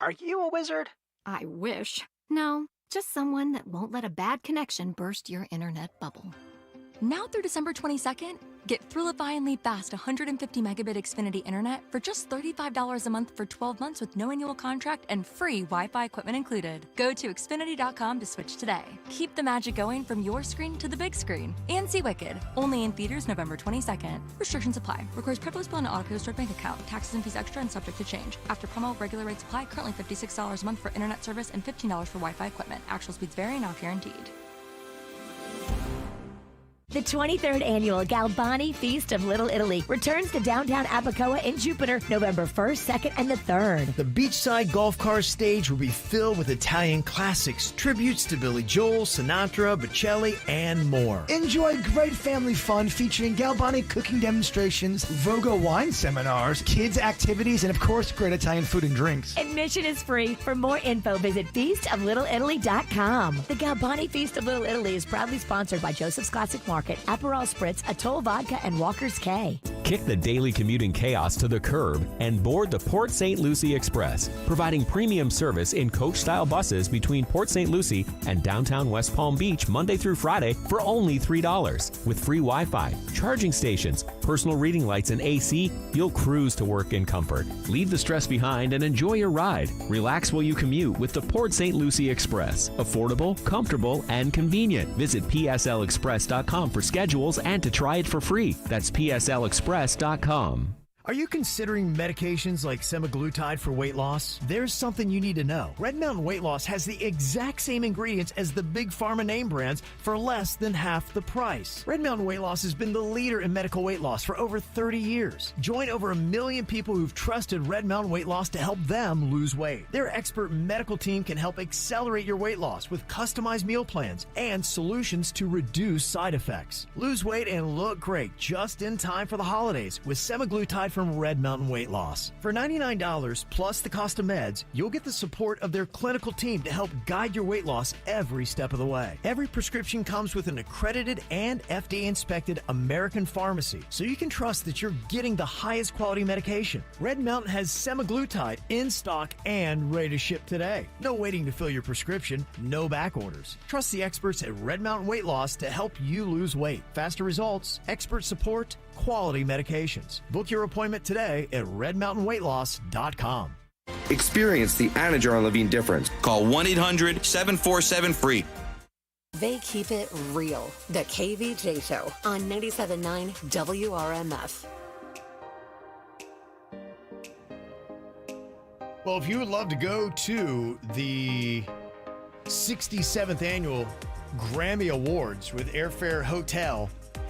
Are you a wizard? I wish. No, just someone that won't let a bad connection burst your internet bubble. Now through December 22nd, get Thrillifyingly fast 150 megabit Xfinity internet for just $35 a month for 12 months with no annual contract and free Wi-Fi equipment included. Go to Xfinity.com to switch today. Keep the magic going from your screen to the big screen. And see Wicked, only in theaters November 22nd. Restrictions apply. Requires privileged bill and auto stored bank account. Taxes and fees extra and subject to change. After promo, regular rates apply. Currently $56 a month for internet service and $15 for Wi-Fi equipment. Actual speeds vary, not guaranteed. The 23rd Annual Galbani Feast of Little Italy returns to downtown Apicoa in Jupiter November 1st, 2nd, and the 3rd. The beachside golf car stage will be filled with Italian classics, tributes to Billy Joel, Sinatra, Bocelli, and more. Enjoy great family fun featuring Galbani cooking demonstrations, Vogo wine seminars, kids activities, and of course, great Italian food and drinks. Admission is free. For more info, visit feastoflittleitaly.com. The Galbani Feast of Little Italy is proudly sponsored by Joseph's Classic Market, Aperol Spritz, Atoll Vodka, and Walker's K. Kick the daily commuting chaos to the curb and board the Port St. Lucie Express, providing premium service in coach-style buses between Port St. Lucie and downtown West Palm Beach Monday through Friday for only $3. With free Wi-Fi, charging stations, personal reading lights, and AC, you'll cruise to work in comfort. Leave the stress behind and enjoy your ride. Relax while you commute with the Port St. Lucie Express. Affordable, comfortable, and convenient. Visit pslexpress.com for schedules and to try it for free. That's pslexpress.com. Are you considering medications like semaglutide for weight loss? There's something you need to know. Red Mountain Weight Loss has the exact same ingredients as the big pharma name brands for less than half the price. Red Mountain Weight Loss has been the leader in medical weight loss for over 30 years. Join over 1 million people who've trusted Red Mountain Weight Loss to help them lose weight. Their expert medical team can help accelerate your weight loss with customized meal plans and solutions to reduce side effects. Lose weight and look great just in time for the holidays with semaglutide from Red Mountain Weight Loss. For $99 plus the cost of meds, you'll get the support of their clinical team to help guide your weight loss every step of the way. Every prescription comes with an accredited and FDA-inspected American pharmacy, so you can trust that you're getting the highest quality medication. Red Mountain has semaglutide in stock and ready to ship today. No waiting to fill your prescription, no back orders. Trust the experts at Red Mountain Weight Loss to help you lose weight. Faster results, expert support, quality medications. Book your appointment today at redmountainweightloss.com. Experience the Anajar and Levine difference. Call 1-800-747-FREE. They keep it real. The KVJ Show on 97.9 WRMF. Well, if you would love to go to the 67th annual Grammy Awards with airfare, hotel,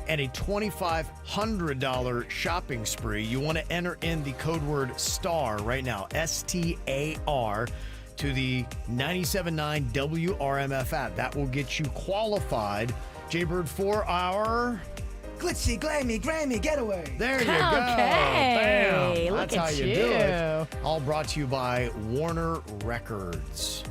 and a $2,500 shopping spree, you want to enter in the code word STAR right now, STAR, to the 97.9 WRMF app. That will get you qualified, JBird, for our glitzy, glammy, Grammy getaway. There you go. Bam. That's how you do it. All brought to you by Warner Records.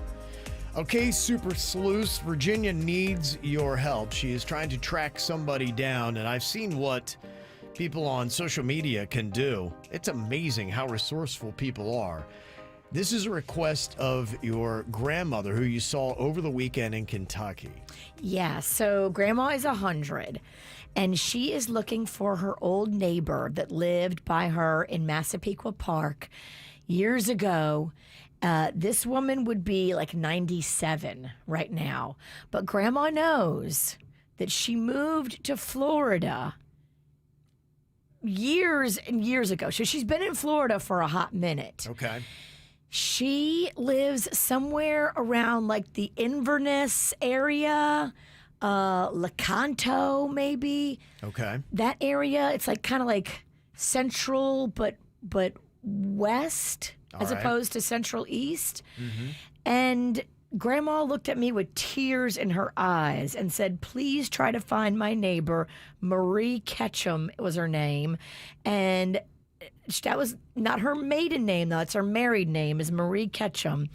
Okay, Super Sleuth, Virginia needs your help. She is trying to track somebody down, and I've seen what people on social media can do. It's amazing how resourceful people are. This is a request of your grandmother who you saw over the weekend in Kentucky. Yeah, so Grandma is 100, and she is looking for her old neighbor that lived by her in Massapequa Park years ago. This woman would be like 97 right now, but Grandma knows that she moved to Florida years and years ago. So she's been in Florida for a hot minute. Okay. She lives somewhere around like the Inverness area, Lecanto maybe. Okay. That area, it's like kind of like central, but west. As opposed to Central East. Mm-hmm. And Grandma looked at me with tears in her eyes and said, please try to find my neighbor. Marie Ketchum was her name. And that was not her maiden name, though. It's her married name is Marie Ketchum.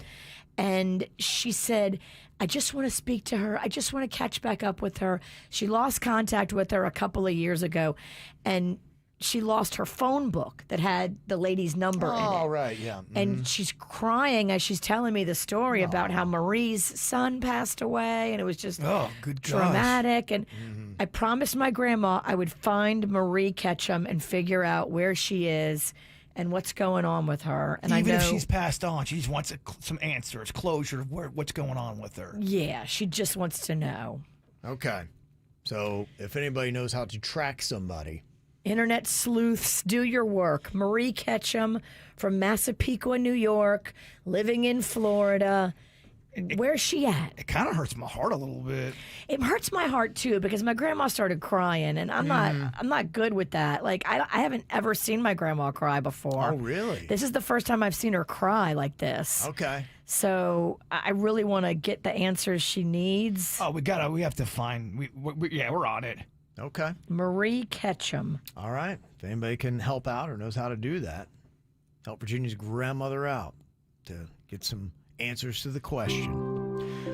And she said, I just want to speak to her. I just want to catch back up with her. She lost contact with her a couple of years ago. And she lost her phone book that had the lady's number in it. Oh, right, yeah. And she's crying as she's telling me the story about how Marie's son passed away, and it was just traumatic. And I promised my grandma I would find Marie Ketchum and figure out where she is and what's going on with her. And Even I know, if she's passed on, she just wants some answers, closure of what's going on with her. Yeah, she just wants to know. Okay. So if anybody knows how to track somebody. Internet sleuths, do your work. Marie Ketchum from Massapequa, New York, living in Florida. Where's she at? It kind of hurts my heart a little bit. It hurts my heart too because my grandma started crying, and I'm not good with that. Like I haven't ever seen my grandma cry before. Oh, really? This is the first time I've seen her cry like this. Okay. So I really want to get the answers she needs. Oh, we have to find. We're on it. Okay. Marie Ketchum. All right. If anybody can help out or knows how to do that, help Virginia's grandmother out to get some answers to the question.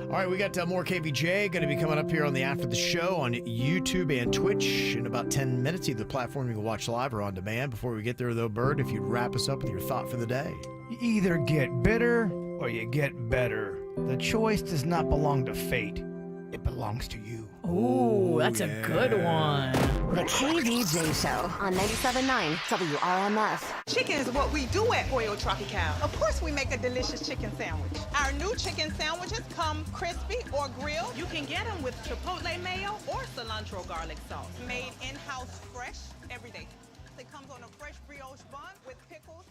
All right, we got more KVJ going to be coming up here on the After the Show on YouTube and Twitch in about 10 minutes, either platform you can watch live or on demand. Before we get there, though, Bird, if you'd wrap us up with your thought for the day. You either get bitter or you get better. The choice does not belong to fate. It belongs to you. Ooh, that's a good one. The KVJ Show on 97.9 WRMF. Chicken is what we do at Pollo Tropical. Of course, we make a delicious chicken sandwich. Our new chicken sandwiches come crispy or grilled. You can get them with chipotle mayo or cilantro garlic sauce. Made in-house fresh every day. It comes on a fresh brioche bun with pickles